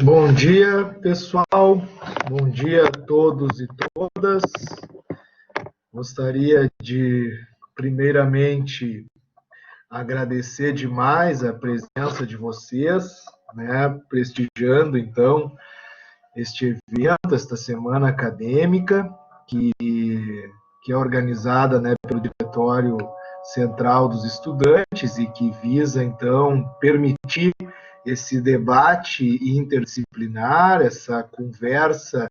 Bom dia, pessoal. Bom dia a todos e todas. Gostaria de, primeiramente, agradecer demais a presença de vocês, né, prestigiando, então, este evento, esta semana acadêmica, que é organizada, né, pelo Diretório Central dos Estudantes e que visa, então, permitir esse debate interdisciplinar, essa conversa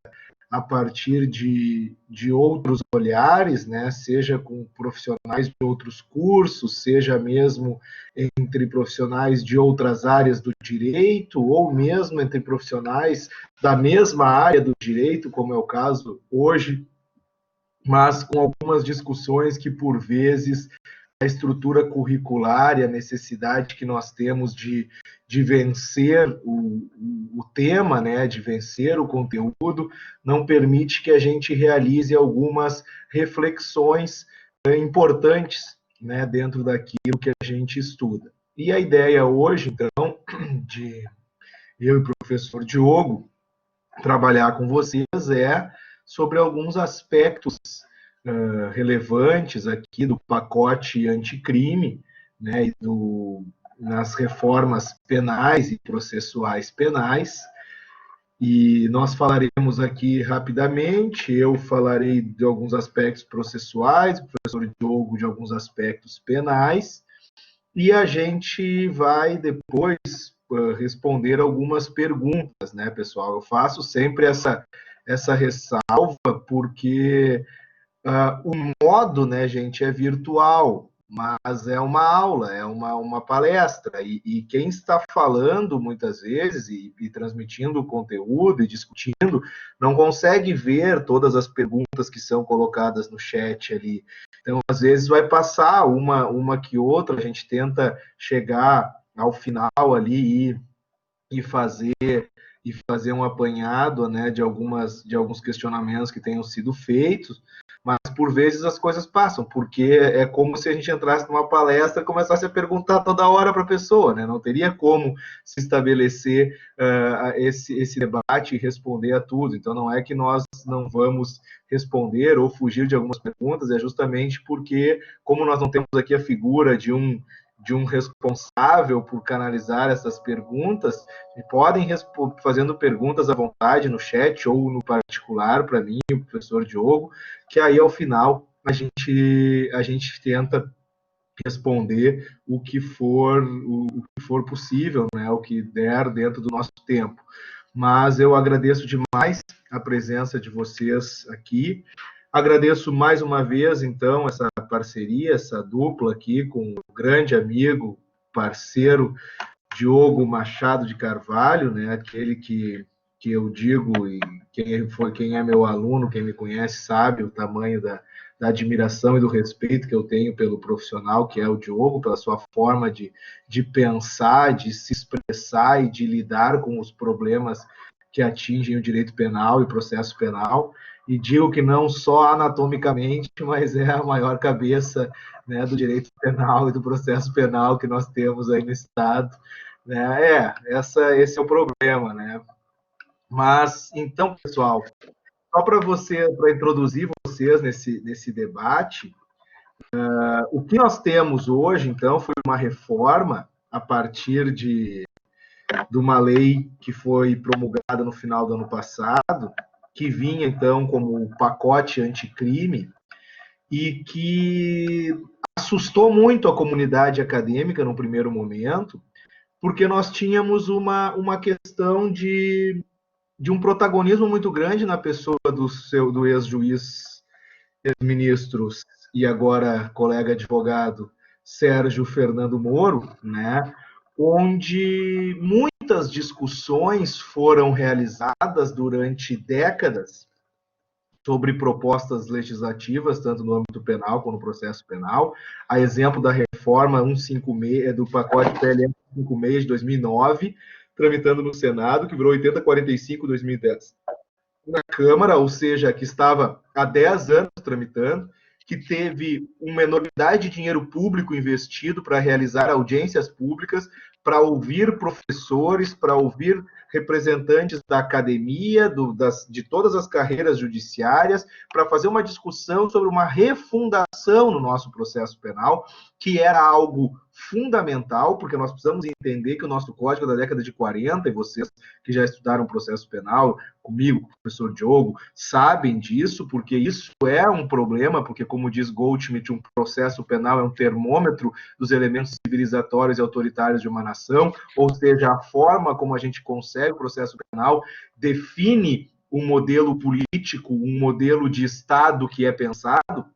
a partir de outros olhares, né, seja com profissionais de outros cursos, seja mesmo entre profissionais de outras áreas do direito, ou mesmo entre profissionais da mesma área do direito, como é o caso hoje, mas com algumas discussões que, por vezes, a estrutura curricular e a necessidade que nós temos de vencer o tema, né, de vencer o conteúdo, não permite que a gente realize algumas reflexões importantes, né, dentro daquilo que a gente estuda. E a ideia hoje, então, de eu e o professor Diogo trabalhar com vocês é sobre alguns aspectos relevantes aqui do pacote anticrime, né, e nas reformas penais e processuais penais. E nós falaremos aqui rapidamente, eu falarei de alguns aspectos processuais, o professor Diogo de alguns aspectos penais, e a gente vai depois responder algumas perguntas, né, pessoal? Eu faço sempre essa ressalva, porque o modo, né, gente, é virtual, mas é uma aula, é uma palestra, e quem está falando muitas vezes e transmitindo o conteúdo e discutindo, não consegue ver todas as perguntas que são colocadas no chat ali. Então, às vezes, vai passar uma que outra, a gente tenta chegar ao final ali e fazer um apanhado, né, de alguns questionamentos que tenham sido feitos, mas por vezes as coisas passam, porque é como se a gente entrasse numa palestra e começasse a perguntar toda hora para a pessoa, né? Não teria como se estabelecer esse debate e responder a tudo. Então, não é que nós não vamos responder ou fugir de algumas perguntas, é justamente porque, como nós não temos aqui a figura de um responsável por canalizar essas perguntas, e podem fazendo perguntas à vontade no chat ou no particular para mim, o professor Diogo, que aí ao final a gente tenta responder o que for possível, né, o que der dentro do nosso tempo. Mas eu agradeço demais a presença de vocês aqui. Agradeço mais uma vez, então, essa parceria, essa dupla aqui com o grande amigo, parceiro Diogo Machado de Carvalho, né, aquele que eu digo, e quem é meu aluno, quem me conhece, sabe o tamanho da admiração e do respeito que eu tenho pelo profissional que é o Diogo, pela sua forma de pensar, de se expressar e de lidar com os problemas que atingem o direito penal e processo penal. E digo que não só anatomicamente, mas é a maior cabeça, né, do direito penal e do processo penal que nós temos aí no Estado, né? Esse é o problema, né? Mas, então, pessoal, só para introduzir vocês nesse debate, o que nós temos hoje, então, foi uma reforma a partir de uma lei que foi promulgada no final do ano passado, que vinha, então, como o pacote anticrime, e que assustou muito a comunidade acadêmica no primeiro momento, porque nós tínhamos uma questão de um protagonismo muito grande na pessoa do ex-juiz, ex-ministro e agora colega advogado Sérgio Fernando Moro, né, onde muitas discussões foram realizadas durante décadas sobre propostas legislativas, tanto no âmbito penal como no processo penal, a exemplo da reforma 156, do pacote PLM 156 de 2009, tramitando no Senado, que virou 8045 de 2010. Na Câmara, ou seja, que estava há 10 anos tramitando, que teve uma enormidade de dinheiro público investido para realizar audiências públicas, para ouvir professores, para ouvir representantes da academia, de todas as carreiras judiciárias, para fazer uma discussão sobre uma refundação no nosso processo penal, que era algo fundamental, porque nós precisamos entender que o nosso código é da década de 40, e vocês que já estudaram processo penal, comigo, com o professor Diogo, sabem disso, porque isso é um problema, porque, como diz Goldschmidt, um processo penal é um termômetro dos elementos civilizatórios e autoritários de uma nação, ou seja, a forma como a gente consegue o processo penal define um modelo político, um modelo de Estado que é pensado,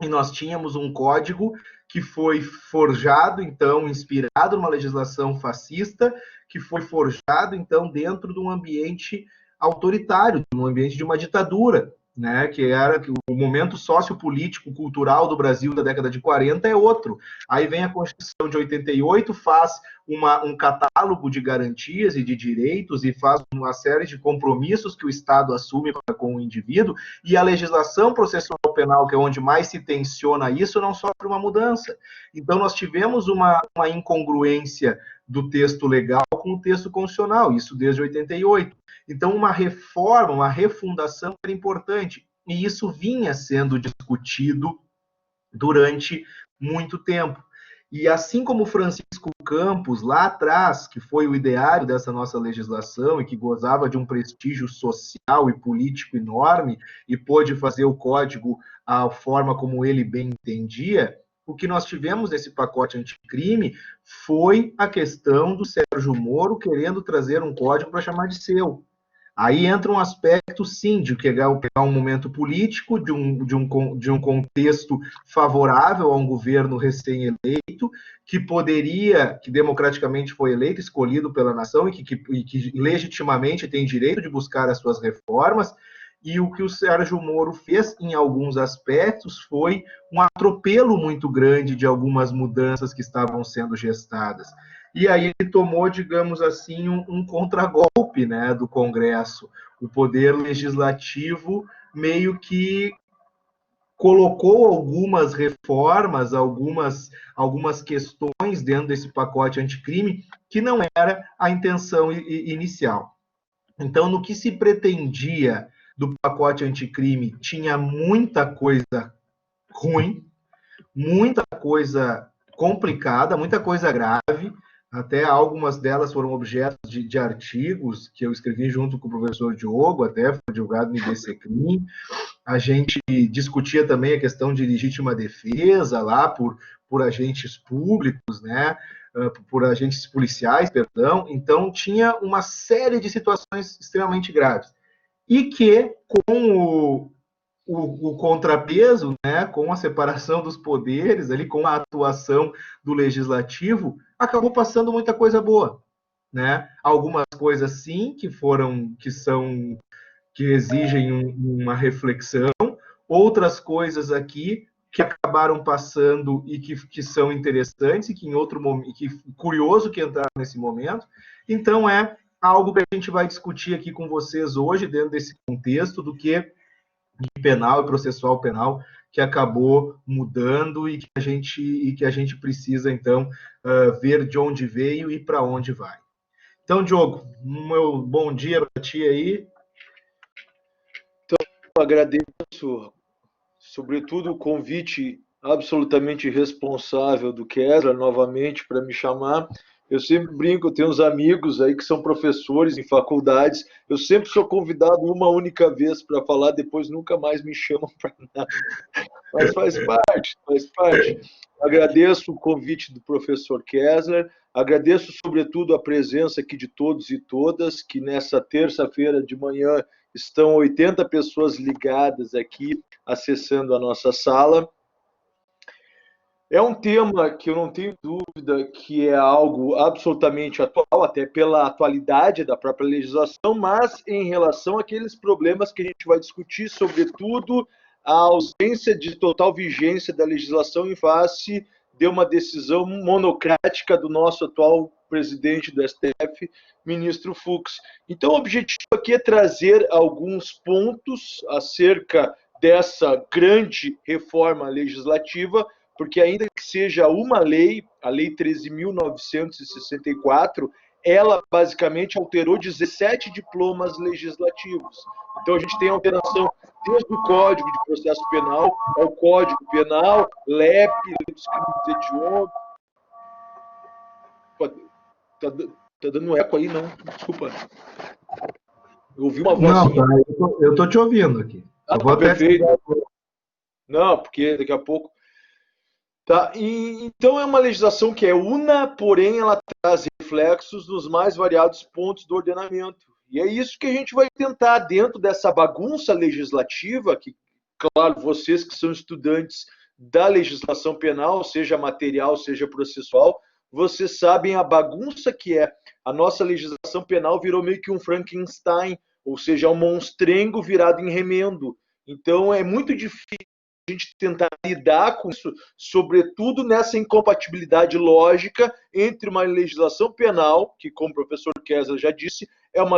e nós tínhamos um código que foi forjado, então, inspirado numa legislação fascista, que foi forjado, então, dentro de um ambiente autoritário, num ambiente de uma ditadura, né, que era o momento sociopolítico, cultural do Brasil da década de 40 é outro. Aí vem a Constituição de 88, faz um catálogo de garantias e de direitos e faz uma série de compromissos que o Estado assume com o indivíduo, e a legislação processual penal, que é onde mais se tensiona isso, não sofre uma mudança. Então, nós tivemos uma incongruência do texto legal com o texto constitucional, isso desde 88. Então, uma reforma, uma refundação era importante, e isso vinha sendo discutido durante muito tempo. E assim como Francisco Campos, lá atrás, que foi o ideário dessa nossa legislação e que gozava de um prestígio social e político enorme e pôde fazer o código a forma como ele bem entendia, o que nós tivemos nesse pacote anticrime foi a questão do Sérgio Moro querendo trazer um código para chamar de seu. Aí entra um aspecto, sim, de pegar um momento político, de um contexto favorável a um governo recém-eleito, que democraticamente foi eleito, escolhido pela nação, e que legitimamente tem direito de buscar as suas reformas, e o que o Sérgio Moro fez, em alguns aspectos, foi um atropelo muito grande de algumas mudanças que estavam sendo gestadas. E aí ele tomou, digamos assim, um contragolpe, né, do Congresso. O poder legislativo meio que colocou algumas reformas, algumas questões dentro desse pacote anticrime que não era a intenção inicial. Então, no que se pretendia do pacote anticrime, tinha muita coisa ruim, muita coisa complicada, muita coisa grave. Até algumas delas foram objetos de artigos que eu escrevi junto com o professor Diogo, até foi divulgado no IBCCrim. A gente discutia também a questão de legítima defesa lá por agentes públicos, né? Por agentes policiais, perdão. Então, tinha uma série de situações extremamente graves. E que, com o contrapeso, né, com a separação dos poderes, ali, com a atuação do legislativo, acabou passando muita coisa boa, né? Algumas coisas sim que exigem uma reflexão, outras coisas aqui que acabaram passando e que são interessantes e que em outro momento, que curioso que entrar nesse momento. Então é algo que a gente vai discutir aqui com vocês hoje dentro desse contexto do que penal e processual penal que acabou mudando e que a gente precisa, então, ver de onde veio e para onde vai. Então, Diogo, meu bom dia para ti aí. Então, eu agradeço, sobretudo, o convite absolutamente responsável do Kessler, novamente, para me chamar. Eu sempre brinco, eu tenho uns amigos aí que são professores em faculdades, eu sempre sou convidado uma única vez para falar, depois nunca mais me chamam para nada. Mas faz parte, faz parte. Agradeço o convite do professor Kessler, agradeço, sobretudo, a presença aqui de todos e todas, que nessa terça-feira de manhã estão 80 pessoas ligadas aqui, acessando a nossa sala. É um tema que eu não tenho dúvida que é algo absolutamente atual, até pela atualidade da própria legislação, mas em relação àqueles problemas que a gente vai discutir, sobretudo a ausência de total vigência da legislação em face de uma decisão monocrática do nosso atual presidente do STF, ministro Fux. Então, o objetivo aqui é trazer alguns pontos acerca dessa grande reforma legislativa, porque ainda que seja uma lei, a Lei 13.964, ela basicamente alterou 17 diplomas legislativos. Então a gente tem alteração desde o Código de Processo Penal ao Código Penal, LEP, Lei dos Crimes Hediondos. Tá dando eco aí, não? Desculpa. Eu ouvi uma voz. Não, tá, eu tô te ouvindo aqui. Ah, eu vou perfeito. Não, porque daqui a pouco. Tá, então é uma legislação que é una, porém ela traz reflexos nos mais variados pontos do ordenamento. E é isso que a gente vai tentar, dentro dessa bagunça legislativa, que, claro, vocês que são estudantes da legislação penal, seja material, seja processual, vocês sabem a bagunça que é. A nossa legislação penal virou meio que um Frankenstein, ou seja, um monstrengo virado em remendo. Então é muito difícil a gente tentar lidar com isso, sobretudo nessa incompatibilidade lógica entre uma legislação penal, que, como o professor Kessler já disse, é uma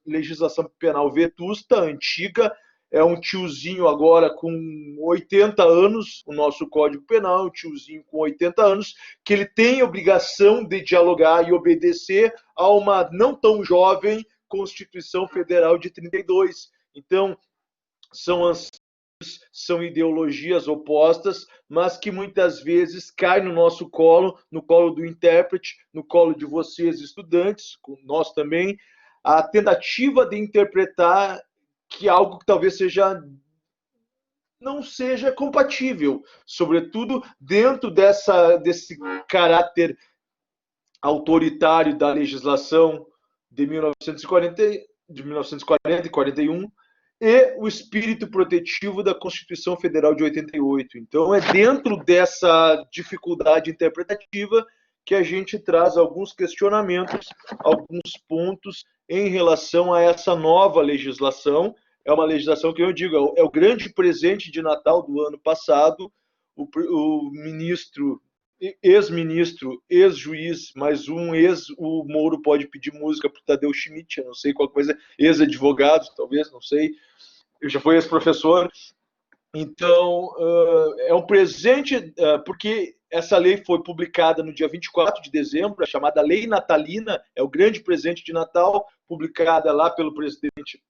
legislação penal vetusta, antiga, é um tiozinho agora com 80 anos, o nosso Código Penal é um tiozinho com 80 anos, que ele tem obrigação de dialogar e obedecer a uma não tão jovem Constituição Federal de 32. Então, são ideologias opostas, mas que muitas vezes caem no nosso colo, no colo do intérprete, no colo de vocês, estudantes, nós também, a tentativa de interpretar que algo que talvez não seja compatível, sobretudo dentro desse caráter autoritário da legislação de 1940 e 41, e o espírito protetivo da Constituição Federal de 88. Então, é dentro dessa dificuldade interpretativa que a gente traz alguns questionamentos, alguns pontos em relação a essa nova legislação. É uma legislação que eu digo, é o grande presente de Natal do ano passado. O ministro, ex-ministro, ex-juiz, mais um o Moro pode pedir música para o Tadeu Schmidt, eu não sei qual coisa, ex-advogado, talvez, não sei, eu já fui ex-professor. Então, é um presente, porque essa lei foi publicada no dia 24 de dezembro, a chamada Lei Natalina, é o grande presente de Natal, publicada lá pelo presidente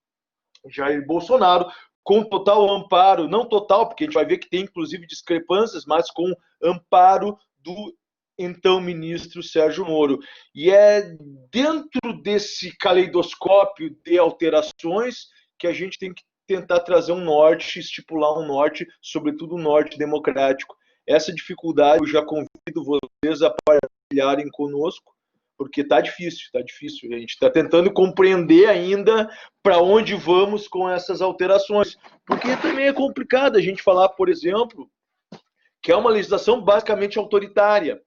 Jair Bolsonaro, com total amparo, não total, porque a gente vai ver que tem inclusive discrepâncias, mas com amparo do então ministro Sérgio Moro. E é dentro desse caleidoscópio de alterações que a gente tem que tentar trazer um norte, estipular um norte, sobretudo um norte democrático. Essa dificuldade eu já convido vocês a partilharem conosco, porque está difícil, está difícil. A gente está tentando compreender ainda para onde vamos com essas alterações, porque também é complicado a gente falar, por exemplo, que é uma legislação basicamente autoritária,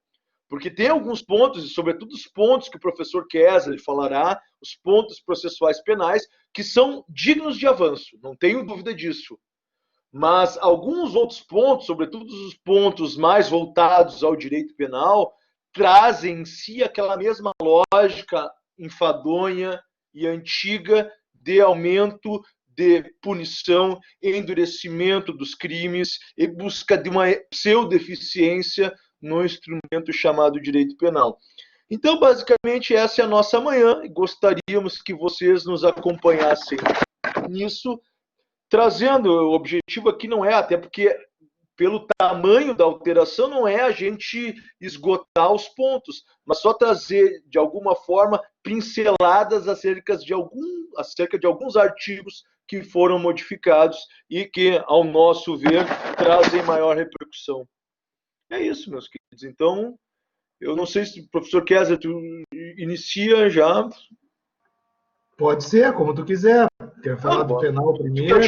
porque tem alguns pontos, e sobretudo os pontos que o professor Kessler falará, os pontos processuais penais, que são dignos de avanço, não tenho dúvida disso. Mas alguns outros pontos, sobretudo os pontos mais voltados ao direito penal, trazem em si aquela mesma lógica enfadonha e antiga de aumento de punição, endurecimento dos crimes e busca de uma pseudo-eficiência no instrumento chamado direito penal. Então, basicamente, essa é a nossa manhã e gostaríamos que vocês nos acompanhassem nisso, trazendo, o objetivo aqui não é, até porque pelo tamanho da alteração, não é a gente esgotar os pontos, mas só trazer, de alguma forma, pinceladas acerca de alguns artigos que foram modificados e que, ao nosso ver, trazem maior repercussão. É isso, meus queridos. Então, eu não sei se o professor Kessler, tu inicia já. Pode ser, como tu quiser. Quer falar do penal primeiro?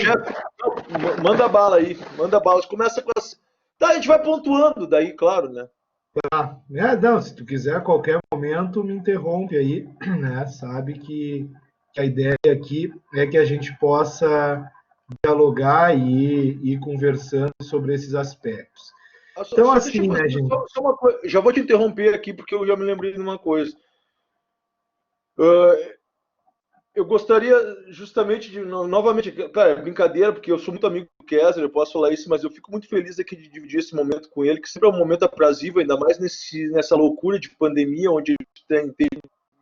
Manda bala aí, manda bala. Começa com as... Tá, a gente vai pontuando daí, claro, né? Tá. Não, se tu quiser, a qualquer momento, me interrompe aí, né? Sabe que a ideia aqui é que a gente possa dialogar e ir conversando sobre esses aspectos. Então, assim, né, gente? Já vou te interromper aqui, porque eu já me lembrei de uma coisa. eu gostaria justamente de, novamente, cara, é brincadeira, porque eu sou muito amigo do Kessler, eu posso falar isso, mas eu fico muito feliz aqui de dividir esse momento com ele, que sempre é um momento aprazível, ainda mais nessa loucura de pandemia, onde a gente tem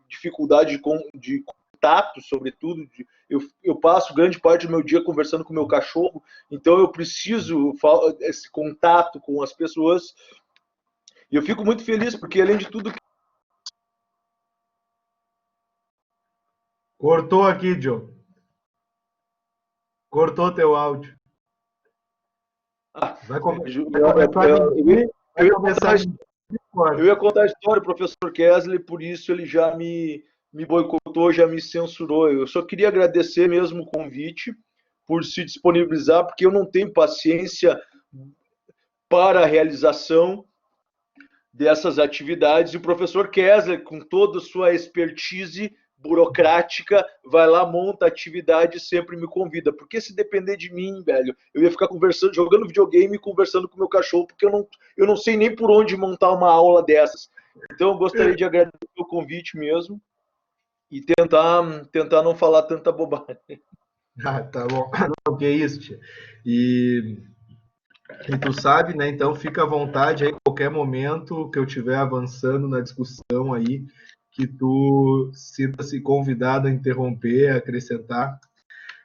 dificuldade de contato, sobretudo. Eu passo grande parte do meu dia conversando com o meu cachorro, então eu preciso esse contato com as pessoas. E eu fico muito feliz, porque além de tudo. Cortou aqui, Joe. Cortou teu áudio. Vai começar eu ia contar a história, o professor Kessler, por isso ele já me boicotou, já me censurou. Eu só queria agradecer mesmo o convite por se disponibilizar, porque eu não tenho paciência para a realização dessas atividades. E o professor Kessler, com toda a sua expertise burocrática, vai lá, monta a atividade e sempre me convida. Porque se depender de mim, velho, eu ia ficar conversando, jogando videogame e conversando com o meu cachorro, porque eu não sei nem por onde montar uma aula dessas. Então eu gostaria de agradecer o convite mesmo e tentar não falar tanta bobagem. Ah, tá bom. Não, que isso, tia. E tu sabe, né? Então fica à vontade aí, qualquer momento que eu estiver avançando na discussão aí, que tu sinta-se convidado a interromper, a acrescentar.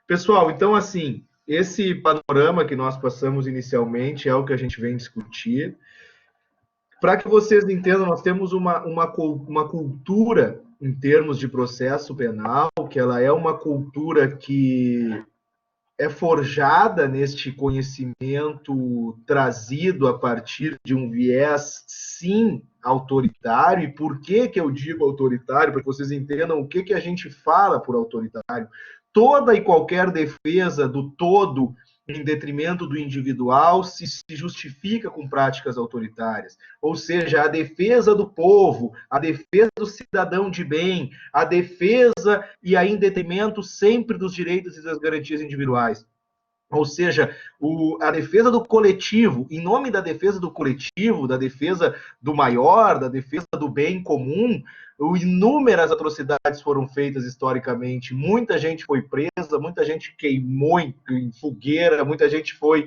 Pessoal, então assim, esse panorama que nós passamos inicialmente é o que a gente vem discutir. Para que vocês entendam, nós temos uma cultura em termos de processo penal, que ela é uma cultura que é forjada neste conhecimento trazido a partir de um viés, sim, autoritário. E por que eu digo autoritário? Para que vocês entendam o que a gente fala por autoritário. Toda e qualquer defesa do todo em detrimento do individual se justifica com práticas autoritárias. Ou seja, a defesa do povo, a defesa do cidadão de bem, a defesa e aí em detrimento sempre dos direitos e das garantias individuais. Ou seja, a defesa do coletivo, em nome da defesa do coletivo, da defesa do maior, da defesa do bem comum, inúmeras atrocidades foram feitas historicamente. Muita gente foi presa, muita gente queimou em fogueira, muita gente foi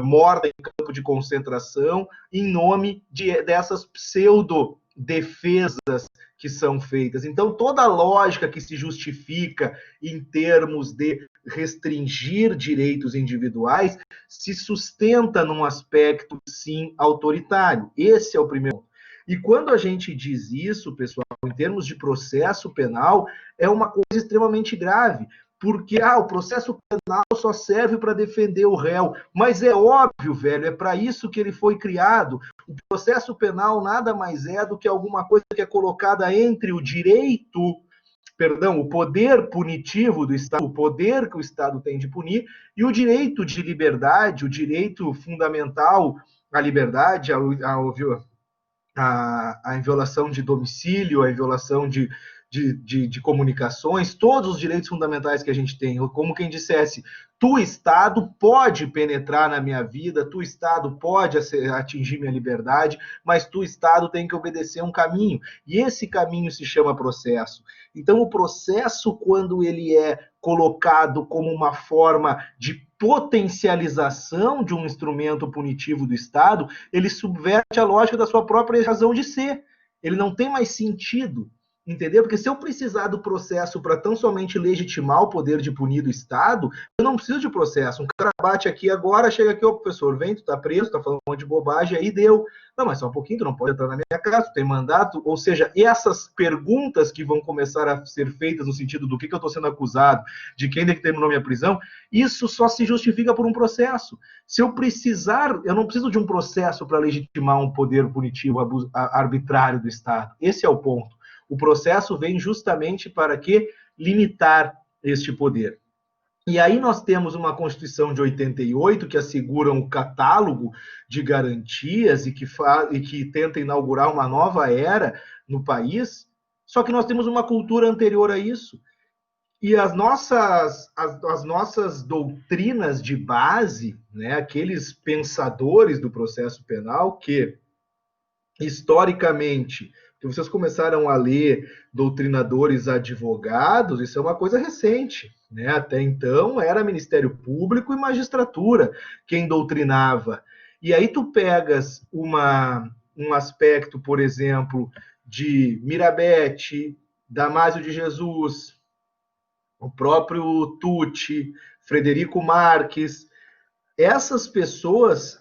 morta em campo de concentração, em nome dessas pseudo-defesas que são feitas. Então, toda a lógica que se justifica em termos de restringir direitos individuais se sustenta num aspecto, sim, autoritário. Esse é o primeiro ponto. E quando a gente diz isso, pessoal, em termos de processo penal, é uma coisa extremamente grave, porque o processo penal só serve para defender o réu. Mas é óbvio, velho, é para isso que ele foi criado. O processo penal nada mais é do que alguma coisa que é colocada entre o direito, o poder punitivo do Estado, o poder que o Estado tem de punir, e o direito de liberdade, o direito fundamental à liberdade, a inviolação de domicílio, a inviolação de comunicações, todos os direitos fundamentais que a gente tem. Como quem dissesse, tu, Estado, pode penetrar na minha vida, tu, Estado, pode atingir minha liberdade, mas tu, Estado, tem que obedecer um caminho. E esse caminho se chama processo. Então, o processo, quando ele é colocado como uma forma de potencialização de um instrumento punitivo do Estado, ele subverte a lógica da sua própria razão de ser. Ele não tem mais sentido. Entendeu? Porque se eu precisar do processo para tão somente legitimar o poder de punir do Estado, eu não preciso de processo. Um cara bate aqui agora, chega aqui, professor, vem, tu tá preso, tá falando um monte de bobagem, aí deu. Não, mas só um pouquinho, tu não pode entrar na minha casa, tu tem mandato. Ou seja, essas perguntas que vão começar a ser feitas no sentido do que eu estou sendo acusado, de quem determinou minha prisão, isso só se justifica por um processo. Se eu precisar, eu não preciso de um processo para legitimar um poder punitivo arbitrário do Estado. Esse é o ponto. O processo vem justamente para que limitar este poder. E aí nós temos uma Constituição de 88 que assegura um catálogo de garantias e que tenta inaugurar uma nova era no país, só que nós temos uma cultura anterior a isso. E as nossas doutrinas de base, né, aqueles pensadores do processo penal que, historicamente, que vocês começaram a ler doutrinadores advogados, isso é uma coisa recente, né? Até então era Ministério Público e magistratura quem doutrinava. E aí tu pegas um aspecto, por exemplo, de Mirabete, Damásio de Jesus, o próprio Tucci, Frederico Marques, essas pessoas,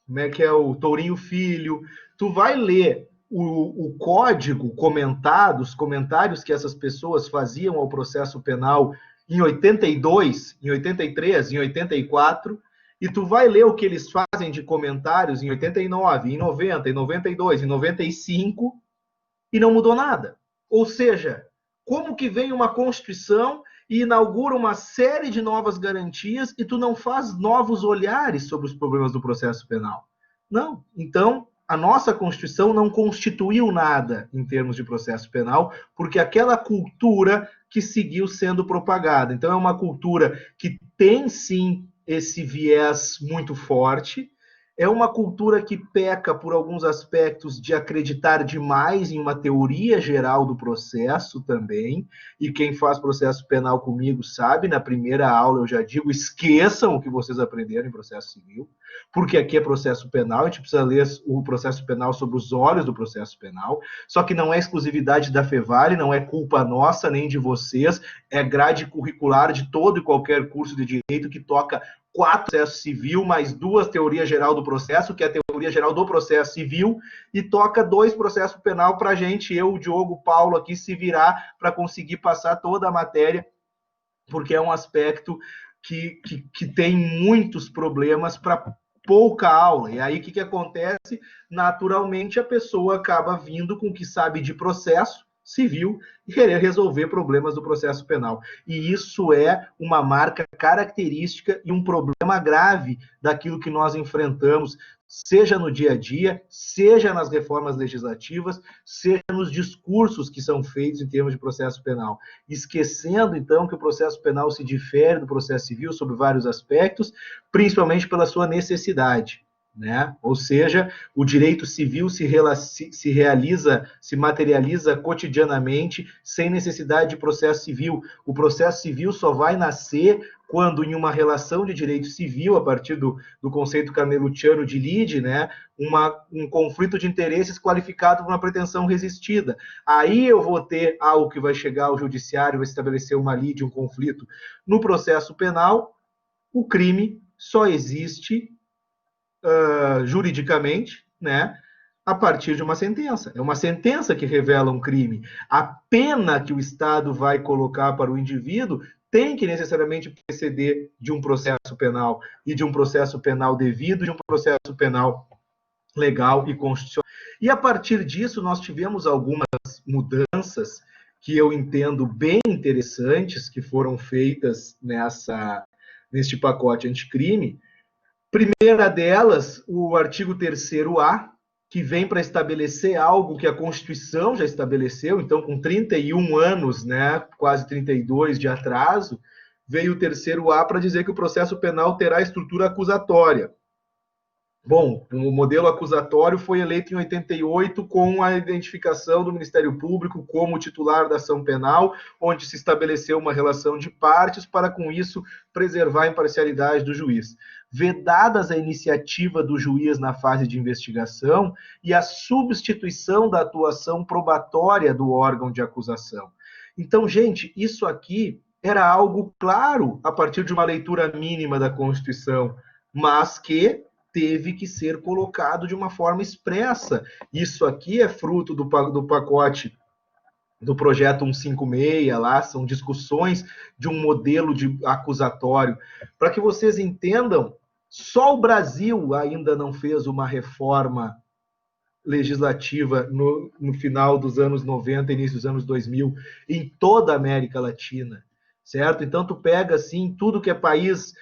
como é que é o Tourinho Filho, tu vai ler o código comentado, os comentários que essas pessoas faziam ao processo penal em 82, em 83, em 84, e tu vai ler o que eles fazem de comentários em 89, em 90, em 92, em 95, e não mudou nada. Ou seja, como que vem uma Constituição e inaugura uma série de novas garantias e tu não faz novos olhares sobre os problemas do processo penal? Não. Então, a nossa Constituição não constituiu nada em termos de processo penal, porque aquela cultura que seguiu sendo propagada. Então, é uma cultura que tem, sim, esse viés muito forte, é uma cultura que peca por alguns aspectos de acreditar demais em uma teoria geral do processo também, e quem faz processo penal comigo sabe, na primeira aula eu já digo, esqueçam o que vocês aprenderam em processo civil, porque aqui é processo penal, a gente precisa ler o processo penal sob os olhos do processo penal, só que não é exclusividade da Fevale, não é culpa nossa nem de vocês, é grade curricular de todo e qualquer curso de direito que toca 4 processo civil, mais 2 teoria geral do processo, que é a teoria geral do processo civil, e toca 2 processos penal para a gente, eu, o Diogo, o Paulo aqui, se virar para conseguir passar toda a matéria, porque é um aspecto que tem muitos problemas para pouca aula. E aí o que acontece? Naturalmente a pessoa acaba vindo com o que sabe de processo civil e querer resolver problemas do processo penal. E isso é uma marca característica e um problema grave daquilo que nós enfrentamos, seja no dia a dia, seja nas reformas legislativas, seja nos discursos que são feitos em termos de processo penal. Esquecendo, então, que o processo penal se difere do processo civil sob vários aspectos, principalmente pela sua necessidade. Né? Ou seja, o direito civil se realiza, se materializa cotidianamente, sem necessidade de processo civil. O processo civil só vai nascer quando, em uma relação de direito civil, a partir do conceito carnelutiano de lide, né, um conflito de interesses qualificado por uma pretensão resistida. Aí eu vou ter algo que vai chegar ao judiciário, vai estabelecer uma lide, um conflito. No processo penal, o crime só existe juridicamente, né, a partir de uma sentença. É uma sentença que revela um crime. A pena que o Estado vai colocar para o indivíduo tem que necessariamente preceder de um processo penal, e de um processo penal devido, de um processo penal legal e constitucional. E a partir disso, nós tivemos algumas mudanças que eu entendo bem interessantes, que foram feitas neste pacote anticrime. Primeira delas, o artigo 3º-A, que vem para estabelecer algo que a Constituição já estabeleceu, então com 31 anos, né, quase 32 de atraso, veio o 3º-A para dizer que o processo penal terá estrutura acusatória. Bom, o modelo acusatório foi eleito em 88 com a identificação do Ministério Público como titular da ação penal, onde se estabeleceu uma relação de partes para, com isso, preservar a imparcialidade do juiz. Vedadas a iniciativa do juiz na fase de investigação e a substituição da atuação probatória do órgão de acusação. Então, gente, isso aqui era algo claro a partir de uma leitura mínima da Constituição, mas que teve que ser colocado de uma forma expressa. Isso aqui é fruto do pacote do projeto 156, lá são discussões de um modelo de acusatório. Para que vocês entendam, só o Brasil ainda não fez uma reforma legislativa no final dos anos 90, início dos anos 2000, em toda a América Latina, certo? Então, tu pega, assim, tudo que é país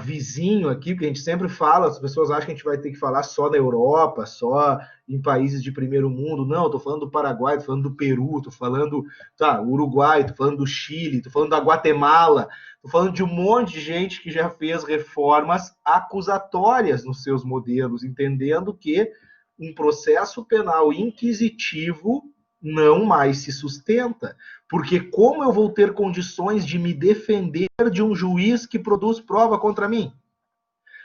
vizinho aqui, que a gente sempre fala, as pessoas acham que a gente vai ter que falar só da Europa, só em países de primeiro mundo. Não, estou falando do Paraguai, estou falando do Peru, estou falando do Uruguai, estou falando do Chile, estou falando da Guatemala, estou falando de um monte de gente que já fez reformas acusatórias nos seus modelos, entendendo que um processo penal inquisitivo não mais se sustenta. Porque como eu vou ter condições de me defender de um juiz que produz prova contra mim?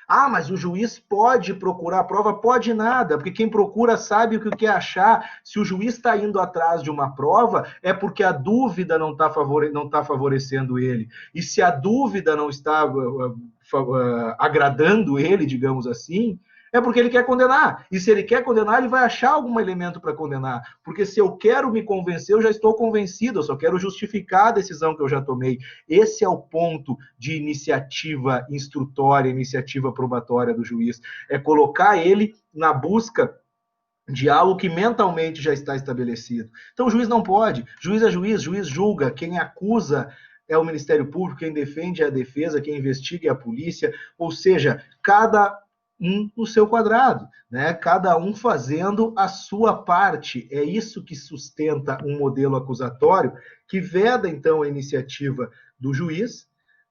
Ah, mas o juiz pode procurar a prova? Pode nada, porque quem procura sabe o que quer achar. Se o juiz está indo atrás de uma prova, é porque a dúvida não está favorecendo ele. E se a dúvida não está agradando ele, digamos assim, é porque ele quer condenar. E se ele quer condenar, ele vai achar algum elemento para condenar. Porque se eu quero me convencer, eu já estou convencido, eu só quero justificar a decisão que eu já tomei. Esse é o ponto de iniciativa instrutória, iniciativa probatória do juiz. É colocar ele na busca de algo que mentalmente já está estabelecido. Então o juiz não pode. Juiz é juiz, juiz julga. Quem acusa é o Ministério Público, quem defende é a defesa, quem investiga é a polícia. Ou seja, cada um no seu quadrado, né? Cada um fazendo a sua parte. É isso que sustenta um modelo acusatório que veda, então, a iniciativa do juiz,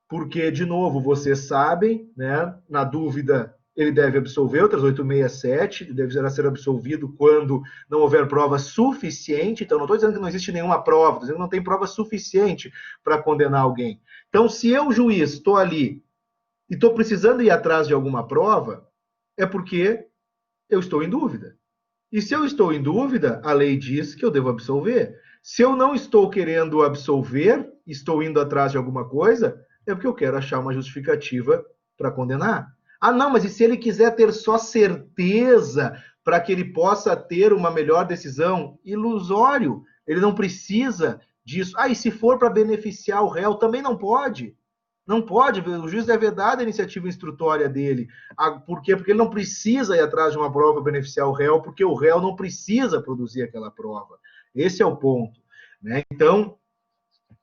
porque, de novo, vocês sabem, né? Na dúvida, ele deve absolver, o 3867, ele deverá ser absolvido quando não houver prova suficiente. Então, não estou dizendo que não existe nenhuma prova, estou dizendo que não tem prova suficiente para condenar alguém. Então, se eu, juiz, estou ali e estou precisando ir atrás de alguma prova, é porque eu estou em dúvida. E se eu estou em dúvida, a lei diz que eu devo absolver. Se eu não estou querendo absolver, estou indo atrás de alguma coisa, é porque eu quero achar uma justificativa para condenar. Ah, não, mas e se ele quiser ter só certeza para que ele possa ter uma melhor decisão? Ilusório. Ele não precisa disso. Ah, e se for para beneficiar o réu, também não pode. Não pode, o juiz deve dar a iniciativa instrutória dele. Por quê? Porque ele não precisa ir atrás de uma prova para beneficiar o réu, porque o réu não precisa produzir aquela prova. Esse é o ponto, né? Então,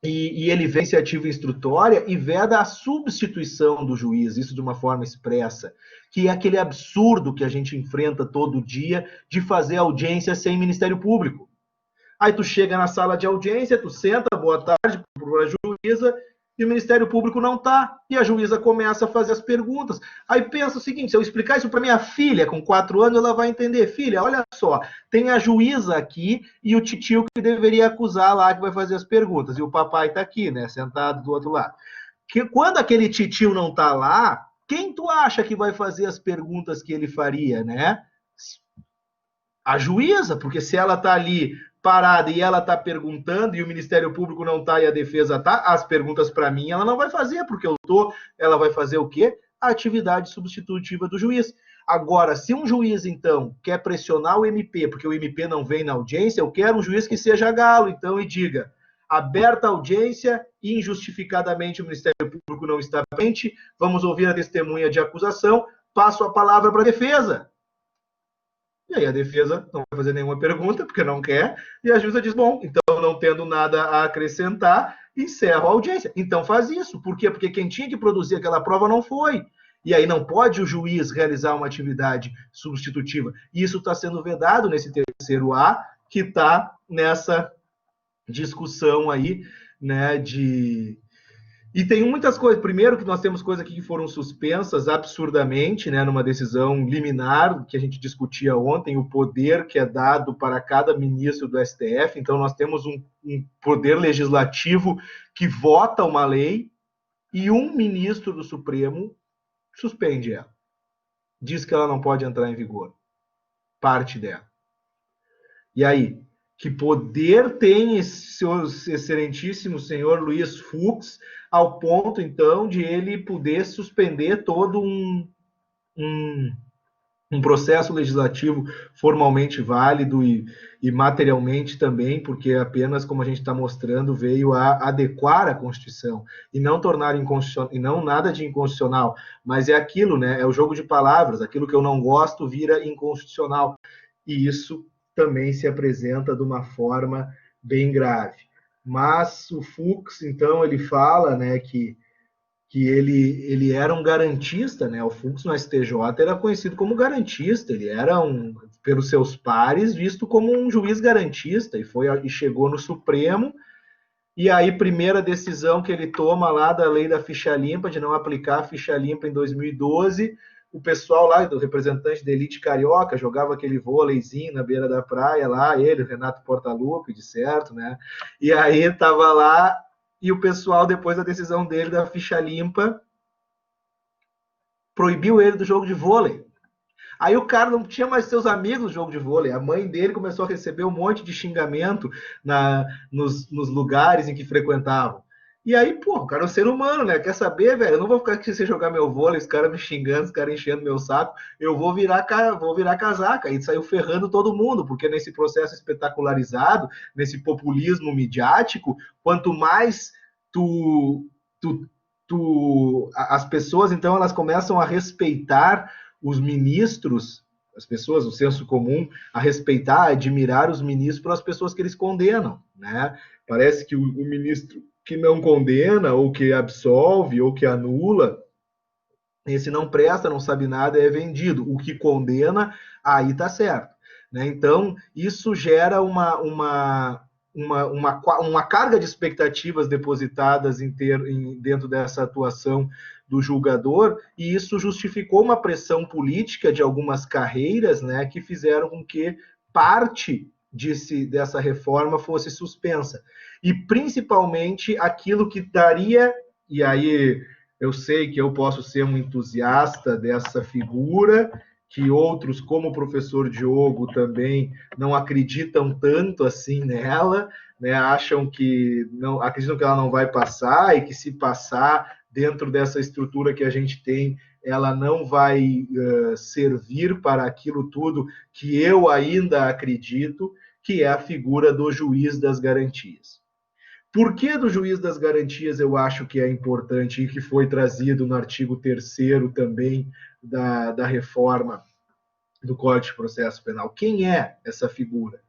e ele vê a iniciativa instrutória e veda a substituição do juiz, isso de uma forma expressa, que é aquele absurdo que a gente enfrenta todo dia de fazer audiência sem Ministério Público. Aí tu chega na sala de audiência, tu senta, boa tarde, para a juíza, e o Ministério Público não está, e a juíza começa a fazer as perguntas. Aí pensa o seguinte, se eu explicar isso para minha filha, com 4 anos, ela vai entender. Filha, olha só, tem a juíza aqui e o titio que deveria acusar lá, que vai fazer as perguntas, e o papai está aqui, né, sentado do outro lado. Que quando aquele titio não está lá, quem tu acha que vai fazer as perguntas que ele faria, né? A juíza, porque se ela está ali parada e ela está perguntando e o Ministério Público não está e a defesa está, as perguntas para mim ela não vai fazer, porque eu estou, ela vai fazer o quê? A atividade substitutiva do juiz. Agora, se um juiz, então, quer pressionar o MP, porque o MP não vem na audiência, eu quero um juiz que seja galo, então, e diga, aberta a audiência, injustificadamente o Ministério Público não está presente, vamos ouvir a testemunha de acusação, passo a palavra para a defesa. E aí a defesa não vai fazer nenhuma pergunta, porque não quer, e a juíza diz, bom, então não tendo nada a acrescentar, encerra a audiência. Então faz isso. Por quê? Porque quem tinha que produzir aquela prova não foi. E aí não pode o juiz realizar uma atividade substitutiva. E isso está sendo vedado nesse terceiro A, que está nessa discussão aí, né, E tem muitas coisas. Primeiro que nós temos coisas aqui que foram suspensas absurdamente, né, numa decisão liminar, que a gente discutia ontem, o poder que é dado para cada ministro do STF. Então, nós temos um poder legislativo que vota uma lei e um ministro do Supremo suspende ela. Diz que ela não pode entrar em vigor. Parte dela. E aí? Que poder tem seu excelentíssimo senhor Luiz Fux, ao ponto, então, de ele poder suspender todo um processo legislativo formalmente válido e materialmente também, porque apenas, como a gente está mostrando, veio a adequar a Constituição e não tornar inconstitucional, e não nada de inconstitucional, mas é aquilo, né? É o jogo de palavras, aquilo que eu não gosto vira inconstitucional. E isso também se apresenta de uma forma bem grave. Mas o Fux, então, ele fala, né, que ele era um garantista, né? O Fux no STJ era conhecido como garantista, ele era, pelos seus pares, visto como um juiz garantista, e chegou no Supremo, e aí, primeira decisão que ele toma lá da lei da ficha limpa, de não aplicar a ficha limpa em 2012, o pessoal lá, do representante da elite carioca, jogava aquele vôleizinho na beira da praia lá, ele, o Renato Portaluppi, de certo, né? E aí tava lá, e o pessoal, depois da decisão dele da ficha limpa, proibiu ele do jogo de vôlei. Aí o cara não tinha mais seus amigos no jogo de vôlei. A mãe dele começou a receber um monte de xingamento nos lugares em que frequentavam. E aí, pô, o cara é um ser humano, né? Quer saber, velho? Eu não vou ficar aqui sem jogar meu vôlei, os caras me xingando, os caras enchendo meu saco. Eu vou virar casaca. E saiu ferrando todo mundo, porque nesse processo espetacularizado, nesse populismo midiático, quanto mais as pessoas, então, elas começam a respeitar os ministros, as pessoas, o senso comum, a respeitar, a admirar os ministros pelas pessoas que eles condenam, né? Parece que o ministro que não condena, ou que absolve, ou que anula, esse não presta, não sabe nada, é vendido. O que condena, aí tá certo, né? Então, isso gera uma carga de expectativas depositadas dentro dessa atuação do julgador, e isso justificou uma pressão política de algumas carreiras, né, que fizeram com que parte dessa reforma fosse suspensa. E principalmente aquilo que daria, e aí eu sei que eu posso ser um entusiasta dessa figura, que outros, como o professor Diogo, também não acreditam tanto assim nela, né? Acreditam que ela não vai passar, e que se passar dentro dessa estrutura que a gente tem, ela não vai servir para aquilo tudo que eu ainda acredito, que é a figura do juiz das garantias. Por que do juiz das garantias eu acho que é importante, e que foi trazido no artigo 3º também da reforma do Código de Processo Penal? Quem é essa figura?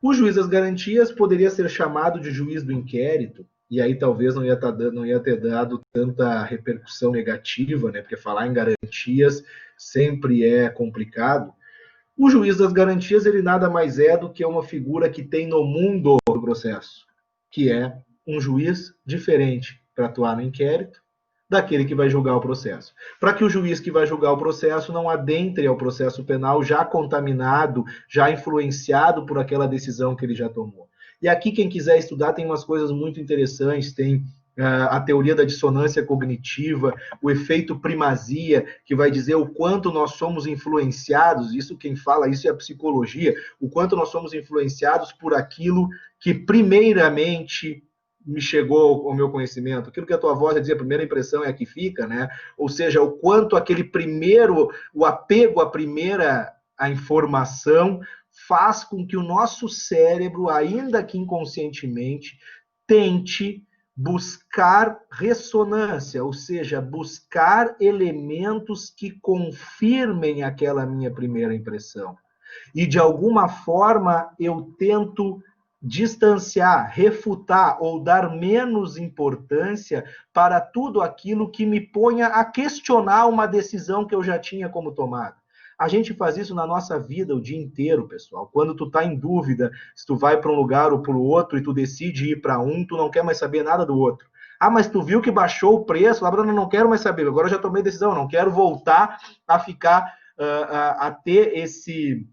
O juiz das garantias poderia ser chamado de juiz do inquérito, e aí talvez não ia ter dado tanta repercussão negativa, né? Porque falar em garantias sempre é complicado. O juiz das garantias, ele nada mais é do que uma figura que tem no mundo do processo, que é um juiz diferente para atuar no inquérito daquele que vai julgar o processo. Para que o juiz que vai julgar o processo não adentre ao processo penal já contaminado, já influenciado por aquela decisão que ele já tomou. E aqui, quem quiser estudar, tem umas coisas muito interessantes, tem a teoria da dissonância cognitiva, o efeito primazia, que vai dizer o quanto nós somos influenciados, isso quem fala isso é a psicologia, o quanto nós somos influenciados por aquilo que primeiramente me chegou ao meu conhecimento, aquilo que a tua voz dizia, a primeira impressão é a que fica, né? Ou seja, o quanto o apego à informação faz com que o nosso cérebro, ainda que inconscientemente, tente buscar ressonância, ou seja, buscar elementos que confirmem aquela minha primeira impressão. E, de alguma forma, eu tento distanciar, refutar ou dar menos importância para tudo aquilo que me ponha a questionar uma decisão que eu já tinha como tomada. A gente faz isso na nossa vida o dia inteiro, pessoal. Quando tu tá em dúvida, se tu vai para um lugar ou para o outro e tu decide ir para um, tu não quer mais saber nada do outro. Ah, mas tu viu que baixou o preço? Lá, não quero mais saber. Agora eu já tomei decisão, não quero voltar a ficar, a ter esse,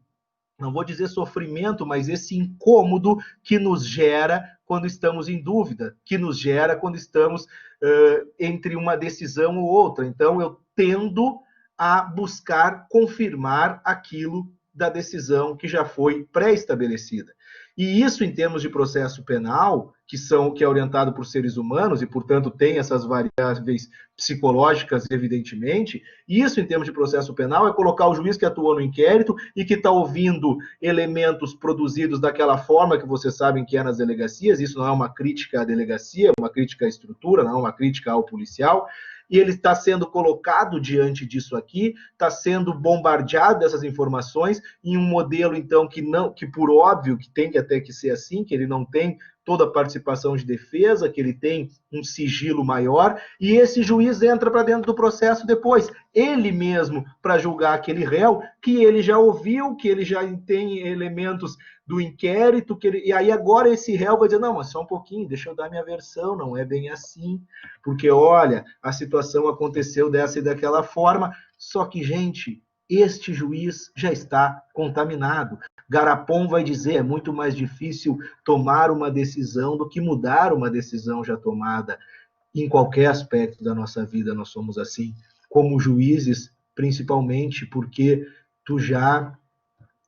não vou dizer sofrimento, mas esse incômodo que nos gera quando estamos em dúvida, que nos gera quando estamos entre uma decisão ou outra. Então, eu tendo a buscar confirmar aquilo da decisão que já foi pré-estabelecida. E isso, em termos de processo penal, que é orientado por seres humanos e, portanto, tem essas variáveis psicológicas, evidentemente, isso, em termos de processo penal, é colocar o juiz que atuou no inquérito e que está ouvindo elementos produzidos daquela forma que vocês sabem que é nas delegacias. Isso não é uma crítica à delegacia, é uma crítica à estrutura, não é uma crítica ao policial. E ele está sendo colocado diante disso aqui, está sendo bombardeado dessas informações em um modelo, então, que por óbvio que tem que até que ser assim, que ele não tem toda a participação de defesa, que ele tem um sigilo maior, e esse juiz entra para dentro do processo depois, ele mesmo, para julgar aquele réu, que ele já ouviu, que ele já tem elementos do inquérito, e aí agora esse réu vai dizer, não, mas só um pouquinho, deixa eu dar minha versão, não é bem assim, porque olha, a situação aconteceu dessa e daquela forma, só que, gente, este juiz já está contaminado. Garapon vai dizer, é muito mais difícil tomar uma decisão do que mudar uma decisão já tomada. Em qualquer aspecto da nossa vida nós somos assim, como juízes, principalmente porque tu já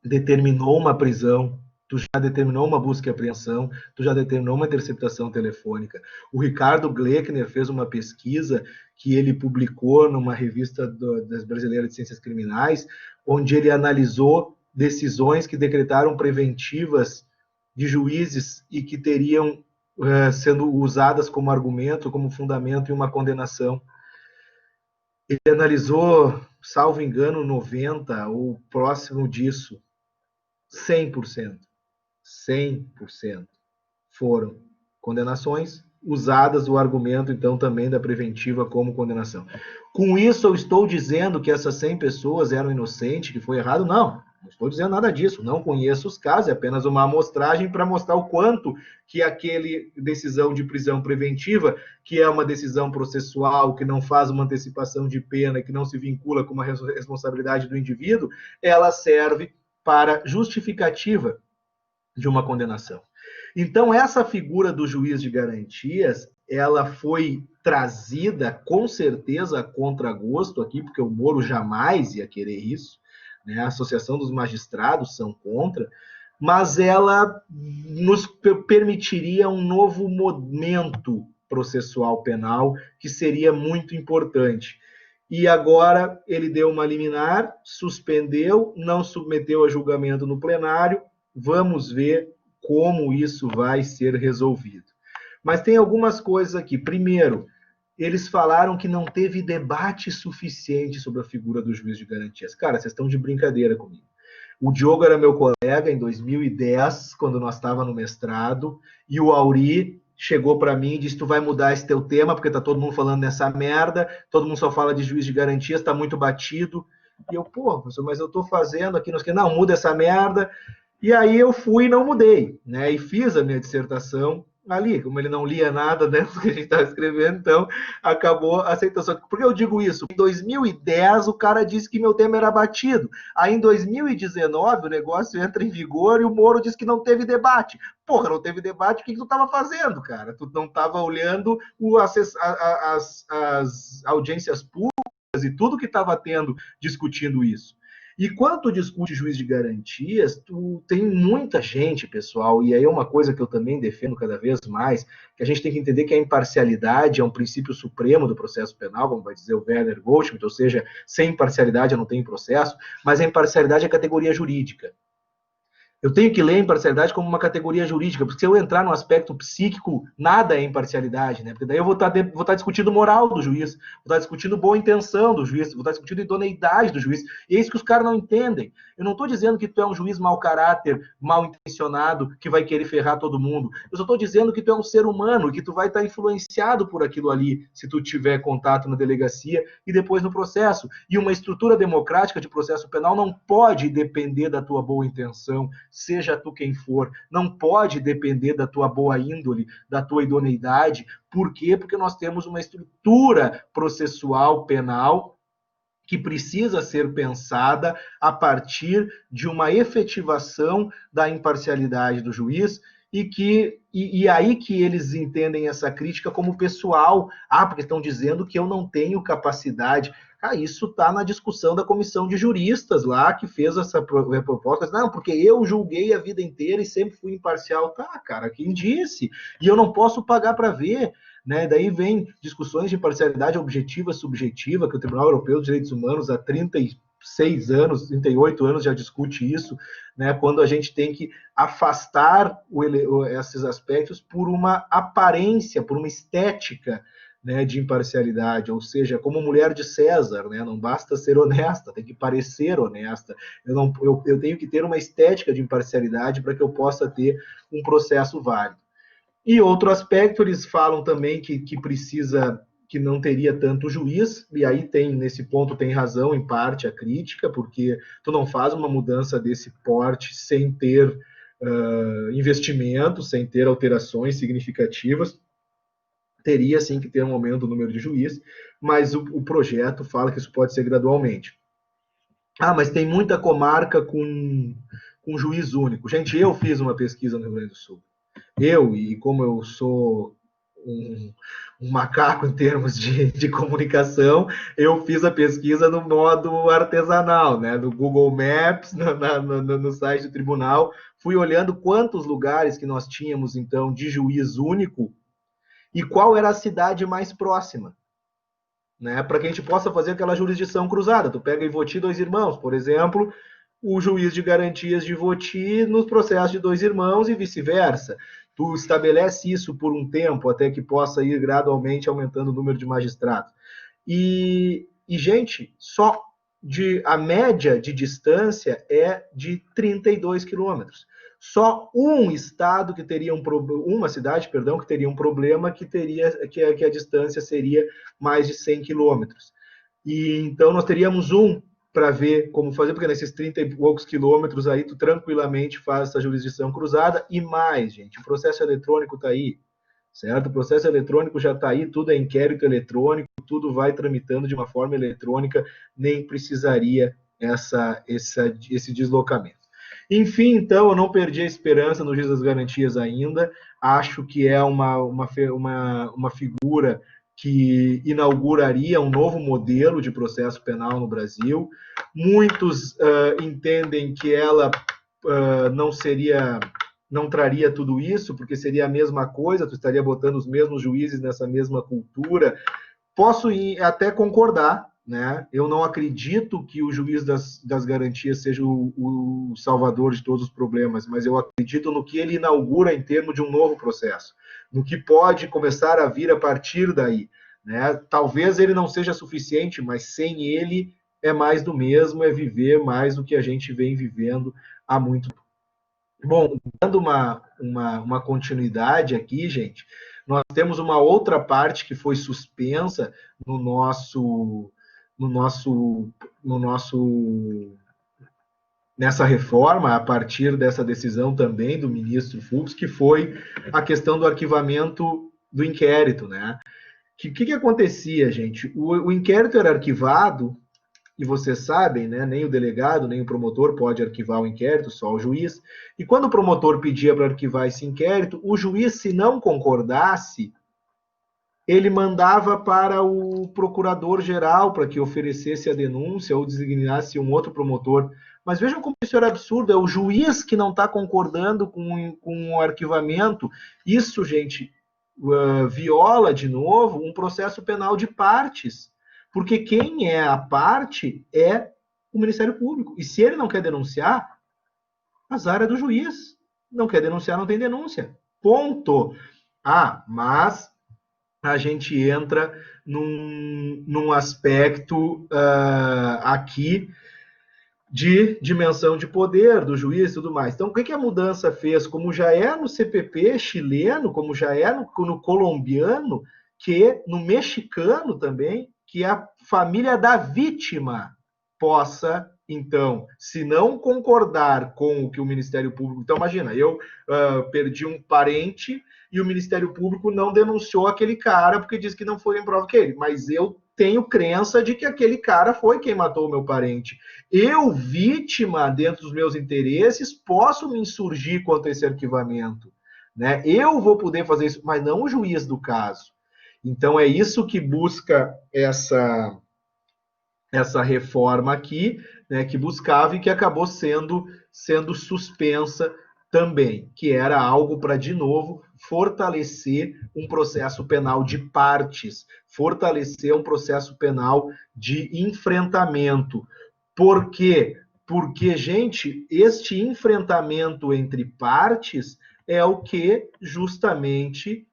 determinou uma prisão, tu já determinou uma busca e apreensão, tu já determinou uma interceptação telefônica. O Ricardo Gleckner fez uma pesquisa que ele publicou numa revista das Brasileiras de Ciências Criminais, onde ele analisou decisões que decretaram preventivas de juízes e que teriam sendo usadas como argumento, como fundamento em uma condenação. Ele analisou, salvo engano, 90% ou próximo disso, 100%. 100% foram condenações usadas o argumento, então, também da preventiva como condenação. Com isso, eu estou dizendo que essas 100 pessoas eram inocentes, que foi errado? Não, não estou dizendo nada disso. Não conheço os casos, é apenas uma amostragem para mostrar o quanto que aquele decisão de prisão preventiva, que é uma decisão processual, que não faz uma antecipação de pena, que não se vincula com uma responsabilidade do indivíduo, ela serve para justificativa de uma condenação. Então, essa figura do juiz de garantias, ela foi trazida, com certeza, a contragosto aqui, porque o Moro jamais ia querer isso, né? A Associação dos Magistrados são contra, mas ela nos permitiria um novo momento processual penal, que seria muito importante. E agora ele deu uma liminar, suspendeu, não submeteu a julgamento no plenário, vamos ver como isso vai ser resolvido. Mas tem algumas coisas aqui. Primeiro, eles falaram que não teve debate suficiente sobre a figura do juiz de garantias. Cara, vocês estão de brincadeira comigo. O Diogo era meu colega em 2010, quando nós estávamos no mestrado, e o Auri chegou para mim e disse, tu vai mudar esse teu tema, porque tá todo mundo falando nessa merda, todo mundo só fala de juiz de garantias, tá muito batido. E eu, pô, professor, mas eu tô fazendo aqui, não, muda essa merda. E aí eu fui e não mudei, né? E fiz a minha dissertação ali, como ele não lia nada dentro do que a gente estava escrevendo, então acabou a aceitação. Por que eu digo isso? Em 2010 o cara disse que meu tema era batido. Aí em 2019 o negócio entra em vigor e o Moro disse que não teve debate. Porra, não teve debate, o que tu estava fazendo, cara? Tu não estava olhando as audiências públicas e tudo que estava tendo discutindo isso. E quando discute juiz de garantias, tem muita gente, pessoal, e aí é uma coisa que eu também defendo cada vez mais, que a gente tem que entender que a imparcialidade é um princípio supremo do processo penal, como vai dizer o Werner Goldschmidt, ou seja, sem imparcialidade eu não tenho processo, mas a imparcialidade é categoria jurídica. Eu tenho que ler a imparcialidade como uma categoria jurídica, porque se eu entrar no aspecto psíquico, nada é imparcialidade, né? Porque daí eu vou estar discutindo moral do juiz, vou estar discutindo boa intenção do juiz, vou estar discutindo idoneidade do juiz, e é isso que os caras não entendem. Eu não estou dizendo que tu é um juiz mau caráter, mal intencionado, que vai querer ferrar todo mundo. Eu só estou dizendo que tu é um ser humano, que tu vai estar influenciado por aquilo ali, se tu tiver contato na delegacia e depois no processo. E uma estrutura democrática de processo penal não pode depender da tua boa intenção, seja tu quem for, não pode depender da tua boa índole, da tua idoneidade. Por quê? Porque nós temos uma estrutura processual penal que precisa ser pensada a partir de uma efetivação da imparcialidade do juiz e aí que eles entendem essa crítica como pessoal. Porque estão dizendo que eu não tenho capacidade. Isso está na discussão da comissão de juristas lá, que fez essa proposta. Não, porque eu julguei a vida inteira e sempre fui imparcial. Tá, cara, quem disse? E eu não posso pagar para ver. Né? Daí vem discussões de imparcialidade objetiva, subjetiva, que o Tribunal Europeu dos Direitos Humanos há 36 anos, 38 anos já discute isso, né? Quando a gente tem que afastar esses aspectos por uma aparência, por uma estética, né, de imparcialidade, ou seja, como mulher de César, né, não basta ser honesta, tem que parecer honesta. Eu tenho que ter uma estética de imparcialidade para que eu possa ter um processo válido. E outro aspecto, eles falam também que precisa, que não teria tanto juiz, e aí nesse ponto tem razão, em parte, a crítica, porque tu não faz uma mudança desse porte sem ter investimento, sem ter alterações significativas. Teria, sim, que ter um aumento do número de juízes, mas o projeto fala que isso pode ser gradualmente. Mas tem muita comarca com juiz único. Gente, eu fiz uma pesquisa no Rio Grande do Sul. E como eu sou um macaco em termos de comunicação, eu fiz a pesquisa no modo artesanal, né? No Google Maps, no site do tribunal. Fui olhando quantos lugares que nós tínhamos, então, de juiz único e qual era a cidade mais próxima, né? Para que a gente possa fazer aquela jurisdição cruzada. Tu pega Ivoti, Dois Irmãos, por exemplo, o juiz de garantias de Ivoti nos processos de Dois Irmãos e vice-versa. Tu estabelece isso por um tempo, até que possa ir gradualmente aumentando o número de magistrados. E gente, só a média de distância é de 32 quilômetros. Só um estado que teria uma cidade, perdão, que teria um problema que a distância seria mais de 100 quilômetros. E então nós teríamos para ver como fazer, porque nesses 30 e poucos quilômetros aí tu tranquilamente faz essa jurisdição cruzada. E mais, gente, o processo eletrônico está aí, certo? O processo eletrônico já está aí, tudo é inquérito eletrônico, tudo vai tramitando de uma forma eletrônica, nem precisaria esse deslocamento. Enfim, então, eu não perdi a esperança no juiz das garantias ainda. Acho que é uma figura que inauguraria um novo modelo de processo penal no Brasil. Muitos entendem que ela não traria tudo isso, porque seria a mesma coisa, tu estaria botando os mesmos juízes nessa mesma cultura. Posso até concordar, né? Eu não acredito que o juiz das garantias seja o salvador de todos os problemas, mas eu acredito no que ele inaugura em termos de um novo processo, no que pode começar a vir a partir daí, né? Talvez ele não seja suficiente, mas sem ele é mais do mesmo, é viver mais do que a gente vem vivendo há muito tempo. Bom, dando uma continuidade aqui, gente, nós temos uma outra parte que foi suspensa nessa reforma, a partir dessa decisão também do ministro Fux, que foi a questão do arquivamento do inquérito, né? Que acontecia, gente? O inquérito era arquivado, e vocês sabem, né, nem o delegado, nem o promotor pode arquivar o inquérito, só o juiz. E quando o promotor pedia para arquivar esse inquérito, o juiz, se não concordasse, ele mandava para o procurador-geral para que oferecesse a denúncia ou designasse um outro promotor. Mas vejam como isso era absurdo, é o juiz que não está concordando com o arquivamento. Isso, gente, viola, de novo, um processo penal de partes. Porque quem é a parte é o Ministério Público. E se ele não quer denunciar, azar é do juiz. Não quer denunciar, não tem denúncia. Ponto. Mas a gente entra num aspecto aqui de dimensão de poder do juiz e tudo mais. Então, o que a mudança fez? Como já é no CPP chileno, como já é no colombiano, que no mexicano também, que a família da vítima possa, então, se não concordar com o que o Ministério Público... Então, imagina, eu perdi um parente e o Ministério Público não denunciou aquele cara porque disse que não foi em prova que ele, mas eu tenho crença de que aquele cara foi quem matou o meu parente. Eu, vítima, dentro dos meus interesses, posso me insurgir contra esse arquivamento, né? Eu vou poder fazer isso, mas não o juiz do caso. Então, é isso que busca essa reforma aqui, né, que buscava e que acabou sendo suspensa também, que era algo para, de novo, fortalecer um processo penal de partes, fortalecer um processo penal de enfrentamento. Por quê? Porque, gente, este enfrentamento entre partes é o que justamente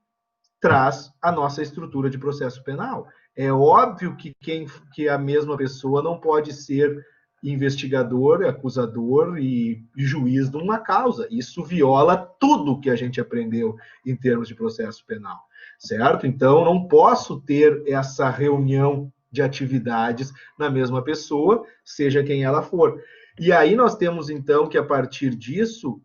traz a nossa estrutura de processo penal. É óbvio que a mesma pessoa não pode ser investigador, acusador e juiz de uma causa. Isso viola tudo que a gente aprendeu em termos de processo penal, certo? Então, não posso ter essa reunião de atividades na mesma pessoa, seja quem ela for. E aí nós temos, então, que a partir disso,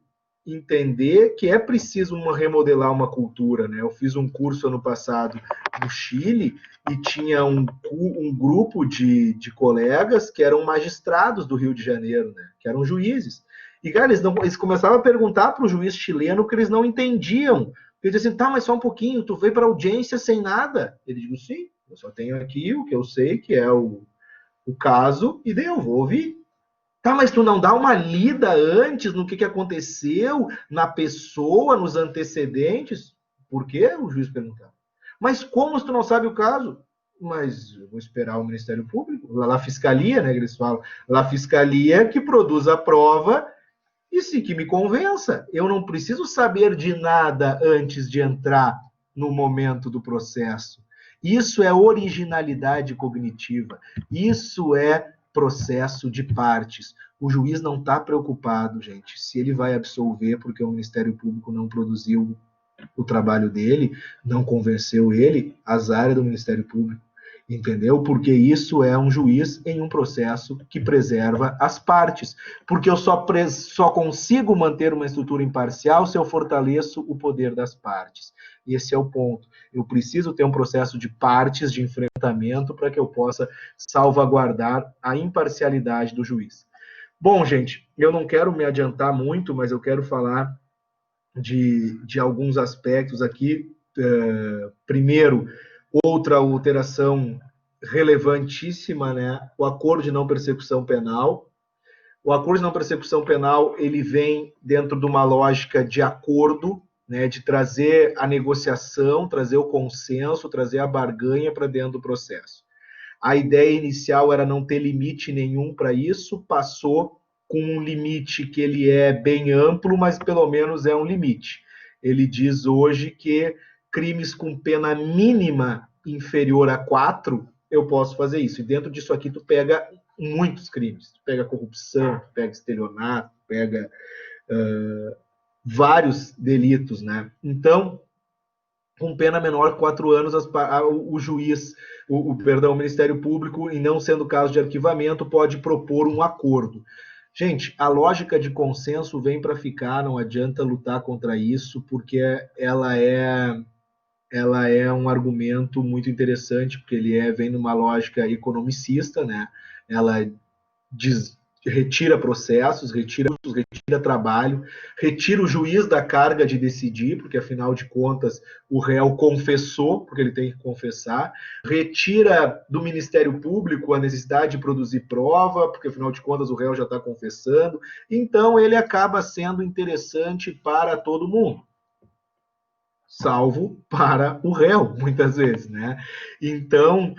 entender que é preciso remodelar uma cultura, né? Eu fiz um curso ano passado no Chile e tinha um grupo de colegas que eram magistrados do Rio de Janeiro, né? Que eram juízes. E, cara, eles começavam a perguntar para o juiz chileno que eles não entendiam. Ele dizia assim, tá, mas só um pouquinho, tu veio para audiência sem nada? Ele disse, sim, eu só tenho aqui o que eu sei, que é o caso, e daí eu vou ouvir. Tá, mas tu não dá uma lida antes no que aconteceu, na pessoa, nos antecedentes? Por quê? O juiz perguntava. Mas como se tu não sabe o caso? Mas eu vou esperar o Ministério Público, lá a Fiscalia, né, que eles falam, lá a Fiscalia que produz a prova e sim que me convença. Eu não preciso saber de nada antes de entrar no momento do processo. Isso é originalidade cognitiva. Isso é processo de partes. O juiz não está preocupado, gente, se ele vai absolver porque o Ministério Público não produziu o trabalho dele, não convenceu ele, azar do Ministério Público. Entendeu? Porque isso é um juiz em um processo que preserva as partes. Porque eu só consigo manter uma estrutura imparcial se eu fortaleço o poder das partes. E esse é o ponto. Eu preciso ter um processo de partes, de enfrentamento, para que eu possa salvaguardar a imparcialidade do juiz. Bom, gente, eu não quero me adiantar muito, mas eu quero falar de alguns aspectos aqui. Primeiro, outra alteração relevantíssima, né? O acordo de não persecução penal. O acordo de não persecução penal, ele vem dentro de uma lógica de acordo, né? De trazer a negociação, trazer o consenso, trazer a barganha para dentro do processo. A ideia inicial era não ter limite nenhum para isso, passou com um limite que ele é bem amplo, mas pelo menos é um limite. Ele diz hoje que crimes com pena mínima inferior a 4, eu posso fazer isso. E dentro disso aqui tu pega muitos crimes. Tu pega corrupção, tu pega estelionato, tu pega vários delitos, né? Então, com pena menor que 4 anos, o juiz, o Ministério Público, e não sendo caso de arquivamento, pode propor um acordo. Gente, a lógica de consenso vem para ficar, não adianta lutar contra isso, porque ela é um argumento muito interessante, porque ele vem numa lógica economicista, né? Ela retira processos, retira trabalho, retira o juiz da carga de decidir, porque afinal de contas o réu confessou, porque ele tem que confessar, retira do Ministério Público a necessidade de produzir prova, porque afinal de contas o réu já está confessando, então ele acaba sendo interessante para todo mundo, salvo para o réu, muitas vezes, né? Então,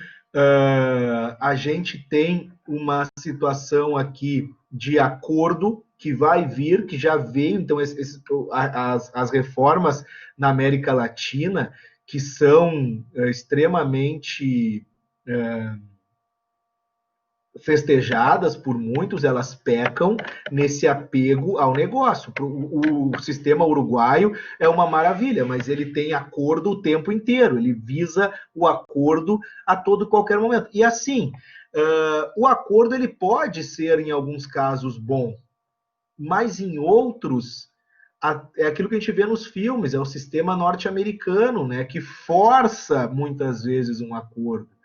a gente tem uma situação aqui de acordo que vai vir, que já veio, então as reformas na América Latina, que são extremamente festejadas por muitos, elas pecam nesse apego ao negócio. O sistema uruguaio é uma maravilha, mas ele tem acordo o tempo inteiro, ele visa o acordo a todo e qualquer momento. E assim, o acordo ele pode ser, em alguns casos, bom, mas em outros, é aquilo que a gente vê nos filmes, é o sistema norte-americano, né, que força, muitas vezes, um acordo.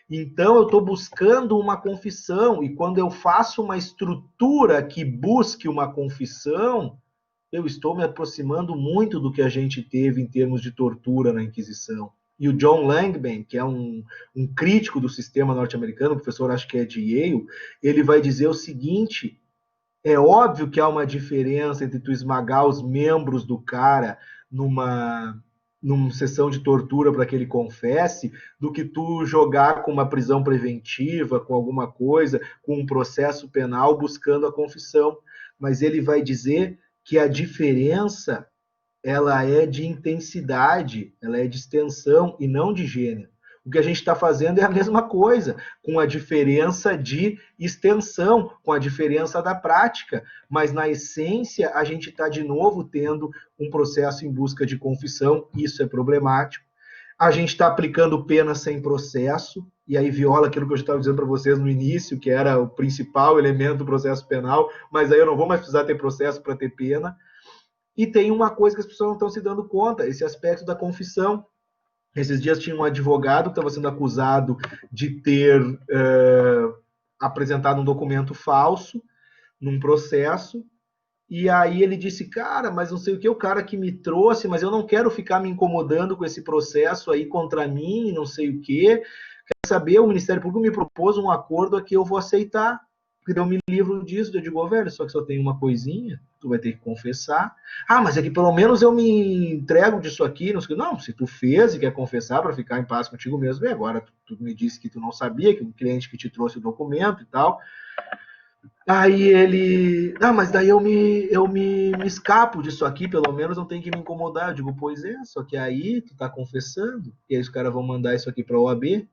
Então, eu estou buscando uma confissão, e quando eu faço uma estrutura que busque uma confissão, eu estou me aproximando muito do que a gente teve em termos de tortura na Inquisição. E o John Langbein, que é um crítico do sistema norte-americano, professor, acho que é de Yale, ele vai dizer o seguinte: é óbvio que há uma diferença entre tu esmagar os membros do cara numa sessão de tortura para que ele confesse, do que tu jogar com uma prisão preventiva, com alguma coisa, com um processo penal buscando a confissão. Mas ele vai dizer que a diferença ela é de intensidade, ela é de extensão e não de gênero. O que a gente está fazendo é a mesma coisa, com a diferença de extensão, com a diferença da prática, mas na essência a gente está de novo tendo um processo em busca de confissão, isso é problemático. A gente está aplicando pena sem processo, e aí viola aquilo que eu estava dizendo para vocês no início, que era o principal elemento do processo penal, mas aí eu não vou mais precisar ter processo para ter pena. E tem uma coisa que as pessoas não estão se dando conta, esse aspecto da confissão. Esses dias tinha um advogado que estava sendo acusado de ter apresentado um documento falso num processo, e aí ele disse, cara, mas não sei o que, o cara que me trouxe, mas eu não quero ficar me incomodando com esse processo aí contra mim, não sei o que. Quer saber, o Ministério Público me propôs um acordo aqui, eu vou aceitar, porque eu me livro disso. Eu digo, velho, só que só tem uma coisinha, tu vai ter que confessar. Ah, mas é que pelo menos eu me entrego disso aqui, não sei o que. Não, se tu fez e quer confessar para ficar em paz contigo mesmo, e agora tu me disse que tu não sabia, que um cliente que te trouxe o documento e tal. Aí ele, mas daí eu me escapo disso aqui, pelo menos não tem que me incomodar. Eu digo, pois é, só que aí tu tá confessando, e aí os caras vão mandar isso aqui pra OAB,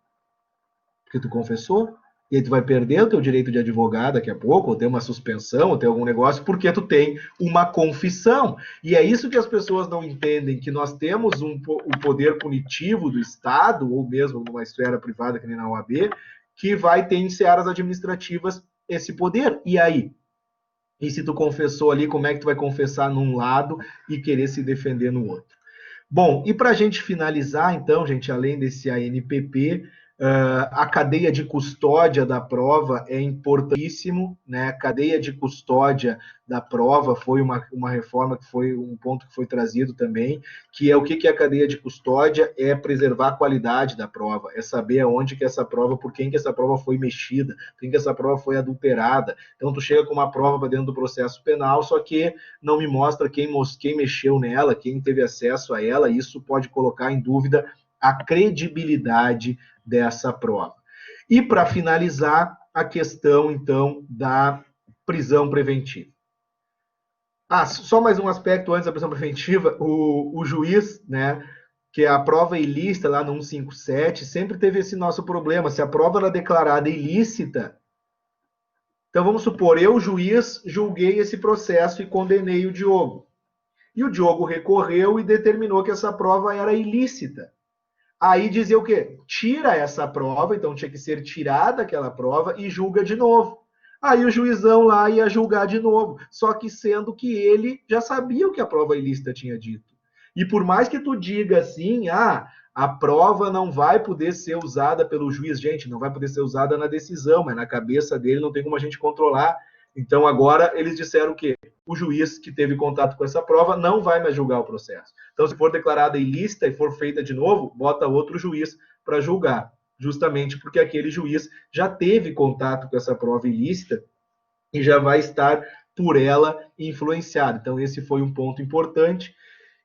porque tu confessou, e aí tu vai perder o teu direito de advogado daqui a pouco, ou ter uma suspensão, ou ter algum negócio, porque tu tem uma confissão. E é isso que as pessoas não entendem, que nós temos um poder punitivo do Estado, ou mesmo numa esfera privada, que nem na OAB, que vai ter em searas administrativas esse poder. E aí? E se tu confessou ali, como é que tu vai confessar num lado e querer se defender no outro? Bom, e para a gente finalizar, então, gente, além desse ANPP, a cadeia de custódia da prova é importantíssimo, né? A cadeia de custódia da prova foi uma reforma que foi um ponto que foi trazido também, que é o que é a cadeia de custódia? É preservar a qualidade da prova, é saber aonde que essa prova, por quem que essa prova foi mexida, por quem que essa prova foi adulterada. Então, tu chega com uma prova para dentro do processo penal, só que não me mostra quem mexeu nela, quem teve acesso a ela, e isso pode colocar em dúvida a credibilidade dessa prova. E para finalizar, a questão, então, da prisão preventiva. Só mais um aspecto antes da prisão preventiva, o juiz, né, que a prova é ilícita lá no 157, sempre teve esse nosso problema. Se a prova era declarada ilícita, então vamos supor, eu, juiz, julguei esse processo e condenei o Diogo. E o Diogo recorreu e determinou que essa prova era ilícita. Aí dizia o quê? Tira essa prova, então tinha que ser tirada aquela prova e julga de novo. Aí o juizão lá ia julgar de novo, só que sendo que ele já sabia o que a prova ilícita tinha dito. E por mais que tu diga assim, a prova não vai poder ser usada pelo juiz, gente, não vai poder ser usada na decisão, mas na cabeça dele não tem como a gente controlar. Então agora eles disseram o quê? O juiz que teve contato com essa prova não vai mais julgar o processo. Então, se for declarada ilícita e for feita de novo, bota outro juiz para julgar, justamente porque aquele juiz já teve contato com essa prova ilícita e já vai estar por ela influenciado. Então, esse foi um ponto importante.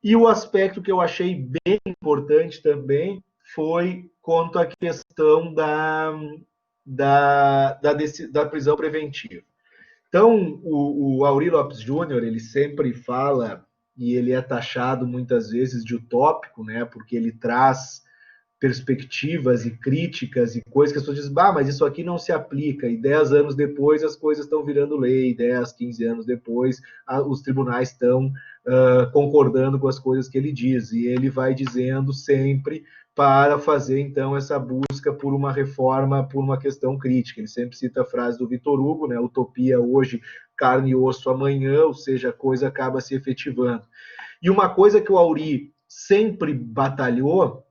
E o aspecto que eu achei bem importante também foi quanto à questão da prisão preventiva. Então, o Aurí Lopes Júnior, ele sempre fala, e ele é taxado muitas vezes de utópico, né, porque ele traz perspectivas e críticas e coisas que as pessoas dizem, mas isso aqui não se aplica, e 10 anos depois as coisas estão virando lei, 10, 15 anos depois os tribunais estão concordando com as coisas que ele diz, e ele vai dizendo sempre para fazer, então, essa busca por uma reforma, por uma questão crítica. Ele sempre cita a frase do Vitor Hugo, né, utopia hoje, carne e osso amanhã, ou seja, a coisa acaba se efetivando. E uma coisa que o Aurí sempre batalhou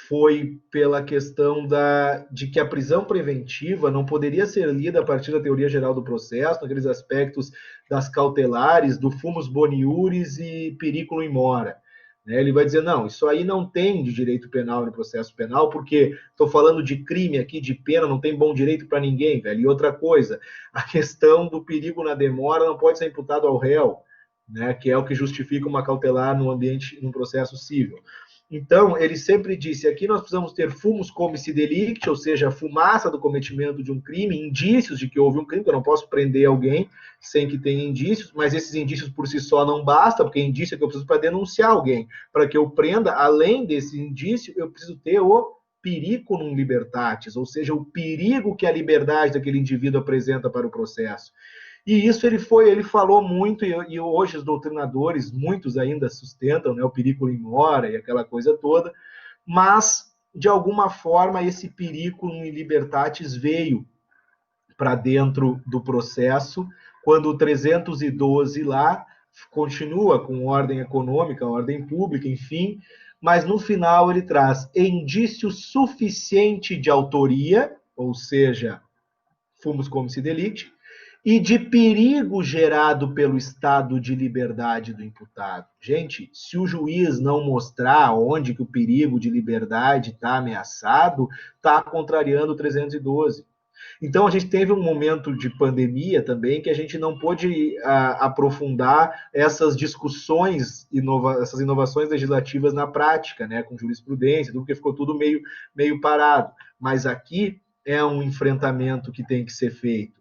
foi pela questão de que a prisão preventiva não poderia ser lida a partir da teoria geral do processo, naqueles aspectos das cautelares, do fumus boniuris e periculum in mora. Ele vai dizer, não, isso aí não tem de direito penal no processo penal, porque estou falando de crime aqui, de pena, não tem bom direito para ninguém, velho. E outra coisa, a questão do perigo na demora não pode ser imputado ao réu, né, que é o que justifica uma cautelar no ambiente, num processo civil. Então, ele sempre disse, aqui nós precisamos ter fumus comici delicti, ou seja, a fumaça do cometimento de um crime, indícios de que houve um crime, que eu não posso prender alguém sem que tenha indícios, mas esses indícios por si só não basta, porque indício é que eu preciso para denunciar alguém. Para que eu prenda, além desse indício, eu preciso ter o periculum libertatis, ou seja, o perigo que a liberdade daquele indivíduo apresenta para o processo. E isso ele falou muito, e hoje os doutrinadores, muitos ainda sustentam, né, o periculum in mora e aquela coisa toda, mas, de alguma forma, esse periculum in libertatis veio para dentro do processo, quando o 312 lá continua com ordem econômica, ordem pública, enfim, mas no final ele traz indício suficiente de autoria, ou seja, fumus comice delicti, e de perigo gerado pelo estado de liberdade do imputado. Gente, se o juiz não mostrar onde que o perigo de liberdade está ameaçado, está contrariando o 312. Então, a gente teve um momento de pandemia também que a gente não pôde aprofundar essas discussões, essas inovações legislativas na prática, né, com jurisprudência, porque ficou tudo meio parado. Mas aqui é um enfrentamento que tem que ser feito.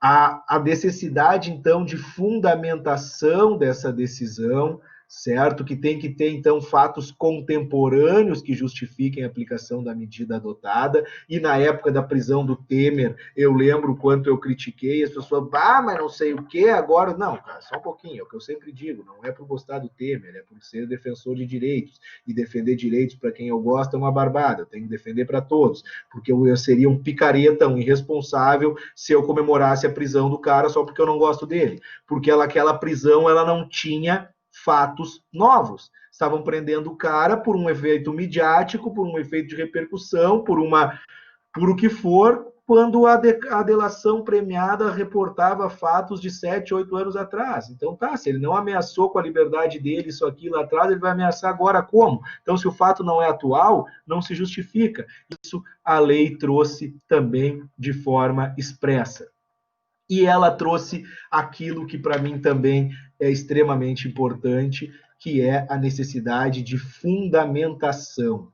A necessidade, então, de fundamentação dessa decisão, certo? Que tem que ter, então, fatos contemporâneos que justifiquem a aplicação da medida adotada. E na época da prisão do Temer, eu lembro o quanto eu critiquei, as pessoas, mas não sei o quê, agora... Não, cara, só um pouquinho, é o que eu sempre digo, não é por gostar do Temer, é por ser defensor de direitos. E defender direitos para quem eu gosto é uma barbada, eu tenho que defender para todos, porque eu seria um picareta, um irresponsável, se eu comemorasse a prisão do cara só porque eu não gosto dele. Porque aquela prisão, ela não tinha fatos novos. Estavam prendendo o cara por um efeito midiático, por um efeito de repercussão, por o que for, quando a delação premiada reportava fatos de 7, 8 anos atrás. Então tá, se ele não ameaçou com a liberdade dele isso aqui lá atrás, ele vai ameaçar agora como? Então, se o fato não é atual, não se justifica. Isso a lei trouxe também de forma expressa. E ela trouxe aquilo que para mim também é extremamente importante, que é a necessidade de fundamentação.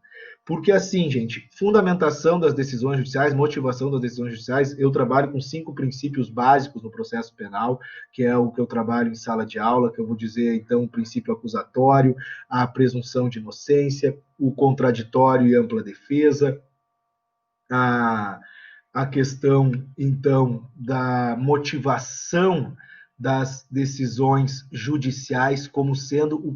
Porque assim, gente, fundamentação das decisões judiciais, motivação das decisões judiciais, eu trabalho com 5 princípios básicos no processo penal, que é o que eu trabalho em sala de aula, que eu vou dizer, então, o princípio acusatório, a presunção de inocência, o contraditório e ampla defesa, a questão, então, da motivação das decisões judiciais como sendo um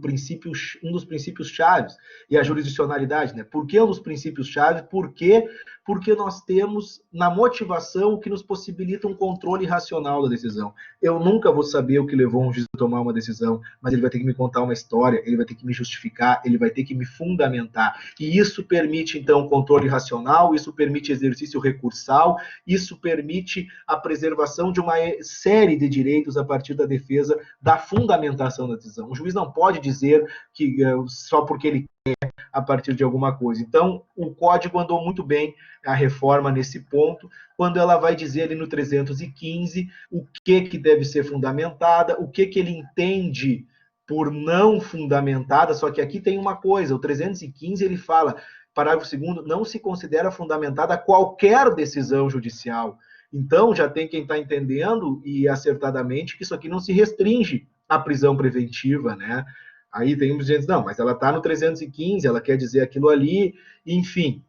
dos princípios chaves, e a jurisdicionalidade, né? Por que um dos princípios chaves? Porque nós temos na motivação o que nos possibilita um controle racional da decisão. Eu nunca vou saber o que levou um juiz a tomar uma decisão, mas ele vai ter que me contar uma história, ele vai ter que me justificar, ele vai ter que me fundamentar. E isso permite, então, controle racional, isso permite exercício recursal, isso permite a preservação de uma série de direitos a partir da defesa da fundamentação da decisão. O juiz não pode dizer que só porque ele quer a partir de alguma coisa. Então, o Código andou muito bem, a reforma nesse ponto, quando ela vai dizer ali no 315 o que deve ser fundamentada, o que ele entende por não fundamentada, só que aqui tem uma coisa, o 315 ele fala, parágrafo 2º, não se considera fundamentada qualquer decisão judicial. Então, já tem quem está entendendo, e acertadamente, que isso aqui não se restringe à prisão preventiva, né? Aí tem gente, não, mas ela está no 315, ela quer dizer aquilo ali, enfim.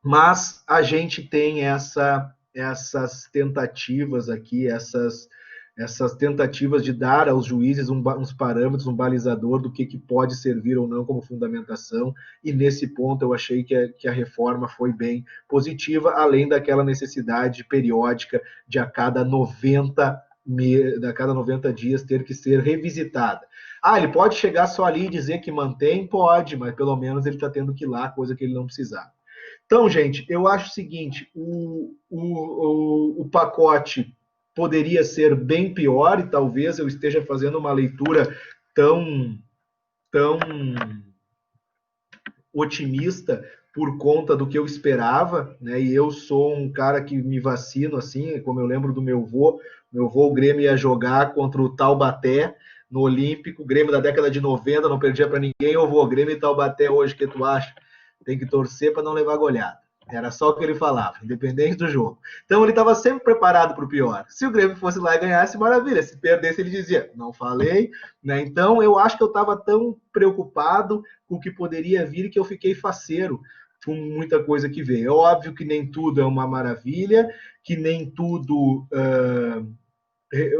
Mas a gente tem essas tentativas aqui, essas tentativas de dar aos juízes uns parâmetros, um balizador do que pode servir ou não como fundamentação, e nesse ponto eu achei que a reforma foi bem positiva, além daquela necessidade periódica de a cada 90 dias ter que ser revisitada. Ele pode chegar só ali e dizer que mantém? Pode, mas pelo menos ele está tendo que ir lá, coisa que ele não precisava. Então, gente, eu acho o seguinte, o pacote poderia ser bem pior, e talvez eu esteja fazendo uma leitura tão otimista por conta do que eu esperava, né? E eu sou um cara que me vacino, assim, como eu lembro do meu avô, o Grêmio ia jogar contra o Taubaté no Olímpico, o Grêmio da década de 90, não perdia para ninguém, eu vou, Grêmio e Taubaté hoje, o que tu acha? Tem que torcer para não levar goleada. Era só o que ele falava, independente do jogo. Então ele estava sempre preparado para o pior. Se o Grêmio fosse lá e ganhasse, maravilha. Se perdesse, ele dizia, não falei. Né? Então eu acho que eu estava tão preocupado com o que poderia vir que eu fiquei faceiro com muita coisa que veio. É óbvio que nem tudo é uma maravilha, que nem tudo...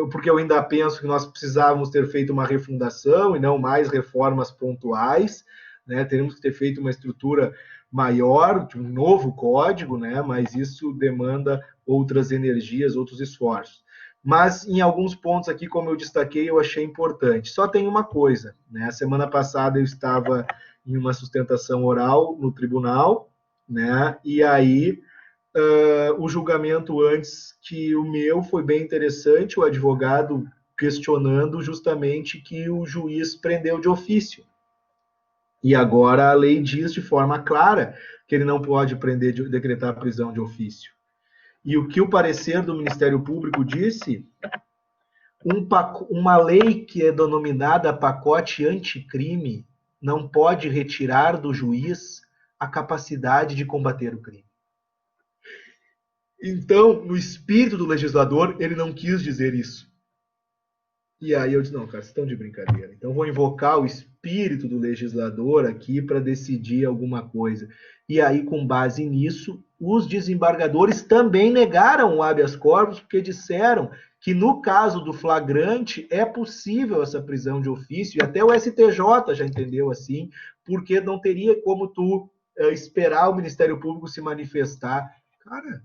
porque eu ainda penso que nós precisávamos ter feito uma refundação e não mais reformas pontuais, né? Teríamos que ter feito uma estrutura maior, de um novo código, né? Mas isso demanda outras energias, outros esforços. Mas em alguns pontos aqui, como eu destaquei, eu achei importante. Só tem uma coisa, né? A semana passada eu estava em uma sustentação oral no tribunal, né? E aí o julgamento antes que o meu foi bem interessante, o advogado questionando justamente que o juiz prendeu de ofício. E agora a lei diz de forma clara que ele não pode prender, decretar prisão de ofício. E o que o parecer do Ministério Público disse? Uma lei que é denominada pacote anticrime não pode retirar do juiz a capacidade de combater o crime. Então, no espírito do legislador, ele não quis dizer isso. E aí eu disse, não, cara, vocês estão de brincadeira. Então, vou invocar o espírito do legislador aqui para decidir alguma coisa. E aí, com base nisso, os desembargadores também negaram o habeas corpus, porque disseram que, no caso do flagrante, é possível essa prisão de ofício, e até o STJ já entendeu assim, porque não teria como tu esperar o Ministério Público se manifestar. Cara,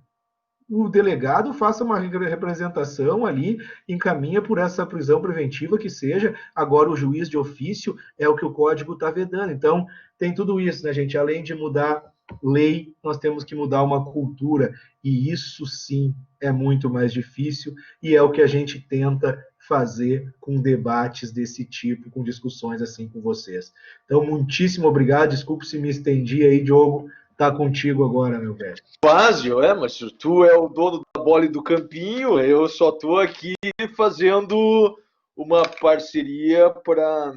o delegado faça uma representação ali, encaminha por essa prisão preventiva que seja, agora o juiz de ofício é o que o código está vedando. Então, tem tudo isso, né, gente? Além de mudar lei, nós temos que mudar uma cultura, e isso sim é muito mais difícil, e é o que a gente tenta fazer com debates desse tipo, com discussões assim com vocês. Então, muitíssimo obrigado, desculpe se me estendi aí, Diogo, tá contigo agora, meu velho. Quase, mas tu é o dono da bola e do campinho, eu só estou aqui fazendo uma parceria para,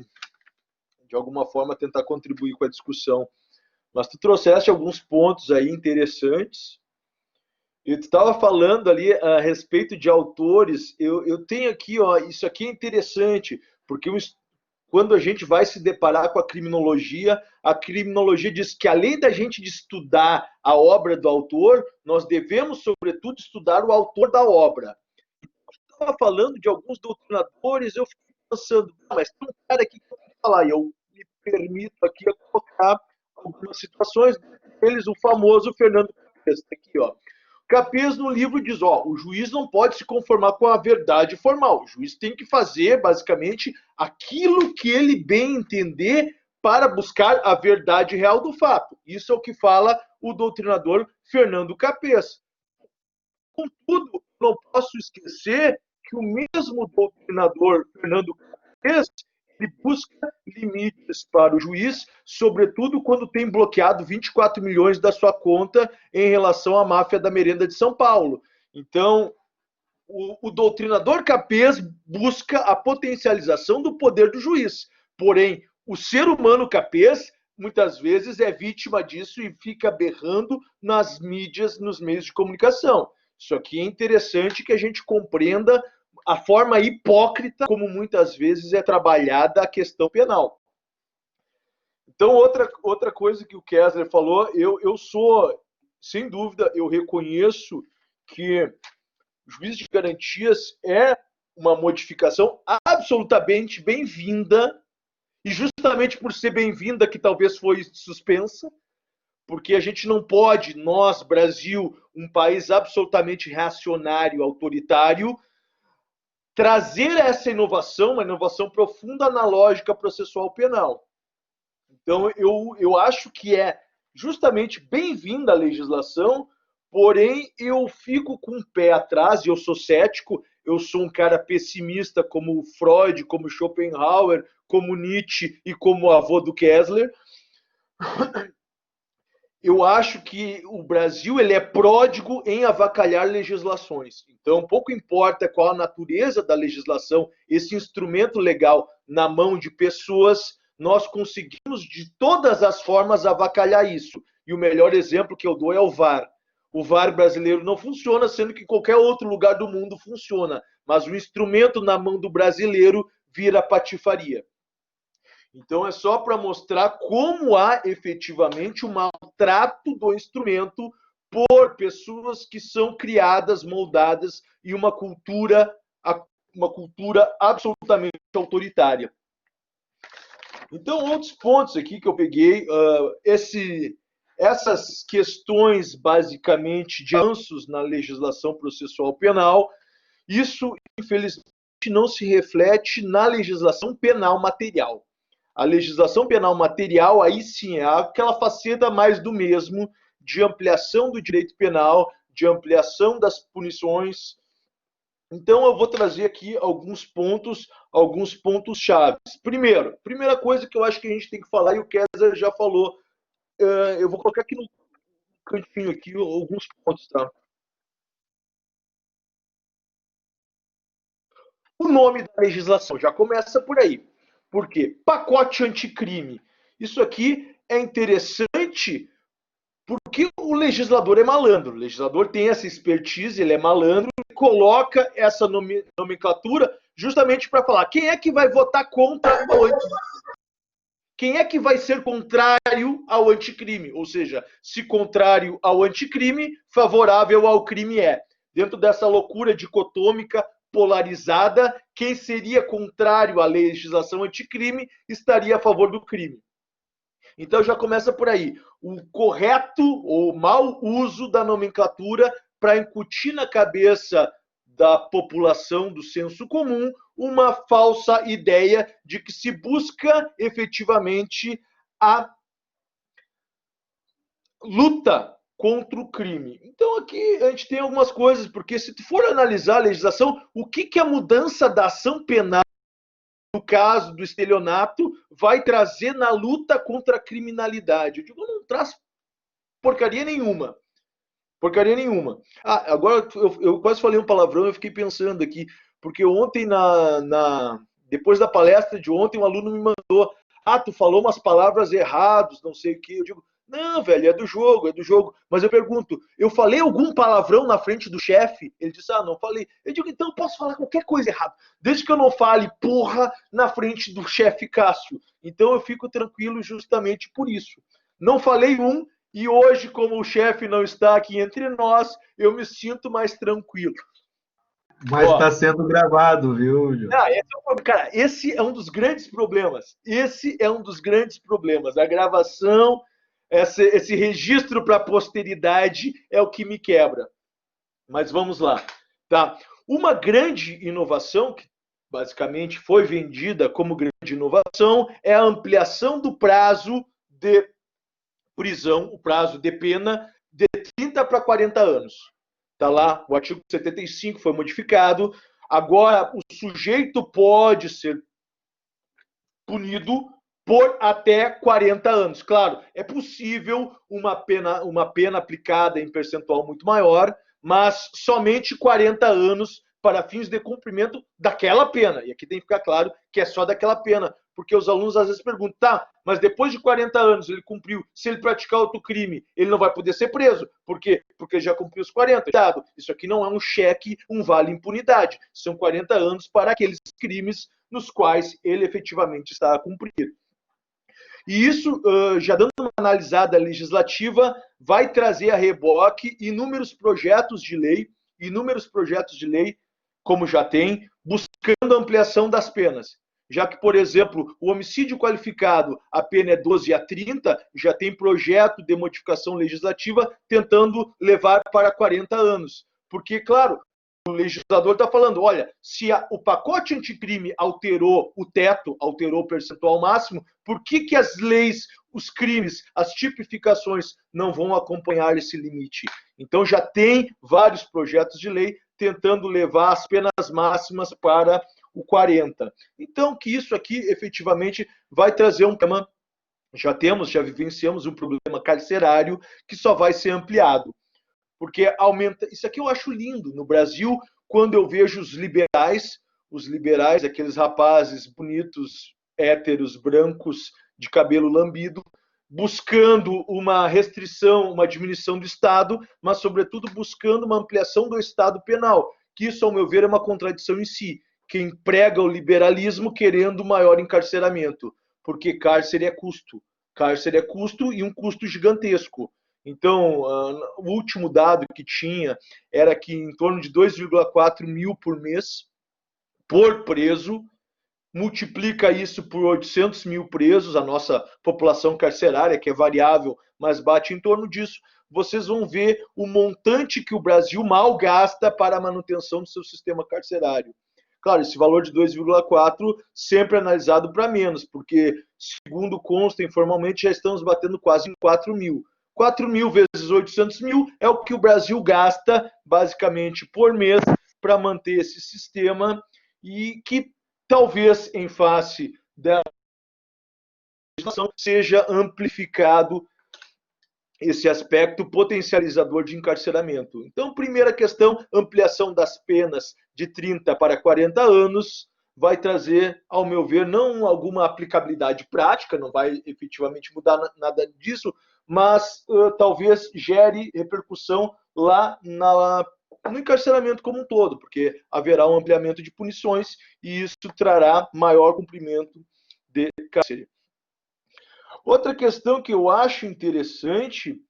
de alguma forma, tentar contribuir com a discussão. Mas tu trouxeste alguns pontos aí interessantes, e tu estava falando ali a respeito de autores. Eu tenho aqui, isso aqui é interessante, porque quando a gente vai se deparar com a criminologia diz que, além da gente de estudar a obra do autor, nós devemos, sobretudo, estudar o autor da obra. Eu estava falando de alguns doutrinadores, eu fiquei pensando, mas tem um cara aqui que eu vou falar, e eu me permito aqui colocar algumas situações, eles o famoso Fernando Capês, aqui, Capês, no livro, diz, o juiz não pode se conformar com a verdade formal. O juiz tem que fazer, basicamente, aquilo que ele bem entender para buscar a verdade real do fato. Isso é o que fala o doutrinador Fernando Capês. Contudo, não posso esquecer que o mesmo doutrinador Fernando Capês, ele busca limites para o juiz, sobretudo quando tem bloqueado 24 milhões da sua conta em relação à máfia da merenda de São Paulo. Então, o doutrinador Capês busca a potencialização do poder do juiz. Porém, o ser humano Capês, muitas vezes, é vítima disso e fica berrando nas mídias, nos meios de comunicação. Isso aqui é interessante que a gente compreenda a forma hipócrita como muitas vezes é trabalhada a questão penal. Então, outra coisa que o Kessler falou, eu sou, sem dúvida, eu reconheço que o juiz de garantias é uma modificação absolutamente bem-vinda, e justamente por ser bem-vinda que talvez foi suspensa, porque a gente não pode, nós, Brasil, um país absolutamente reacionário, autoritário, trazer essa inovação, uma inovação profunda na lógica processual penal. Então, eu acho que é justamente bem-vinda a legislação, porém, eu fico com o pé atrás, e eu sou cético, eu sou um cara pessimista como Freud, como Schopenhauer, como Nietzsche e como o avô do Kessler. Eu acho que o Brasil ele é pródigo em avacalhar legislações. Então, pouco importa qual a natureza da legislação, esse instrumento legal na mão de pessoas, nós conseguimos de todas as formas avacalhar isso. E o melhor exemplo que eu dou é o VAR. O VAR brasileiro não funciona, sendo que qualquer outro lugar do mundo funciona. Mas o instrumento na mão do brasileiro vira patifaria. Então, é só para mostrar como há efetivamente um maltrato do instrumento por pessoas que são criadas, moldadas em uma cultura absolutamente autoritária. Então, outros pontos aqui que eu peguei, essas questões, basicamente, de avanços na legislação processual penal, Isso, infelizmente, não se reflete na legislação penal material. A legislação penal material, aí sim, é aquela faceta mais do mesmo, de ampliação do direito penal, de ampliação das punições. Então, eu vou trazer aqui alguns pontos chaves. Primeiro, primeira coisa que eu acho que a gente tem que falar, e o Kessler já falou, eu vou colocar aqui no cantinho aqui alguns pontos, tá? O nome da legislação já começa por aí. Por quê? Pacote anticrime. Isso aqui é interessante porque o legislador é malandro. O legislador tem essa expertise, ele é malandro, e coloca essa nomenclatura justamente para falar quem é que vai votar contra o anticrime. Quem é que vai ser contrário ao anticrime? Ou seja, se contrário ao anticrime, favorável ao crime é. Dentro dessa loucura dicotômica, polarizada, quem seria contrário à legislação anticrime estaria a favor do crime. Então já começa por aí. O correto ou mau uso da nomenclatura para incutir na cabeça da população do senso comum uma falsa ideia de que se busca efetivamente a luta contra o crime. Então aqui a gente tem algumas coisas, porque se tu for analisar a legislação, o que a mudança da ação penal no caso do estelionato vai trazer na luta contra a criminalidade? Eu digo, não traz porcaria nenhuma. Porcaria nenhuma. Ah, agora eu quase falei um palavrão, eu fiquei pensando aqui, porque ontem, depois da palestra de ontem, um aluno me mandou: ah, tu falou umas palavras erradas, não sei o que. Eu digo, não, velho, é do jogo, é do jogo. Mas eu pergunto, eu falei algum palavrão na frente do chefe? Ele disse, ah, não falei. Eu digo, então eu posso falar qualquer coisa errada, desde que eu não fale porra na frente do chefe Cássio. Então eu fico tranquilo justamente por isso. Não falei um, e hoje, como o chefe não está aqui entre nós, eu me sinto mais tranquilo. Mas está sendo gravado, viu, Jô? Cara, esse é um dos grandes problemas. Esse é um dos grandes problemas. A gravação, esse registro para a posteridade é o que me quebra. Mas vamos lá. Tá? Uma grande inovação, que basicamente foi vendida como grande inovação, é a ampliação do prazo de prisão, o prazo de pena, de 30 para 40 anos. Está lá, o artigo 75 foi modificado. Agora, o sujeito pode ser punido por até 40 anos. Claro, é possível uma pena aplicada em percentual muito maior, mas somente 40 anos para fins de cumprimento daquela pena. E aqui tem que ficar claro que é só daquela pena, porque os alunos às vezes perguntam, tá, mas depois de 40 anos ele cumpriu, se ele praticar outro crime, ele não vai poder ser preso. Por quê? Porque já cumpriu os 40. Isso aqui não é um cheque, um vale impunidade. São 40 anos para aqueles crimes nos quais ele efetivamente está a cumprir. E isso, já dando uma analisada legislativa, vai trazer a reboque inúmeros projetos de lei, como já tem, buscando a ampliação das penas. Já que, por exemplo, o homicídio qualificado, a pena é 12 a 30, já tem projeto de modificação legislativa tentando levar para 40 anos. Porque, claro, o legislador está falando, olha, se o pacote anticrime alterou o teto, alterou o percentual máximo, por que as leis, os crimes, as tipificações não vão acompanhar esse limite? Então já tem vários projetos de lei tentando levar as penas máximas para o 40. Então que isso aqui efetivamente vai trazer um problema, já vivenciamos um problema carcerário que só vai ser ampliado. Porque aumenta. Isso aqui eu acho lindo. No Brasil, quando eu vejo os liberais, aqueles rapazes bonitos, héteros, brancos, de cabelo lambido, buscando uma restrição, uma diminuição do Estado, mas, sobretudo, buscando uma ampliação do Estado penal, que isso, ao meu ver, é uma contradição em si. Quem prega o liberalismo querendo maior encarceramento, porque cárcere é custo. Cárcere é custo e um custo gigantesco. Então, o último dado que tinha era que em torno de 2,4 mil por mês por preso, multiplica isso por 800 mil presos, a nossa população carcerária, que é variável, mas bate em torno disso, vocês vão ver o montante que o Brasil mal gasta para a manutenção do seu sistema carcerário. Claro, esse valor de 2,4 sempre analisado para menos, porque, segundo consta informalmente, já estamos batendo quase em 4 mil. 4 mil vezes 800 mil é o que o Brasil gasta, basicamente, por mês para manter esse sistema e que talvez, em face da legislação, seja amplificado esse aspecto potencializador de encarceramento. Então, primeira questão, ampliação das penas de 30 para 40 anos vai trazer, ao meu ver, não alguma aplicabilidade prática, não vai efetivamente mudar nada disso, mas talvez gere repercussão lá no encarceramento como um todo, porque haverá um ampliamento de punições e isso trará maior cumprimento de cárcere. Outra questão que eu acho interessante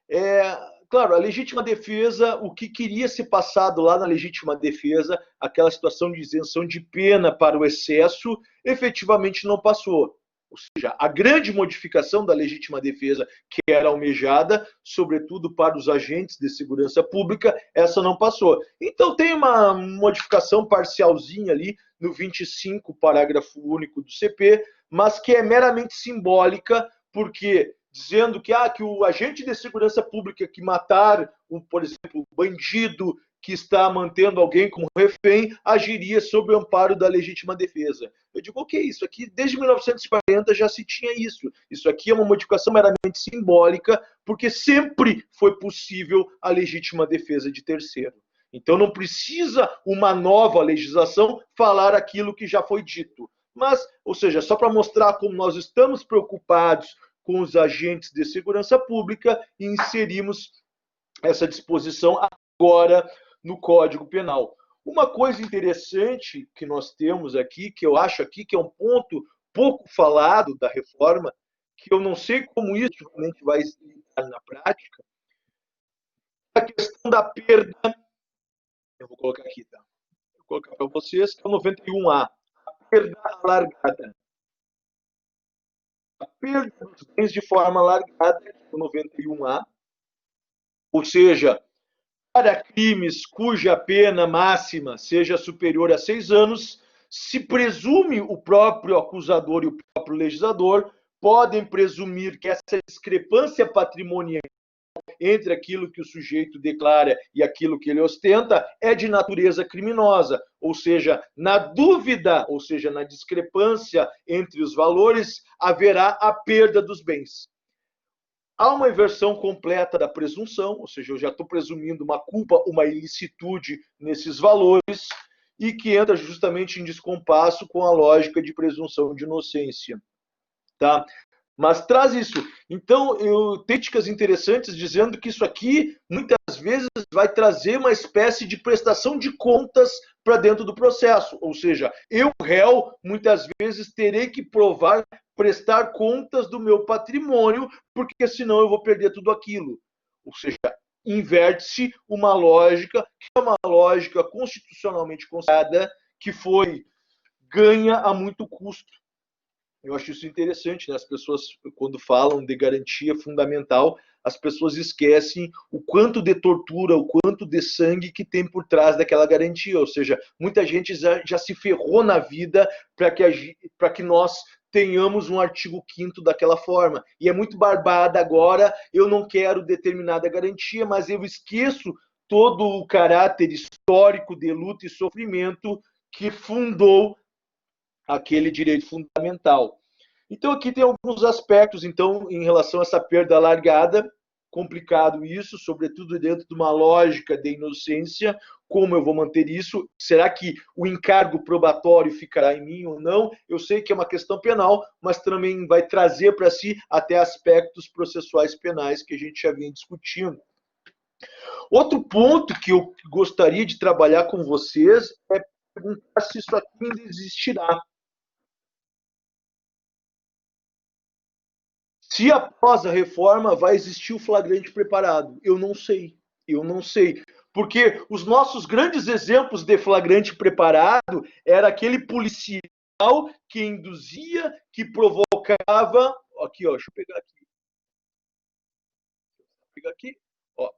é, claro, a legítima defesa, o que queria ser passado lá na legítima defesa, aquela situação de isenção de pena para o excesso, efetivamente não passou. Ou seja, a grande modificação da legítima defesa que era almejada, sobretudo para os agentes de segurança pública, essa não passou. Então tem uma modificação parcialzinha ali no 25, parágrafo único do CP, mas que é meramente simbólica, porque dizendo que o agente de segurança pública que matar, por exemplo, o bandido que está mantendo alguém como refém, agiria sob o amparo da legítima defesa. Eu digo, ok, isso aqui, desde 1940 já se tinha isso. Isso aqui é uma modificação meramente simbólica, porque sempre foi possível a legítima defesa de terceiro. Então não precisa uma nova legislação falar aquilo que já foi dito. Mas, ou seja, só para mostrar como nós estamos preocupados com os agentes de segurança pública e inserimos essa disposição agora no Código Penal. Uma coisa interessante que nós temos aqui, que eu acho aqui que é um ponto pouco falado da reforma, que eu não sei como isso realmente vai estar na prática, é a questão da perda. Eu vou colocar aqui, tá? Vou colocar para vocês, que é o 91A. A perda alargada. A perda dos bens de forma alargada, o 91A, ou seja, para crimes cuja pena máxima seja superior a 6 anos, se presume o próprio acusador e o próprio legislador podem presumir que essa discrepância patrimonial entre aquilo que o sujeito declara e aquilo que ele ostenta é de natureza criminosa, ou seja, na dúvida, ou seja, na discrepância entre os valores, haverá a perda dos bens. Há uma inversão completa da presunção, ou seja, eu já estou presumindo uma culpa, uma ilicitude nesses valores, e que entra justamente em descompasso com a lógica de presunção de inocência. Tá? Mas traz isso. Então, tem críticas interessantes dizendo que isso aqui, muitas vezes, vai trazer uma espécie de prestação de contas para dentro do processo. Ou seja, eu, réu, muitas vezes terei que provar, prestar contas do meu patrimônio, porque senão eu vou perder tudo aquilo. Ou seja, inverte-se uma lógica, que é uma lógica constitucionalmente consagrada, que foi ganha a muito custo. Eu acho isso interessante, né? As pessoas, quando falam de garantia fundamental, as pessoas esquecem o quanto de tortura, o quanto de sangue que tem por trás daquela garantia. Ou seja, muita gente já se ferrou na vida para que nós tenhamos um artigo 5º daquela forma. E é muito barbada agora, eu não quero determinada garantia, mas eu esqueço todo o caráter histórico de luta e sofrimento que fundou aquele direito fundamental. Então aqui tem alguns aspectos, então, em relação a essa perda alargada, complicado isso, sobretudo dentro de uma lógica de inocência, como eu vou manter isso? Será que o encargo probatório ficará em mim ou não? Eu sei que é uma questão penal, mas também vai trazer para si até aspectos processuais penais que a gente já vinha discutindo. Outro ponto que eu gostaria de trabalhar com vocês é perguntar se isso aqui ainda existirá. Se após a reforma vai existir o flagrante preparado, eu não sei. Eu não sei. Porque os nossos grandes exemplos de flagrante preparado era aquele policial que induzia, que provocava. Aqui, ó, deixa eu pegar aqui. Ó.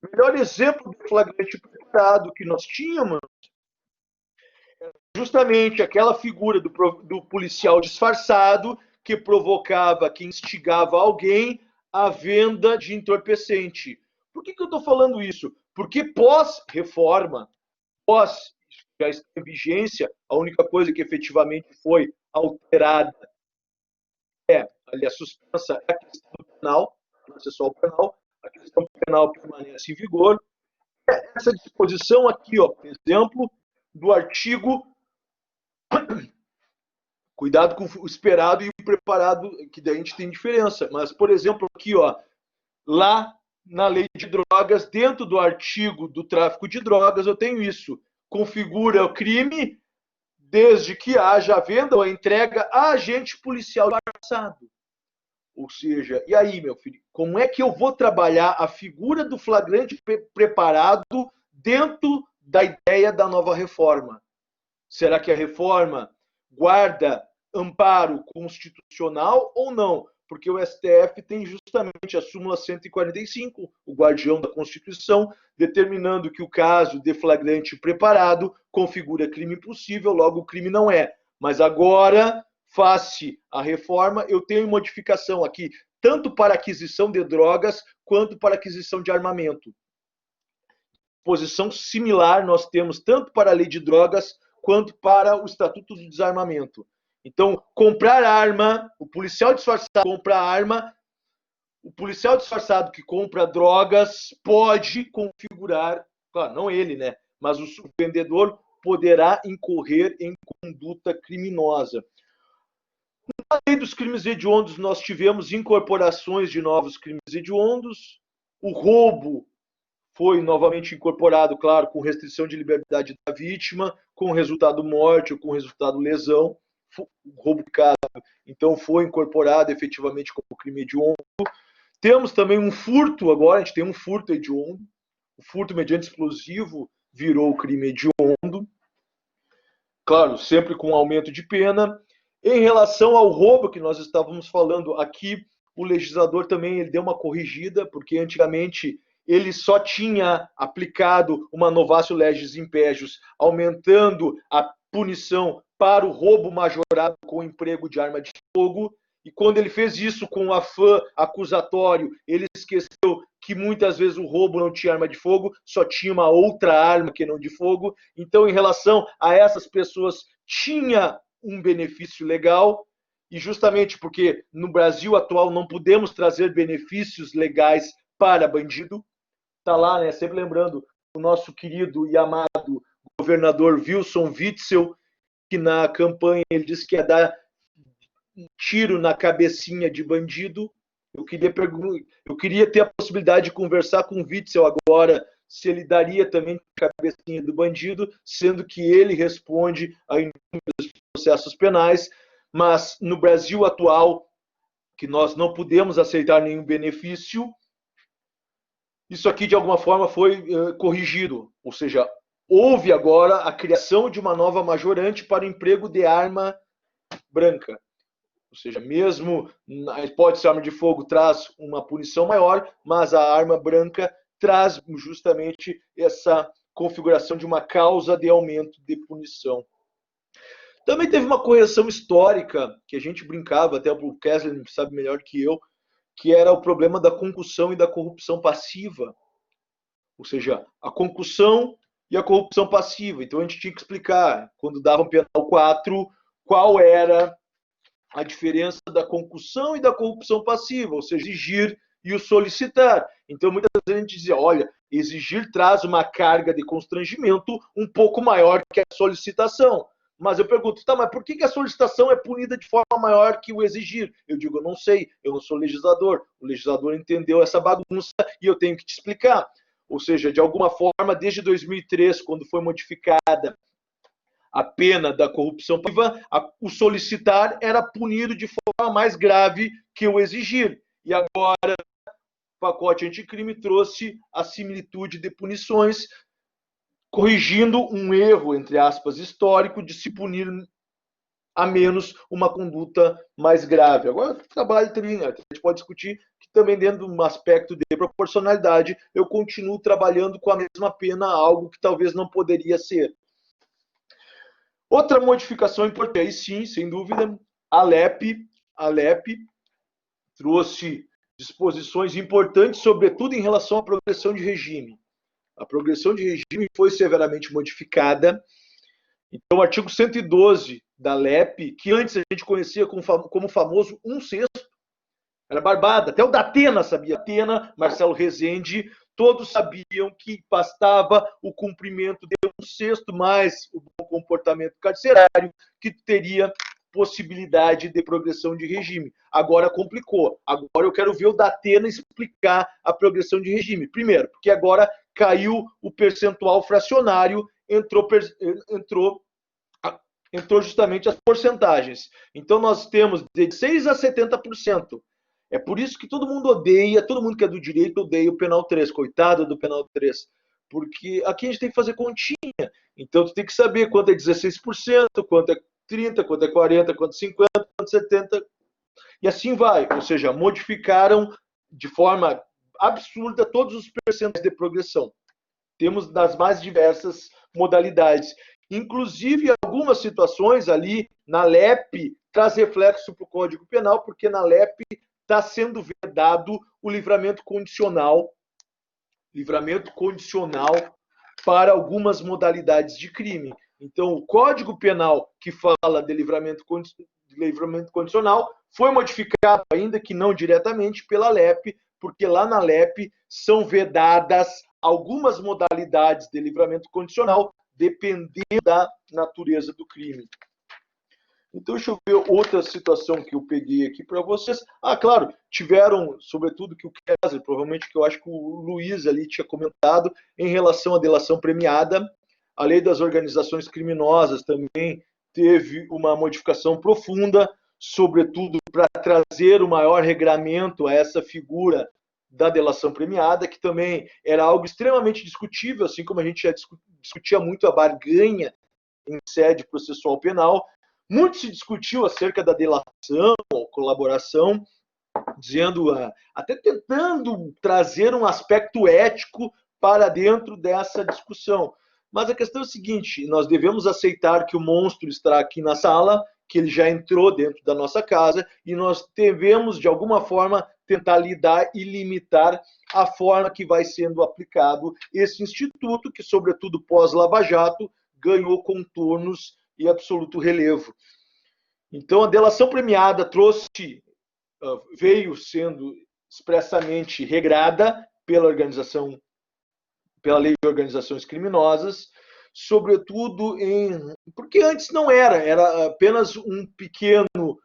O melhor exemplo de flagrante preparado que nós tínhamos era justamente aquela figura do policial disfarçado que provocava, que instigava alguém à venda de entorpecente. Por que eu estou falando isso? Porque pós-reforma, pós já está em vigência, a única coisa que efetivamente foi alterada ali a suspensa é a questão penal, processual penal, a questão penal permanece em vigor. Essa disposição aqui, ó, por exemplo, do artigo. Cuidado com o esperado e o preparado, que daí a gente tem diferença. Mas, por exemplo, aqui, ó, lá na lei de drogas, dentro do artigo do tráfico de drogas, eu tenho isso. Configura o crime desde que haja a venda ou a entrega a agente policial disfarçado. Ou seja, e aí, meu filho, como é que eu vou trabalhar a figura do flagrante preparado dentro da ideia da nova reforma? Será que a reforma guarda amparo constitucional ou não? Porque o STF tem justamente a súmula 145, o guardião da Constituição, determinando que o caso de flagrante preparado configura crime possível, logo o crime não é. Mas agora, face a reforma, eu tenho modificação aqui, tanto para aquisição de drogas, quanto para aquisição de armamento. Posição similar nós temos tanto para a lei de drogas, quanto para o Estatuto do Desarmamento. Então, comprar arma, o policial disfarçado compra arma, o policial disfarçado que compra drogas pode configurar, claro, não ele, né? Mas o vendedor poderá incorrer em conduta criminosa. Na lei dos crimes hediondos, nós tivemos incorporações de novos crimes hediondos, o roubo foi novamente incorporado, claro, com restrição de liberdade da vítima, com resultado morte ou com resultado lesão, roubo picado, então foi incorporado efetivamente como crime hediondo. Temos também um furto agora, a gente tem um furto hediondo, o furto mediante explosivo virou crime hediondo, claro, sempre com aumento de pena. Em relação ao roubo que nós estávamos falando aqui, o legislador também ele deu uma corrigida, porque antigamente ele só tinha aplicado uma novatio legis impégios, aumentando a punição para o roubo majorado com emprego de arma de fogo, e quando ele fez isso com o afã acusatório, ele esqueceu que muitas vezes o roubo não tinha arma de fogo, só tinha uma outra arma que não de fogo. Então, em relação a essas pessoas, tinha um benefício legal, e justamente porque no Brasil atual não podemos trazer benefícios legais para bandido, está lá, né? Sempre lembrando o nosso querido e amado governador Wilson Witzel, que na campanha ele disse que ia dar um tiro na cabecinha de bandido. Eu queria ter a possibilidade de conversar com o Witzel agora, se ele daria também a cabecinha do bandido, sendo que ele responde a inúmeros processos penais, mas no Brasil atual, que nós não podemos aceitar nenhum benefício, isso aqui, de alguma forma, foi corrigido. Ou seja, houve agora a criação de uma nova majorante para o emprego de arma branca. Ou seja, mesmo a hipótese de arma de fogo traz uma punição maior, mas a arma branca traz justamente essa configuração de uma causa de aumento de punição. Também teve uma correção histórica, que a gente brincava, até o Kessler sabe melhor que eu, que era o problema da concussão e da corrupção passiva. Ou seja, a concussão e a corrupção passiva. Então a gente tinha que explicar, quando dava um penal 4, qual era a diferença da concussão e da corrupção passiva, ou seja, exigir e o solicitar. Então muitas vezes a gente dizia, olha, exigir traz uma carga de constrangimento um pouco maior que a solicitação. Mas eu pergunto, tá, mas por que a solicitação é punida de forma maior que o exigir? Eu digo, eu não sei, eu não sou legislador. O legislador entendeu essa bagunça e eu tenho que te explicar. Ou seja, de alguma forma, desde 2003, quando foi modificada a pena da corrupção passiva, o solicitar era punido de forma mais grave que o exigir. E agora, o pacote anticrime trouxe a similitude de punições, corrigindo um erro, entre aspas, histórico, de se punir a menos uma conduta mais grave. Agora, trabalho também, a gente pode discutir que também dentro de um aspecto de proporcionalidade, eu continuo trabalhando com a mesma pena, algo que talvez não poderia ser. Outra modificação importante, sim, sem dúvida, a LEP trouxe disposições importantes, sobretudo em relação à progressão de regime. A progressão de regime foi severamente modificada. Então, o artigo 112 da LEP, que antes a gente conhecia como famoso 1/6, era barbada. Até o Datena sabia. Datena, Marcelo Rezende, todos sabiam que bastava o cumprimento de 1/6 mais o bom comportamento carcerário, que teria possibilidade de progressão de regime. Agora complicou. Agora eu quero ver o Datena explicar a progressão de regime. Primeiro, porque agora caiu o percentual fracionário, entrou justamente as porcentagens. Então nós temos de 6% a 70%. É por isso que todo mundo odeia, todo mundo que é do direito odeia o penal 3, coitado do penal 3. Porque aqui a gente tem que fazer continha. Então tu tem que saber quanto é 16%, quanto é 30%, quanto é 40%, quanto é 50%, quanto é 70%. E assim vai. Ou seja, modificaram de forma absurda todos os percentuais de progressão. Temos das mais diversas modalidades. Inclusive, algumas situações ali na LEP traz reflexo para o Código Penal, porque na LEP está sendo vedado o livramento condicional para algumas modalidades de crime. Então, o Código Penal que fala de livramento condicional foi modificado, ainda que não diretamente, pela LEP, porque lá na LEP são vedadas algumas modalidades de livramento condicional, dependendo da natureza do crime. Então, deixa eu ver outra situação que eu peguei aqui para vocês. Claro, tiveram, sobretudo, que o Kessler, provavelmente que eu acho que o Luiz ali tinha comentado, em relação à delação premiada. A lei das organizações criminosas também teve uma modificação profunda, sobretudo para trazer o maior regramento a essa figura da delação premiada, que também era algo extremamente discutível, assim como a gente já discutia muito a barganha em sede processual penal. Muito se discutiu acerca da delação ou colaboração, dizendo, até tentando trazer um aspecto ético para dentro dessa discussão. Mas a questão é a seguinte: nós devemos aceitar que o monstro está aqui na sala, que ele já entrou dentro da nossa casa, e nós devemos, de alguma forma, tentar lidar e limitar a forma que vai sendo aplicado esse instituto, que, sobretudo pós-Lava Jato, ganhou contornos e absoluto relevo. Então, a delação premiada veio sendo expressamente regrada pela lei de organizações criminosas, sobretudo porque antes não era apenas um pequeno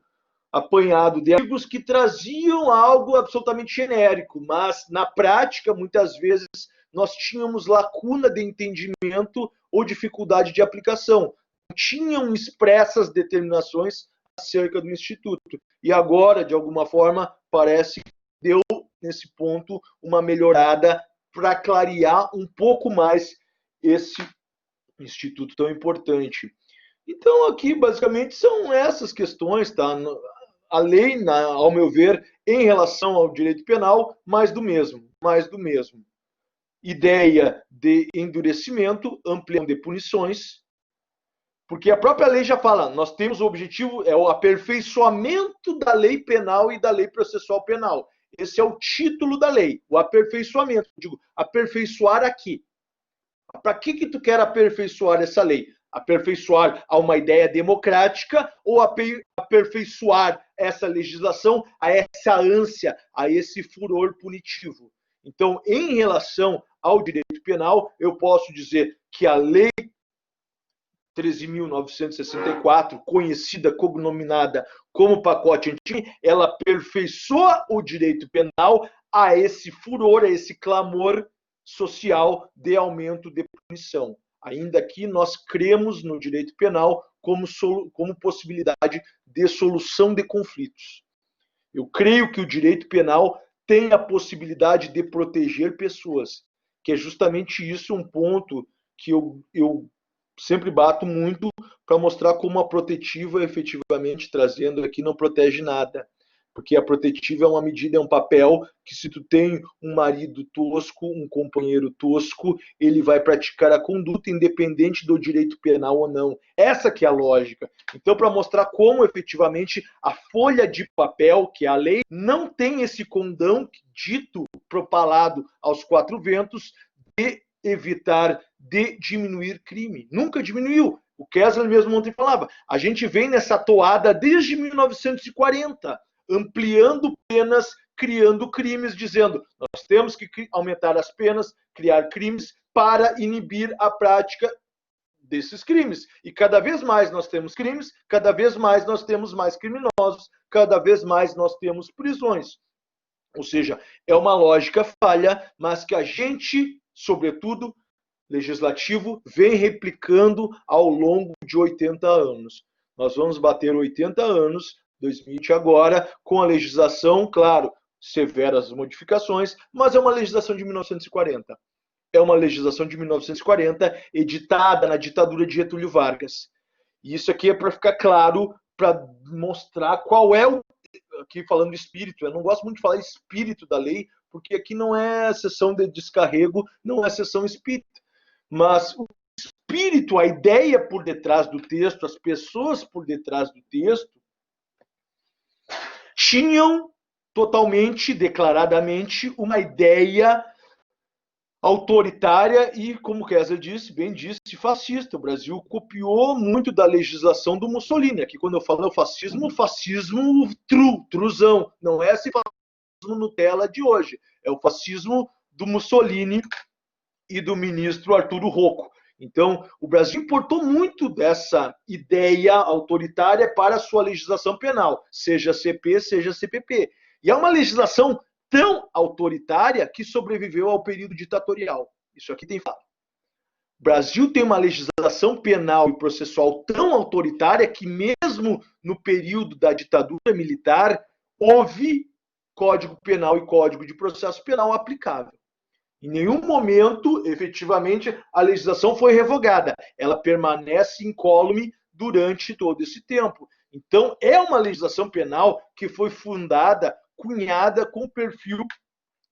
apanhado de artigos que traziam algo absolutamente genérico, mas na prática, muitas vezes, nós tínhamos lacuna de entendimento ou dificuldade de aplicação. Tinham expressas determinações acerca do Instituto. E agora, de alguma forma, parece que deu, nesse ponto, uma melhorada para clarear um pouco mais esse Instituto tão importante. Então, aqui, basicamente, são essas questões, tá? A lei, ao meu ver, em relação ao direito penal, mais do mesmo. Ideia de endurecimento, ampliação de punições, porque a própria lei já fala, nós temos o objetivo, é o aperfeiçoamento da lei penal e da lei processual penal. Esse é o título da lei, o aperfeiçoamento. Digo, aperfeiçoar aqui. Para que tu quer aperfeiçoar essa lei? Aperfeiçoar a uma ideia democrática ou aperfeiçoar essa legislação a essa ânsia, a esse furor punitivo? Então, em relação ao direito penal, eu posso dizer que a lei 13.964, conhecida, cognominada como pacote anticrime, ela aperfeiçoa o direito penal a esse furor, a esse clamor social de aumento de punição. Ainda que nós cremos no direito penal como possibilidade de solução de conflitos. Eu creio que o direito penal tem a possibilidade de proteger pessoas, que é justamente isso um ponto que eu sempre bato muito para mostrar como a protetiva, efetivamente, trazendo aqui, não protege nada. Porque a protetiva é uma medida, é um papel que, se tu tem um marido tosco, um companheiro tosco, ele vai praticar a conduta independente do direito penal ou não. Essa que é a lógica. Então, para mostrar como efetivamente a folha de papel, que é a lei, não tem esse condão dito, propalado aos quatro ventos, de evitar, de diminuir crime. Nunca diminuiu. O Kessler mesmo ontem falava. A gente vem nessa toada desde 1940, ampliando penas, criando crimes, dizendo nós temos que aumentar as penas, criar crimes para inibir a prática desses crimes. E cada vez mais nós temos crimes, cada vez mais nós temos mais criminosos, cada vez mais nós temos prisões. Ou seja, é uma lógica falha, mas que a gente, sobretudo, legislativo, vem replicando ao longo de 80 anos. Nós vamos bater 80 anos, 2020 agora, com a legislação, claro, severas modificações, mas é uma legislação de 1940. É uma legislação de 1940, editada na ditadura de Getúlio Vargas. E isso aqui é para ficar claro, para mostrar qual é o... Aqui falando de espírito, eu não gosto muito de falar espírito da lei, porque aqui não é sessão de descarrego, não é sessão espírita. Mas o espírito, a ideia por detrás do texto, as pessoas por detrás do texto, tinham totalmente, declaradamente, uma ideia autoritária e, como Kessler disse, bem disse, fascista. O Brasil copiou muito da legislação do Mussolini. Aqui, quando eu falo fascismo, fascismo truzão. Não é esse fascismo Nutella de hoje. É o fascismo do Mussolini e do ministro Arturo Rocco. Então, o Brasil importou muito dessa ideia autoritária para a sua legislação penal, seja CP, seja CPP. E é uma legislação tão autoritária que sobreviveu ao período ditatorial. Isso aqui tem falado. O Brasil tem uma legislação penal e processual tão autoritária que, mesmo no período da ditadura militar, houve Código Penal e Código de Processo Penal aplicável. Em nenhum momento, efetivamente, a legislação foi revogada. Ela permanece incólume durante todo esse tempo. Então, é uma legislação penal que foi fundada, cunhada com perfil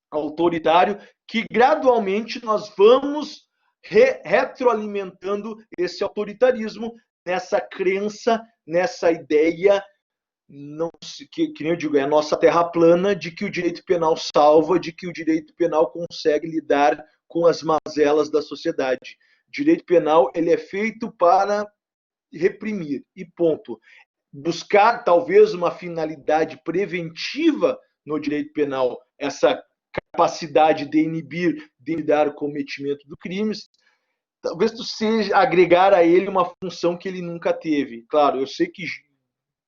autoritário, que gradualmente nós vamos retroalimentando esse autoritarismo, nessa crença, nessa ideia, não, que nem eu digo, é a nossa terra plana, de que o direito penal salva, de que o direito penal consegue lidar com as mazelas da sociedade. O direito penal, ele é feito para reprimir, e ponto. Buscar, talvez, uma finalidade preventiva no direito penal, essa capacidade de inibir, de lidar com o cometimento do crime, talvez tu seja agregar a ele uma função que ele nunca teve. Claro, eu sei que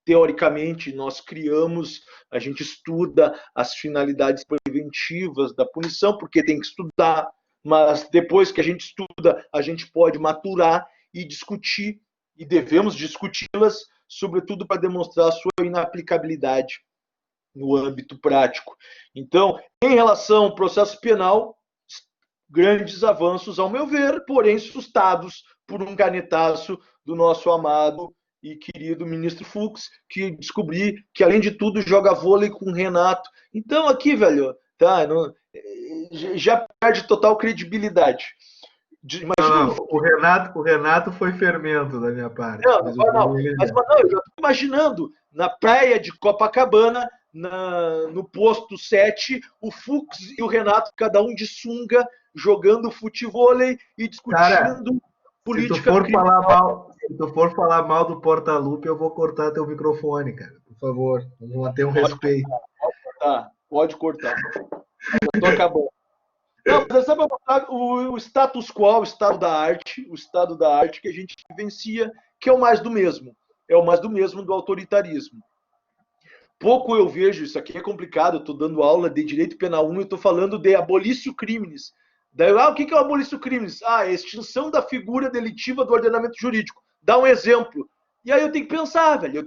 teoricamente, nós criamos, a gente estuda as finalidades preventivas da punição, porque tem que estudar, mas depois que a gente estuda, a gente pode maturar e discutir, e devemos discuti-las, sobretudo para demonstrar a sua inaplicabilidade no âmbito prático. Então, em relação ao processo penal, grandes avanços, ao meu ver, porém sustados por um canetaço do nosso amado e querido ministro Fux, que descobri que, além de tudo, joga vôlei com o Renato. Então, aqui, velho, tá, não, já perde total credibilidade. Imagina... o Renato foi fermento da minha parte. Não, mas não, eu já estou imaginando, na praia de Copacabana, no posto 7, o Fux e o Renato, cada um de sunga, jogando futevôlei e discutindo... Cara, política. Se tu for falar mal do Portalupe, eu vou cortar teu microfone, cara. Por favor, vamos manter um respeito. Pode cortar. Eu tô acabando. Não, mas é só para mostrar o status quo, o estado da arte que a gente vivencia, que é o mais do mesmo. É o mais do mesmo do autoritarismo. Pouco eu vejo, isso aqui é complicado, eu estou dando aula de Direito Penal 1 e estou falando de abolício crimes. Daí, o que é o abolício crimes? É a extinção da figura delitiva do ordenamento jurídico. Dá um exemplo. E aí eu tenho que pensar, velho,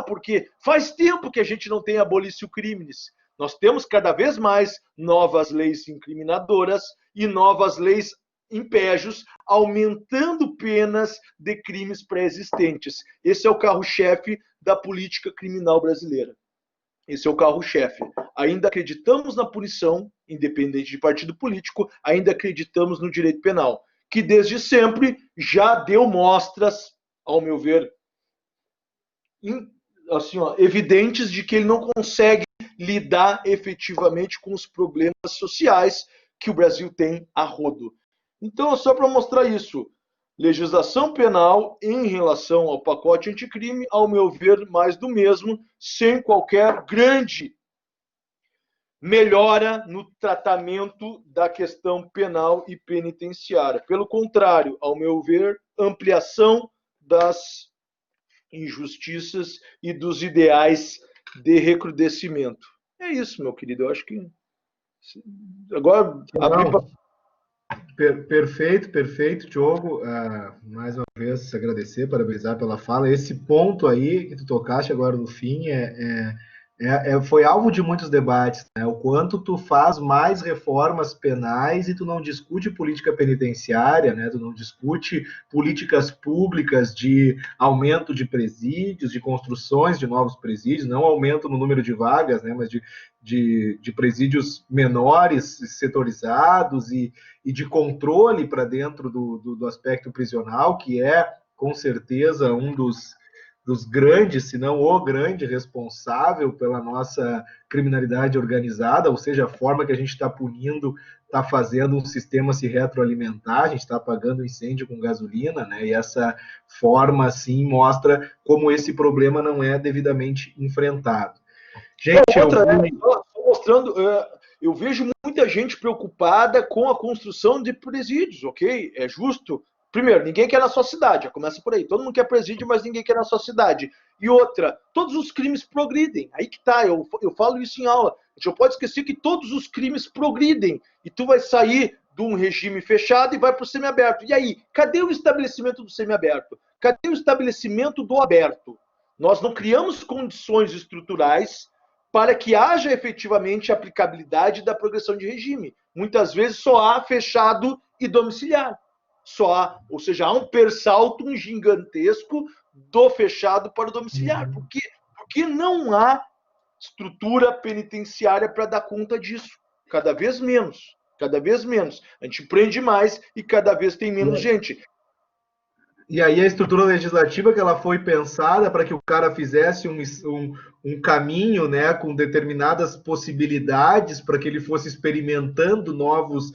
porque faz tempo que a gente não tem abolício crimes. Nós temos cada vez mais novas leis incriminadoras e novas leis impégios, aumentando penas de crimes pré-existentes. Esse é o carro-chefe da política criminal brasileira. Esse é o carro-chefe. Ainda acreditamos na punição, independente de partido político, ainda acreditamos no direito penal, que desde sempre já deu mostras, ao meu ver, assim, evidentes de que ele não consegue lidar efetivamente com os problemas sociais que o Brasil tem a rodo. Então, só para mostrar isso, legislação penal em relação ao pacote anticrime, ao meu ver, mais do mesmo, sem qualquer grande melhora no tratamento da questão penal e penitenciária. Pelo contrário, ao meu ver, ampliação das injustiças e dos ideais de recrudescimento. É isso, meu querido. Eu acho que agora Perfeito, Diogo. Mais uma vez, agradecer, parabenizar pela fala. Esse ponto aí que tu tocaste agora no fim foi alvo de muitos debates, né? O quanto tu faz mais reformas penais e tu não discute política penitenciária, né? Tu não discute políticas públicas de aumento de presídios, de construções de novos presídios, não aumento no número de vagas, né? Mas de presídios menores, setorizados e de controle para dentro do aspecto prisional, que é, com certeza, um dos grandes, se não o grande responsável pela nossa criminalidade organizada, ou seja, a forma que a gente está punindo, está fazendo um sistema se retroalimentar, a gente está apagando incêndio com gasolina, né? E essa forma, assim, mostra como esse problema não é devidamente enfrentado. Gente, só mostrando, eu vejo muita gente preocupada com a construção de presídios, ok? É justo. Primeiro, ninguém quer na sua cidade, já começa por aí. Todo mundo quer presídio, mas ninguém quer na sua cidade. E outra, todos os crimes progridem. Aí que tá, eu falo isso em aula. A gente não pode esquecer que todos os crimes progridem. E tu vai sair de um regime fechado e vai para o semiaberto. E aí, cadê o estabelecimento do semiaberto? Cadê o estabelecimento do aberto? Nós não criamos condições estruturais para que haja efetivamente aplicabilidade da progressão de regime. Muitas vezes só há fechado e domiciliar. Ou seja, há um persaltum gigantesco do fechado para o domiciliar. Por quê? Porque não há estrutura penitenciária para dar conta disso. Cada vez menos. Cada vez menos. A gente prende mais e cada vez tem menos gente. E aí a estrutura legislativa que ela foi pensada para que o cara fizesse um caminho, né, com determinadas possibilidades para que ele fosse experimentando novos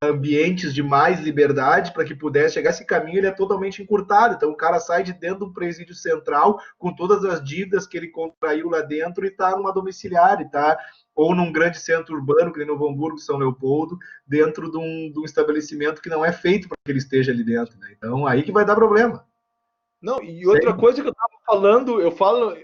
ambientes de mais liberdade para que pudesse chegar. Esse caminho ele é totalmente encurtado. Então o cara sai de dentro de um presídio central com todas as dívidas que ele contraiu lá dentro e está numa domiciliar, está ou num grande centro urbano, que nem Novo Hamburgo, São Leopoldo, dentro de um estabelecimento que não é feito para que ele esteja ali dentro, né? Então, aí que vai dar problema. Não, e outra coisa que eu estava falando, eu falo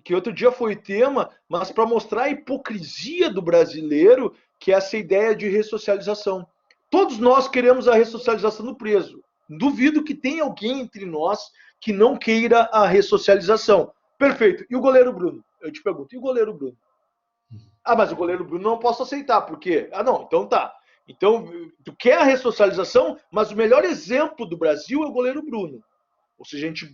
que outro dia foi tema, mas para mostrar a hipocrisia do brasileiro, que é essa ideia de ressocialização. Todos nós queremos a ressocialização do preso. Duvido que tenha alguém entre nós que não queira a ressocialização. Perfeito. E o goleiro Bruno? Eu te pergunto, e o goleiro Bruno? Mas o goleiro Bruno não posso aceitar, por quê? Não, então tá. Então, tu quer a ressocialização, mas o melhor exemplo do Brasil é o goleiro Bruno. Ou seja, a gente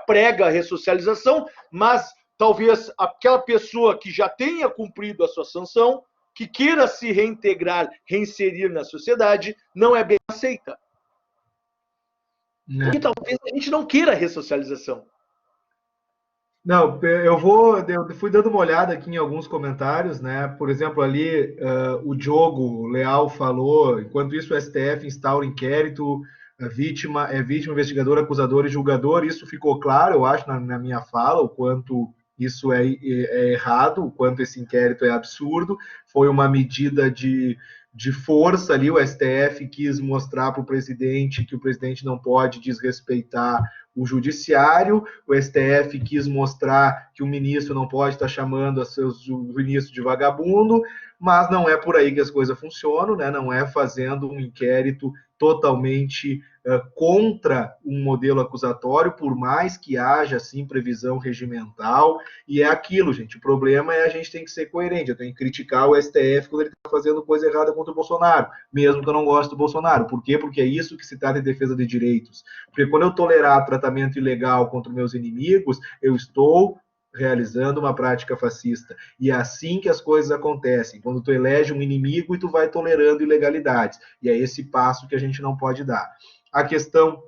prega a ressocialização, mas talvez aquela pessoa que já tenha cumprido a sua sanção, que queira se reintegrar, reinserir na sociedade, não é bem aceita. Porque talvez a gente não queira a ressocialização. Não, eu fui dando uma olhada aqui em alguns comentários, né? Por exemplo, ali o Diogo Leal falou, enquanto isso o STF instaura inquérito, a vítima é vítima, investigador, acusador e julgador. Isso ficou claro, eu acho, na minha fala, o quanto isso é errado, o quanto esse inquérito é absurdo. Foi uma medida de força ali, o STF quis mostrar para o presidente que o presidente não pode desrespeitar o judiciário, o STF quis mostrar que o ministro não pode estar chamando o ministro de vagabundo, mas não é por aí que as coisas funcionam, né? Não é fazendo um inquérito totalmente contra um modelo acusatório, por mais que haja, sim, previsão regimental, e é aquilo, gente, o problema é a gente tem que ser coerente, eu tenho que criticar o STF quando ele está fazendo coisa errada contra o Bolsonaro, mesmo que eu não goste do Bolsonaro. Por quê? Porque é isso que se trata de defesa de direitos. Porque quando eu tolerar tratamento ilegal contra meus inimigos, eu estou realizando uma prática fascista. E é assim que as coisas acontecem, quando tu elege um inimigo e tu vai tolerando ilegalidades. E é esse passo que a gente não pode dar. A questão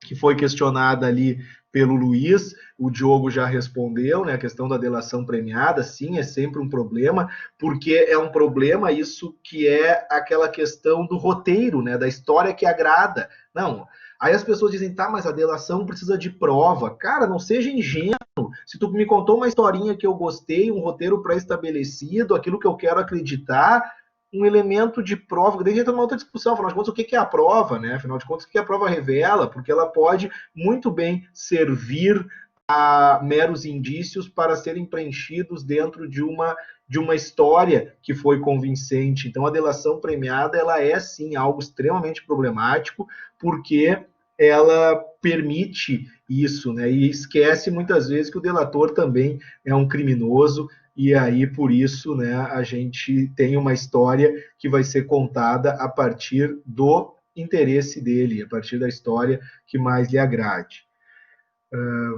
que foi questionada ali pelo Luiz, o Diogo já respondeu, né? A questão da delação premiada, sim, é sempre um problema, porque é um problema isso que é aquela questão do roteiro, né? Da história que agrada. Não, aí as pessoas dizem, tá, mas a delação precisa de prova. Cara, não seja ingênuo. Se tu me contou uma historinha que eu gostei, um roteiro pré-estabelecido, aquilo que eu quero acreditar, um elemento de prova, daí entra uma outra discussão, afinal de contas, o que é a prova, né? Afinal de contas, o que a prova revela? Porque ela pode muito bem servir a meros indícios para serem preenchidos dentro de uma história que foi convincente. Então, a delação premiada, ela é, sim, algo extremamente problemático, porque ela permite isso, né? E esquece muitas vezes que o delator também é um criminoso, e aí, por isso, né, a gente tem uma história que vai ser contada a partir do interesse dele, a partir da história que mais lhe agrade.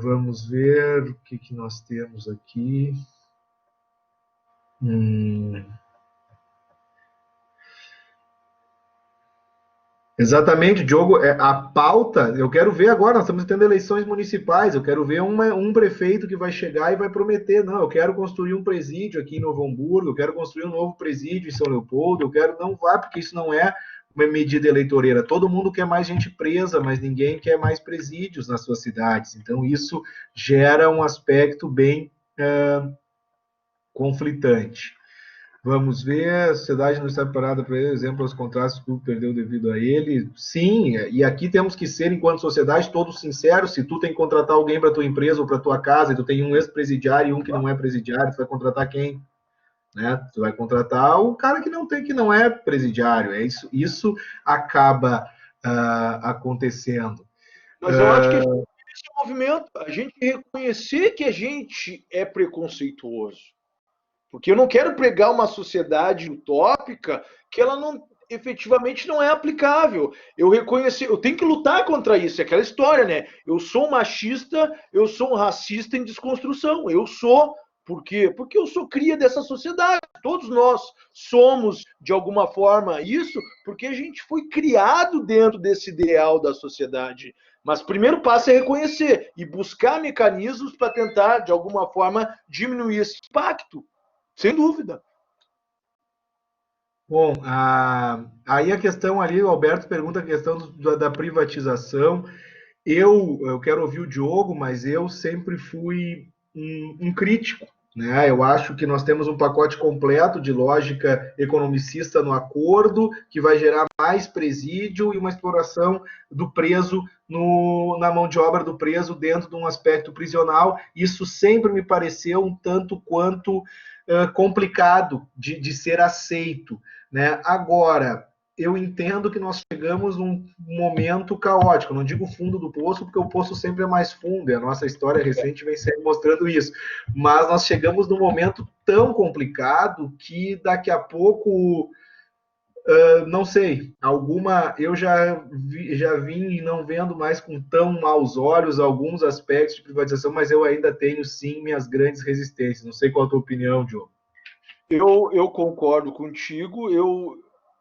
Vamos ver o que nós temos aqui. Exatamente, Diogo, a pauta, eu quero ver agora, nós estamos tendo eleições municipais, eu quero ver um prefeito que vai chegar e vai prometer, não, eu quero construir um presídio aqui em Novo Hamburgo, eu quero construir um novo presídio em São Leopoldo, eu quero, não vá, porque isso não é uma medida eleitoreira, todo mundo quer mais gente presa, mas ninguém quer mais presídios nas suas cidades, então isso gera um aspecto bem conflitante. Vamos ver, a sociedade não está preparada para ele, exemplo, os contratos que o público perdeu devido a ele. Sim, e aqui temos que ser, enquanto sociedade, todos sinceros. Se tu tem que contratar alguém para tua empresa ou para tua casa, e tu tem um ex-presidiário e um que não é presidiário, tu vai contratar quem? Né? Tu vai contratar o cara que não é presidiário. É isso acaba acontecendo. Mas eu acho que esse movimento, a gente reconhecer que a gente é preconceituoso. Porque eu não quero pregar uma sociedade utópica que ela não efetivamente não é aplicável. Eu reconhecer, eu tenho que lutar contra isso, é aquela história, né? Eu sou um machista, eu sou um racista em desconstrução. Eu sou, por quê? Porque eu sou cria dessa sociedade. Todos nós somos de alguma forma isso, porque a gente foi criado dentro desse ideal da sociedade. Mas o primeiro passo é reconhecer e buscar mecanismos para tentar, de alguma forma, diminuir esse impacto. Sem dúvida. Bom, aí a questão ali, o Alberto pergunta a questão da privatização. Eu quero ouvir o Diogo, mas eu sempre fui um crítico, né? Eu acho que nós temos um pacote completo de lógica economicista no acordo, que vai gerar mais presídio e uma exploração do preso na mão de obra do preso dentro de um aspecto prisional. Isso sempre me pareceu um tanto quanto complicado de ser aceito, né? Agora, eu entendo que nós chegamos num momento caótico. Não digo fundo do poço, porque o poço sempre é mais fundo, e a nossa história recente vem sempre mostrando isso. Mas nós chegamos num momento tão complicado que daqui a pouco, não sei, eu já vim não vendo mais com tão maus olhos alguns aspectos de privatização, mas eu ainda tenho, sim, minhas grandes resistências. Não sei qual a tua opinião, Diogo. Eu concordo contigo.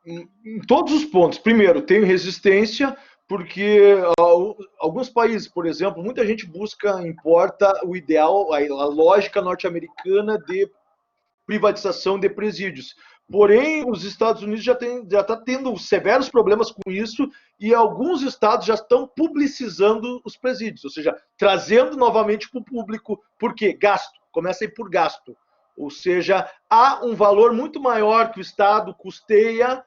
Em todos os pontos. Primeiro, tenho resistência, porque alguns países, por exemplo, muita gente importa o ideal, a lógica norte-americana de privatização de presídios. Porém, os Estados Unidos já está tendo severos problemas com isso e alguns estados já estão publicizando os presídios, ou seja, trazendo novamente para o público. Por quê? Gasto. Começa aí por gasto. Ou seja, há um valor muito maior que o Estado custeia,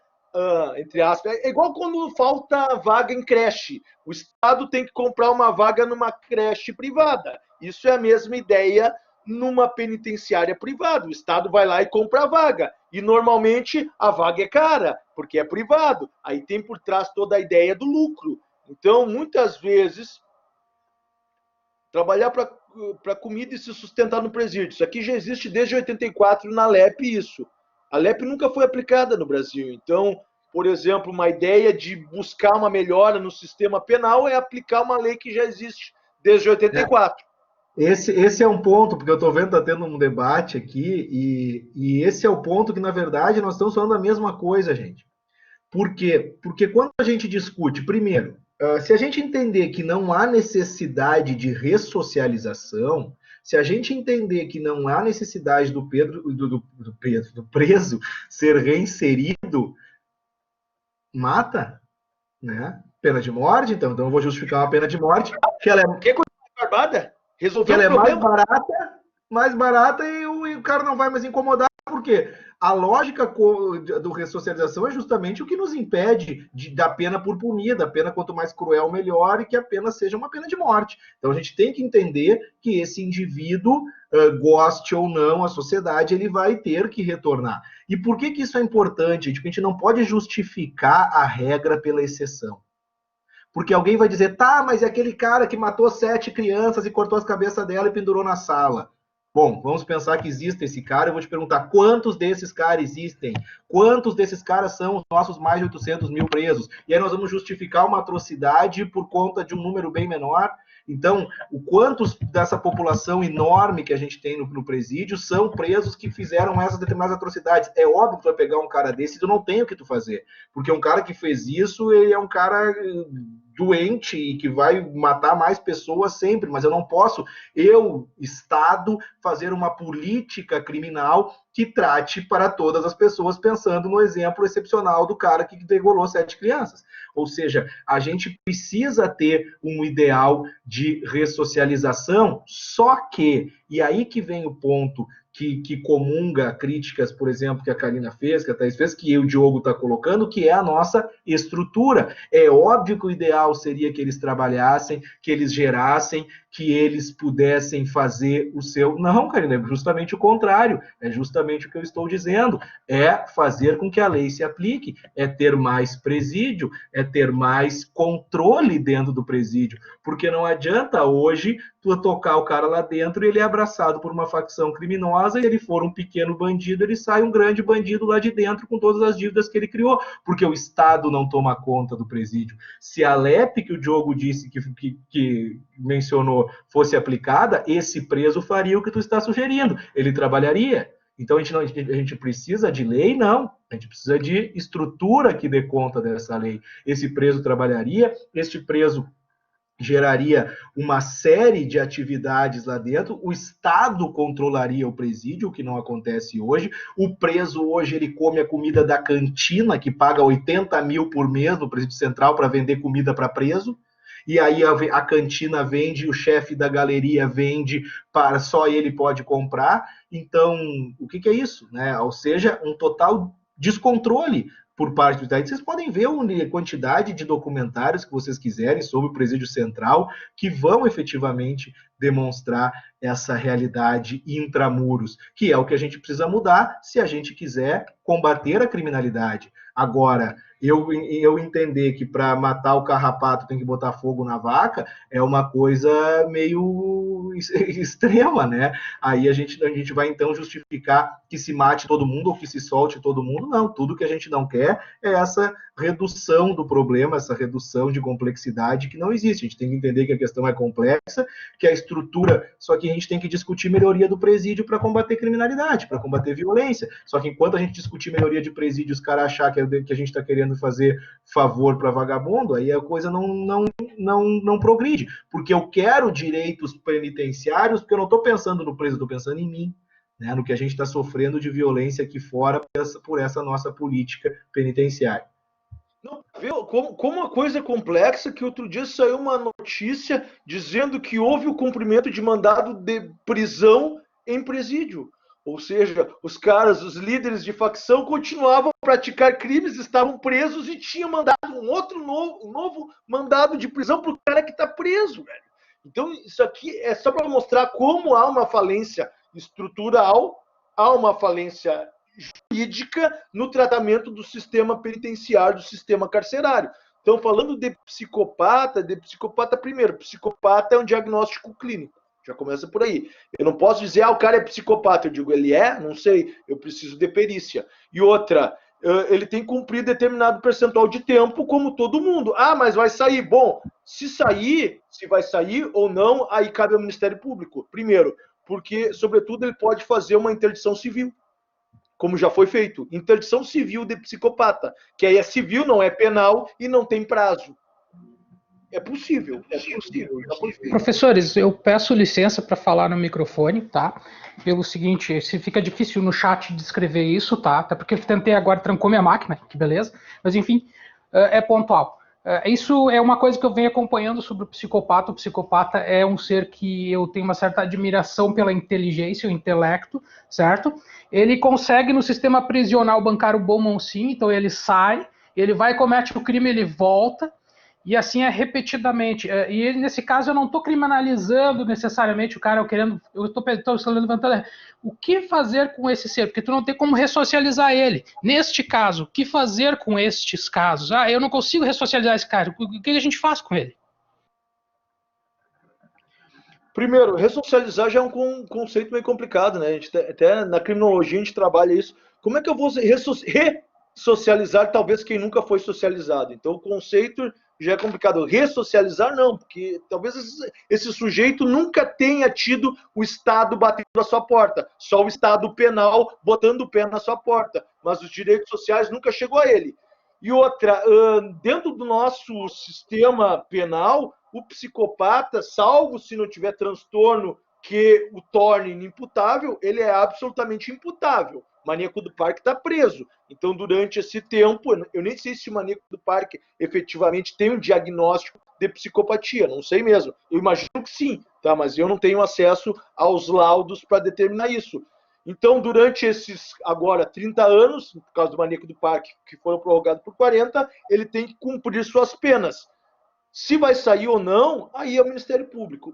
entre aspas. É igual quando falta vaga em creche. O Estado tem que comprar uma vaga numa creche privada. Isso é a mesma ideia numa penitenciária privada. O Estado vai lá e compra a vaga. E normalmente a vaga é cara, porque é privado. Aí tem por trás toda a ideia do lucro. Então, muitas vezes, trabalhar para comida e se sustentar no presídio. Isso aqui já existe desde 84 na LEP, isso. A LEP nunca foi aplicada no Brasil. Então, por exemplo, uma ideia de buscar uma melhora no sistema penal é aplicar uma lei que já existe desde 84. Esse é um ponto, porque eu estou vendo, está tendo um debate aqui, e esse é o ponto que, na verdade, nós estamos falando a mesma coisa, gente. Por quê? Porque quando a gente discute, primeiro, se a gente entender que não há necessidade de ressocialização, se a gente entender que não há necessidade do preso ser reinserido, mata, né? Pena de morte, então eu vou justificar uma pena de morte, que ela é... Que coisa barbada? Resolveu ela é mais barata e o cara não vai mais incomodar, porque a lógica do ressocialização é justamente o que nos impede da pena por punida, a pena quanto mais cruel, melhor, e que a pena seja uma pena de morte. Então a gente tem que entender que esse indivíduo, goste ou não a sociedade, ele vai ter que retornar. E por que isso é importante? Porque a gente não pode justificar a regra pela exceção. Porque alguém vai dizer, tá, mas é aquele cara que matou 7 crianças e cortou as cabeças dela e pendurou na sala. Bom, vamos pensar que existe esse cara, eu vou te perguntar, quantos desses caras existem? Quantos desses caras são os nossos mais de 800 mil presos? E aí nós vamos justificar uma atrocidade por conta de um número bem menor? Então, o quantos dessa população enorme que a gente tem no presídio são presos que fizeram essas determinadas atrocidades? É óbvio que tu vai pegar um cara desse e tu não tem o que tu fazer. Porque um cara que fez isso, ele é um cara doente e que vai matar mais pessoas sempre, mas eu não posso, Estado, fazer uma política criminal que trate para todas as pessoas, pensando no exemplo excepcional do cara que degolou 7 crianças. Ou seja, a gente precisa ter um ideal de ressocialização, só que, e aí que vem o ponto que comunga críticas, por exemplo, que a Karina fez, que a Thaís fez, que o Diogo está colocando, que é a nossa estrutura. É óbvio que o ideal seria que eles trabalhassem, que eles gerassem, que eles pudessem fazer o seu... Não, Karina, é justamente o contrário. É justamente o que eu estou dizendo. É fazer com que a lei se aplique. É ter mais presídio, é ter mais controle dentro do presídio. Porque não adianta hoje tu tocar o cara lá dentro e ele é abraçado por uma facção criminosa, e ele for um pequeno bandido, ele sai um grande bandido lá de dentro com todas as dívidas que ele criou, porque o Estado não toma conta do presídio. Se a LEP, que o Diogo disse que mencionou, fosse aplicada, esse preso faria o que tu está sugerindo, ele trabalharia. Então a gente precisa de lei? Não. A gente precisa de estrutura que dê conta dessa lei. Esse preso trabalharia, este preso geraria uma série de atividades lá dentro, o Estado controlaria o presídio, o que não acontece hoje. O preso hoje ele come a comida da cantina, que paga 80 mil por mês no presídio central para vender comida para preso. E aí a cantina vende, o chefe da galeria vende, para só ele pode comprar. Então, o que é isso? Né? Ou seja, um total descontrole por parte do Estado. Vocês podem ver a quantidade de documentários que vocês quiserem sobre o Presídio Central que vão efetivamente demonstrar essa realidade intramuros, que é o que a gente precisa mudar se a gente quiser combater a criminalidade. Agora, eu entender que para matar o carrapato tem que botar fogo na vaca é uma coisa meio extrema, né? Aí a gente vai então justificar que se mate todo mundo ou que se solte todo mundo. Não, tudo que a gente não quer é essa redução do problema, essa redução de complexidade que não existe. A gente tem que entender que a questão é complexa, que a estrutura, só que a gente tem que discutir melhoria do presídio para combater criminalidade, para combater violência. Só que enquanto a gente discutir melhoria de presídio, os caras achar que a gente está querendo fazer favor para vagabundo, aí a coisa não progride. Porque eu quero direitos penitenciários, porque eu não estou pensando no preso, estou pensando em mim, né, no que a gente está sofrendo de violência aqui fora por essa nossa política penitenciária. Não, viu? Como a coisa é complexa, que outro dia saiu uma notícia dizendo que houve o cumprimento de mandado de prisão em presídio. Ou seja, os caras, os líderes de facção, continuavam a praticar crimes, estavam presos e tinham mandado um novo mandado de prisão para o cara que está preso, velho. Então, isso aqui é só para mostrar como há uma falência estrutural, há uma falência jurídica no tratamento do sistema penitenciário, do sistema carcerário. Então, falando de psicopata primeiro, psicopata é um diagnóstico clínico. Já começa por aí. Eu não posso dizer, o cara é psicopata. Eu digo, ele é? Não sei. Eu preciso de perícia. E outra, ele tem que cumprir determinado percentual de tempo, como todo mundo. Mas vai sair. Bom, se vai sair ou não, aí cabe ao Ministério Público. Primeiro, porque, sobretudo, ele pode fazer uma interdição civil, como já foi feito. Interdição civil de psicopata, que aí é civil, não é penal e não tem prazo. É possível, já foi feito. Professores, eu peço licença para falar no microfone, tá? Pelo seguinte, se fica difícil no chat descrever isso, tá? Até porque eu tentei agora, trancou minha máquina, que beleza. Mas enfim, é pontual. Isso é uma coisa que eu venho acompanhando sobre o psicopata. O psicopata é um ser que eu tenho uma certa admiração pela inteligência, o intelecto, certo? Ele consegue no sistema prisional bancar o bom moncinho, então ele sai, ele vai, comete o crime, ele volta, e assim é repetidamente. E ele, nesse caso, eu não estou criminalizando necessariamente o cara, eu estou levantando o que fazer com esse ser, porque tu não tem como ressocializar ele. Neste caso, o que fazer com estes casos? Eu não consigo ressocializar esse cara, o que a gente faz com ele? Primeiro, ressocializar já é um conceito meio complicado, né? A gente, até na criminologia a gente trabalha isso. Como é que eu vou ressocializar talvez quem nunca foi socializado? Então o conceito já é complicado. Ressocializar não, porque talvez esse sujeito nunca tenha tido o Estado batendo na sua porta, só o Estado penal botando o pé na sua porta, mas os direitos sociais nunca chegou a ele. E outra, dentro do nosso sistema penal, o psicopata, salvo se não tiver transtorno que o torne inimputável, ele é absolutamente imputável. Maníaco do parque está preso. Então, durante esse tempo, eu nem sei se o maníaco do parque efetivamente tem um diagnóstico de psicopatia, não sei mesmo. Eu imagino que sim, tá? Mas eu não tenho acesso aos laudos para determinar isso. Então, durante esses, agora, 30 anos, por causa do maníaco do parque, que foram prorrogados por 40, ele tem que cumprir suas penas. Se vai sair ou não, aí é o Ministério Público.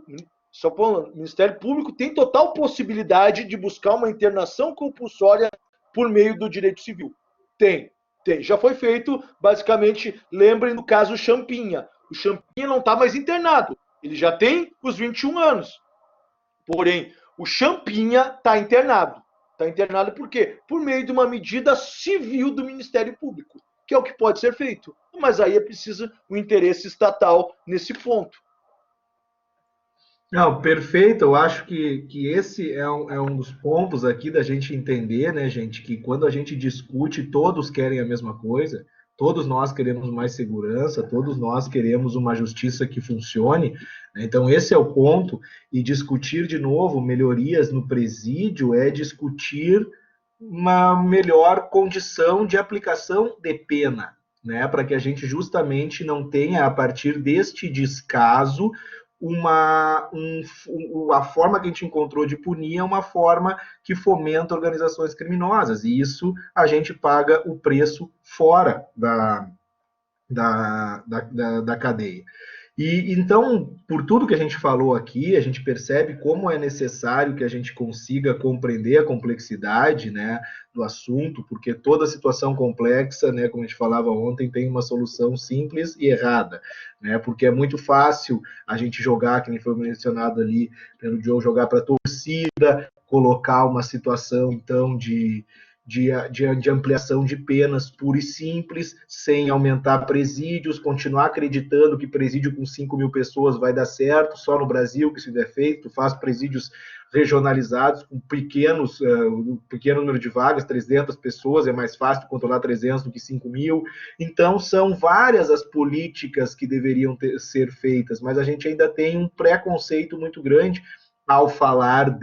Só falando, o Ministério Público tem total possibilidade de buscar uma internação compulsória por meio do direito civil. Tem. Já foi feito, basicamente, lembrem do caso Champinha. O Champinha não está mais internado. Ele já tem os 21 anos. Porém, o Champinha está internado. Está internado por quê? Por meio de uma medida civil do Ministério Público, que é o que pode ser feito. Mas aí é preciso o interesse estatal nesse ponto. Não, perfeito. Eu acho que esse é um dos pontos aqui da gente entender, né, gente, que quando a gente discute, todos querem a mesma coisa, todos nós queremos mais segurança, todos nós queremos uma justiça que funcione, né? Então, esse é o ponto. E discutir, de novo, melhorias no presídio é discutir uma melhor condição de aplicação de pena, né, para que a gente justamente não tenha, a partir deste descaso, a forma que a gente encontrou de punir é uma forma que fomenta organizações criminosas, e isso a gente paga o preço fora da cadeia. E então, por tudo que a gente falou aqui, a gente percebe como é necessário que a gente consiga compreender a complexidade, né, do assunto, porque toda situação complexa, né, como a gente falava ontem, tem uma solução simples e errada, né, porque é muito fácil a gente jogar, que nem foi mencionado ali pelo Joe, jogar para a torcida, colocar uma situação, então, de ampliação de penas pura e simples, sem aumentar presídios, continuar acreditando que presídio com 5 mil pessoas vai dar certo, só no Brasil que isso é feito, faz presídios regionalizados com pequeno número de vagas, 300 pessoas, é mais fácil controlar 300 do que 5 mil. Então, são várias as políticas que deveriam ser feitas, mas a gente ainda tem um preconceito muito grande ao falar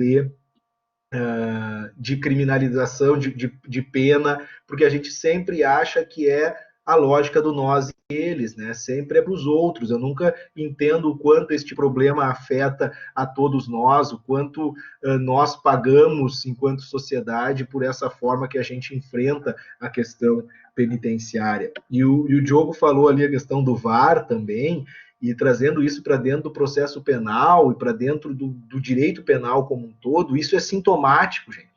de criminalização, de pena, porque a gente sempre acha que é a lógica do nós e eles, né? Sempre é para os outros. Eu nunca entendo o quanto este problema afeta a todos nós, o quanto nós pagamos, enquanto sociedade, por essa forma que a gente enfrenta a questão penitenciária. E o Diogo falou ali a questão do VAR também, e trazendo isso para dentro do processo penal e para dentro do direito penal como um todo, isso é sintomático, gente.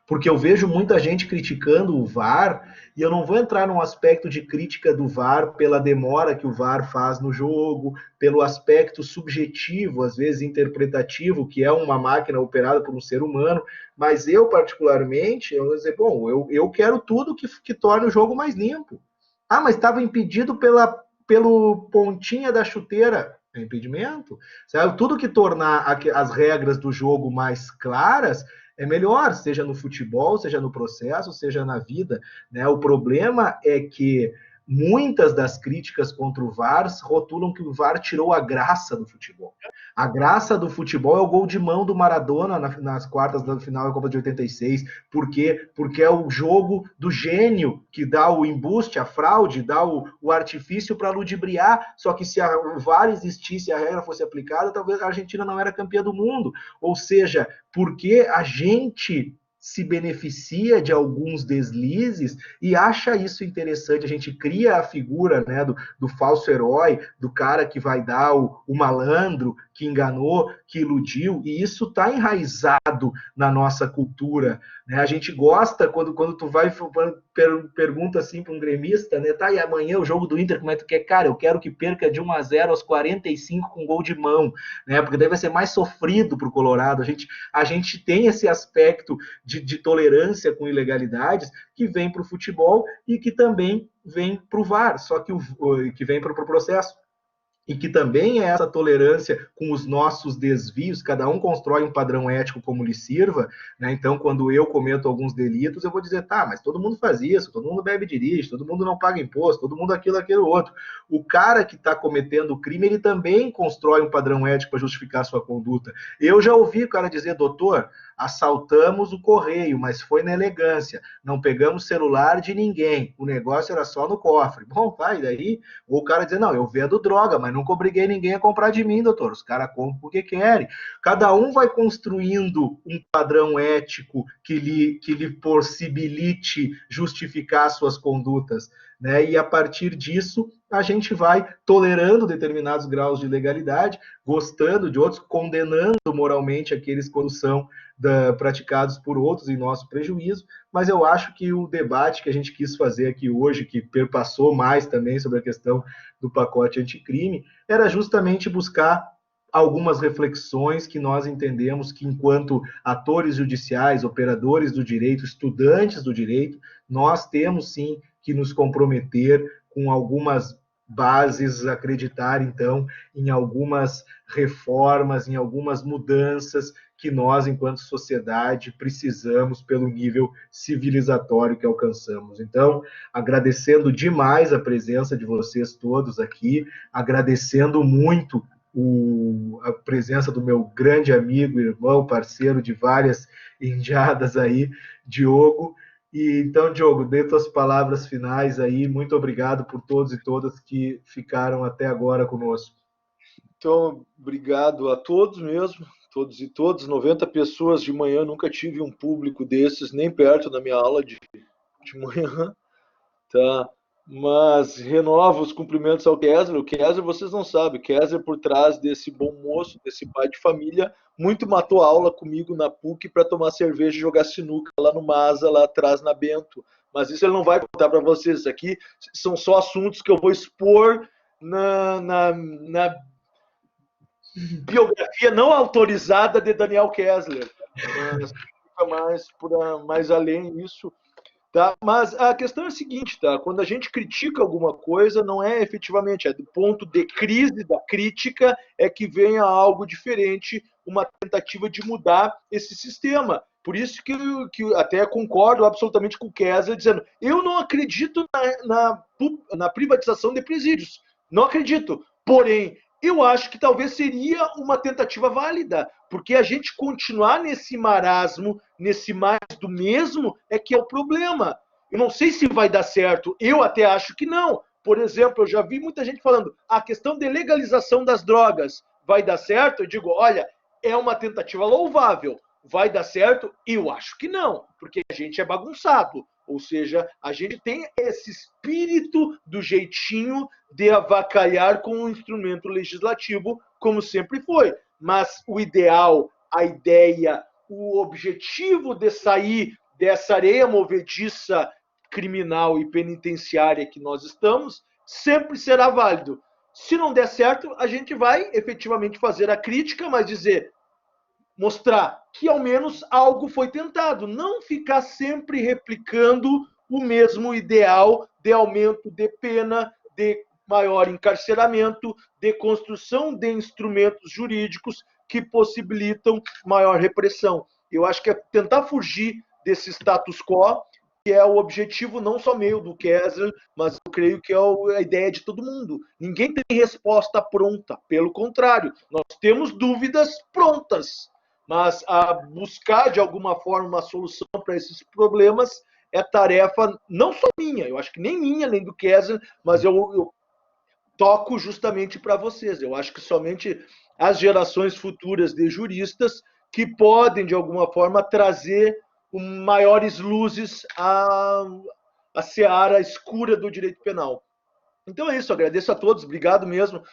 Porque eu vejo muita gente criticando o VAR, e eu não vou entrar num aspecto de crítica do VAR pela demora que o VAR faz no jogo, pelo aspecto subjetivo, às vezes interpretativo, que é uma máquina operada por um ser humano, mas eu, particularmente, eu vou dizer, bom, eu quero tudo que torne o jogo mais limpo. Ah, mas estava impedido pelo pontinha da chuteira. É impedimento. Sabe? Tudo que tornar as regras do jogo mais claras é melhor, seja no futebol, seja no processo, seja na vida. Né? O problema é que muitas das críticas contra o VAR rotulam que o VAR tirou a graça do futebol. A graça do futebol é o gol de mão do Maradona nas quartas da final da Copa de 86. Por quê? Porque é o jogo do gênio que dá o embuste, a fraude, dá o artifício para ludibriar. Só que se o VAR existisse e a regra fosse aplicada, talvez a Argentina não era campeã do mundo. Ou seja, porque a gente se beneficia de alguns deslizes e acha isso interessante. A gente cria a figura, né, do falso herói, do cara que vai dar o malandro, que enganou, que iludiu, e isso está enraizado na nossa cultura. Né? A gente gosta, quando tu vai pergunta assim para um gremista, né, tá, e amanhã o jogo do Inter, como é que tu quer? Cara, eu quero que perca de 1-0 aos 45 com gol de mão, né, porque daí vai ser mais sofrido para o Colorado. A gente tem esse aspecto de tolerância com ilegalidades que vem para o futebol e que também vem para o VAR, só que vem para o processo. E que também é essa tolerância com os nossos desvios, cada um constrói um padrão ético como lhe sirva, né? Então, quando eu cometo alguns delitos, eu vou dizer, tá, mas todo mundo faz isso, todo mundo bebe e dirige, todo mundo não paga imposto, todo mundo aquilo outro. O cara que está cometendo o crime, ele também constrói um padrão ético para justificar a sua conduta. Eu já ouvi o cara dizer, doutor, assaltamos o correio, mas foi na elegância, não pegamos celular de ninguém, o negócio era só no cofre. Bom, tá, e daí? Ou o cara dizer, não, eu vendo droga, mas nunca obriguei ninguém a comprar de mim, doutor, os caras compram porque querem. Cada um vai construindo um padrão ético que lhe possibilite justificar suas condutas, né? E a partir disso, a gente vai tolerando determinados graus de ilegalidade, gostando de outros, condenando moralmente aqueles que são praticados por outros em nosso prejuízo, mas eu acho que o debate que a gente quis fazer aqui hoje, que perpassou mais também sobre a questão do pacote anticrime, era justamente buscar algumas reflexões que nós entendemos que, enquanto atores judiciais, operadores do direito, estudantes do direito, nós temos sim que nos comprometer com algumas bases, acreditar, então, em algumas reformas, em algumas mudanças que nós, enquanto sociedade, precisamos pelo nível civilizatório que alcançamos. Então, agradecendo demais a presença de vocês todos aqui, agradecendo muito a presença do meu grande amigo, irmão, parceiro de várias indiadas aí, Diogo. E então, Diogo, dê tuas palavras finais aí. Muito obrigado por todos e todas que ficaram até agora conosco. Então, obrigado a todos mesmo, todos e todas. 90 pessoas de manhã, nunca tive um público desses, nem perto da minha aula de manhã. Tá? Mas renovo os cumprimentos ao Kessler. O Kessler, vocês não sabem, o Kessler, por trás desse bom moço, desse pai de família, muito matou aula comigo na PUC para tomar cerveja e jogar sinuca lá no Masa, lá atrás na Bento. Mas isso ele não vai contar para vocês. Isso aqui são só assuntos que eu vou expor na biografia não autorizada de Daniel Kessler. Mas fica mais além disso. Tá? Mas a questão é a seguinte, tá? Quando a gente critica alguma coisa, não é efetivamente, é do ponto de crise da crítica é que venha algo diferente, uma tentativa de mudar esse sistema. Por isso que até concordo absolutamente com o Kessler, dizendo, eu não acredito na privatização de presídios, não acredito, porém, eu acho que talvez seria uma tentativa válida, porque a gente continuar nesse marasmo, nesse mais do mesmo, é que é o problema. Eu não sei se vai dar certo, eu até acho que não. Por exemplo, eu já vi muita gente falando, a questão de legalização das drogas vai dar certo? Eu digo, olha, é uma tentativa louvável. Vai dar certo? Eu acho que não, porque a gente é bagunçado. Ou seja, a gente tem esse espírito do jeitinho de avacalhar com o instrumento legislativo, como sempre foi. Mas o ideal, a ideia, o objetivo de sair dessa areia movediça criminal e penitenciária que nós estamos, sempre será válido. Se não der certo, a gente vai efetivamente fazer a crítica, mas dizer, mostrar que ao menos algo foi tentado, não ficar sempre replicando o mesmo ideal de aumento de pena, de maior encarceramento, de construção de instrumentos jurídicos que possibilitam maior repressão. Eu acho que é tentar fugir desse status quo, que é o objetivo não só meu, do Kessler, mas eu creio que é a ideia de todo mundo. Ninguém tem resposta pronta, pelo contrário, nós temos dúvidas prontas, mas a buscar de alguma forma uma solução para esses problemas é tarefa não só minha, eu acho que nem minha, nem do Kessler, mas eu toco justamente para vocês. Eu acho que somente as gerações futuras de juristas que podem, de alguma forma, trazer maiores luzes à seara escura do direito penal. Então é isso, agradeço a todos, obrigado mesmo.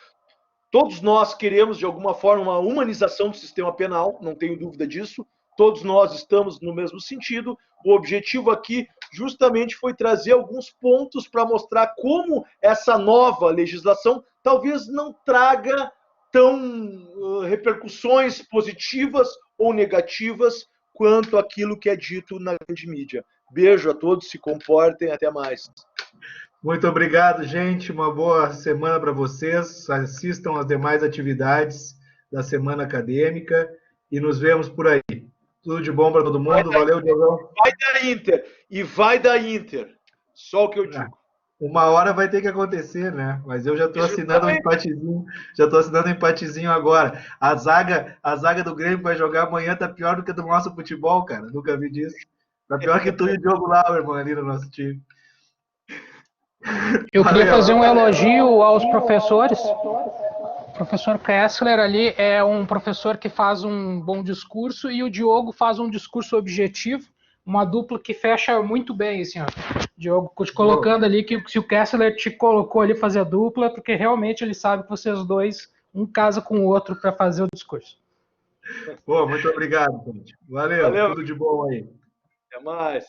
Todos nós queremos, de alguma forma, uma humanização do sistema penal, não tenho dúvida disso. Todos nós estamos no mesmo sentido. O objetivo aqui justamente foi trazer alguns pontos para mostrar como essa nova legislação talvez não traga tão repercussões positivas ou negativas quanto aquilo que é dito na grande mídia. Beijo a todos, se comportem, até mais. Muito obrigado, gente. Uma boa semana para vocês. Assistam às demais atividades da semana acadêmica e nos vemos por aí. Tudo de bom para todo mundo. Valeu, Diogão. Vai da Inter. E vai da Inter. Só o que eu digo. Uma hora vai ter que acontecer, né? Mas eu já estou assinando um empatezinho. Já estou assinando um empatezinho agora. A zaga do Grêmio vai jogar amanhã tá pior do que do nosso futebol, cara. Nunca vi disso. Tá pior que tu e o Diogo lá, meu irmão, ali no nosso time. Eu queria fazer um elogio aos professores. O professor Kessler ali é um professor que faz um bom discurso e o Diogo faz um discurso objetivo, uma dupla que fecha muito bem, assim, ó. Diogo, te colocando ali que se o Kessler te colocou ali fazer a dupla, porque realmente ele sabe que vocês dois, um casa com o outro para fazer o discurso. Pô, muito obrigado, gente. Valeu, tudo de bom aí. Até mais.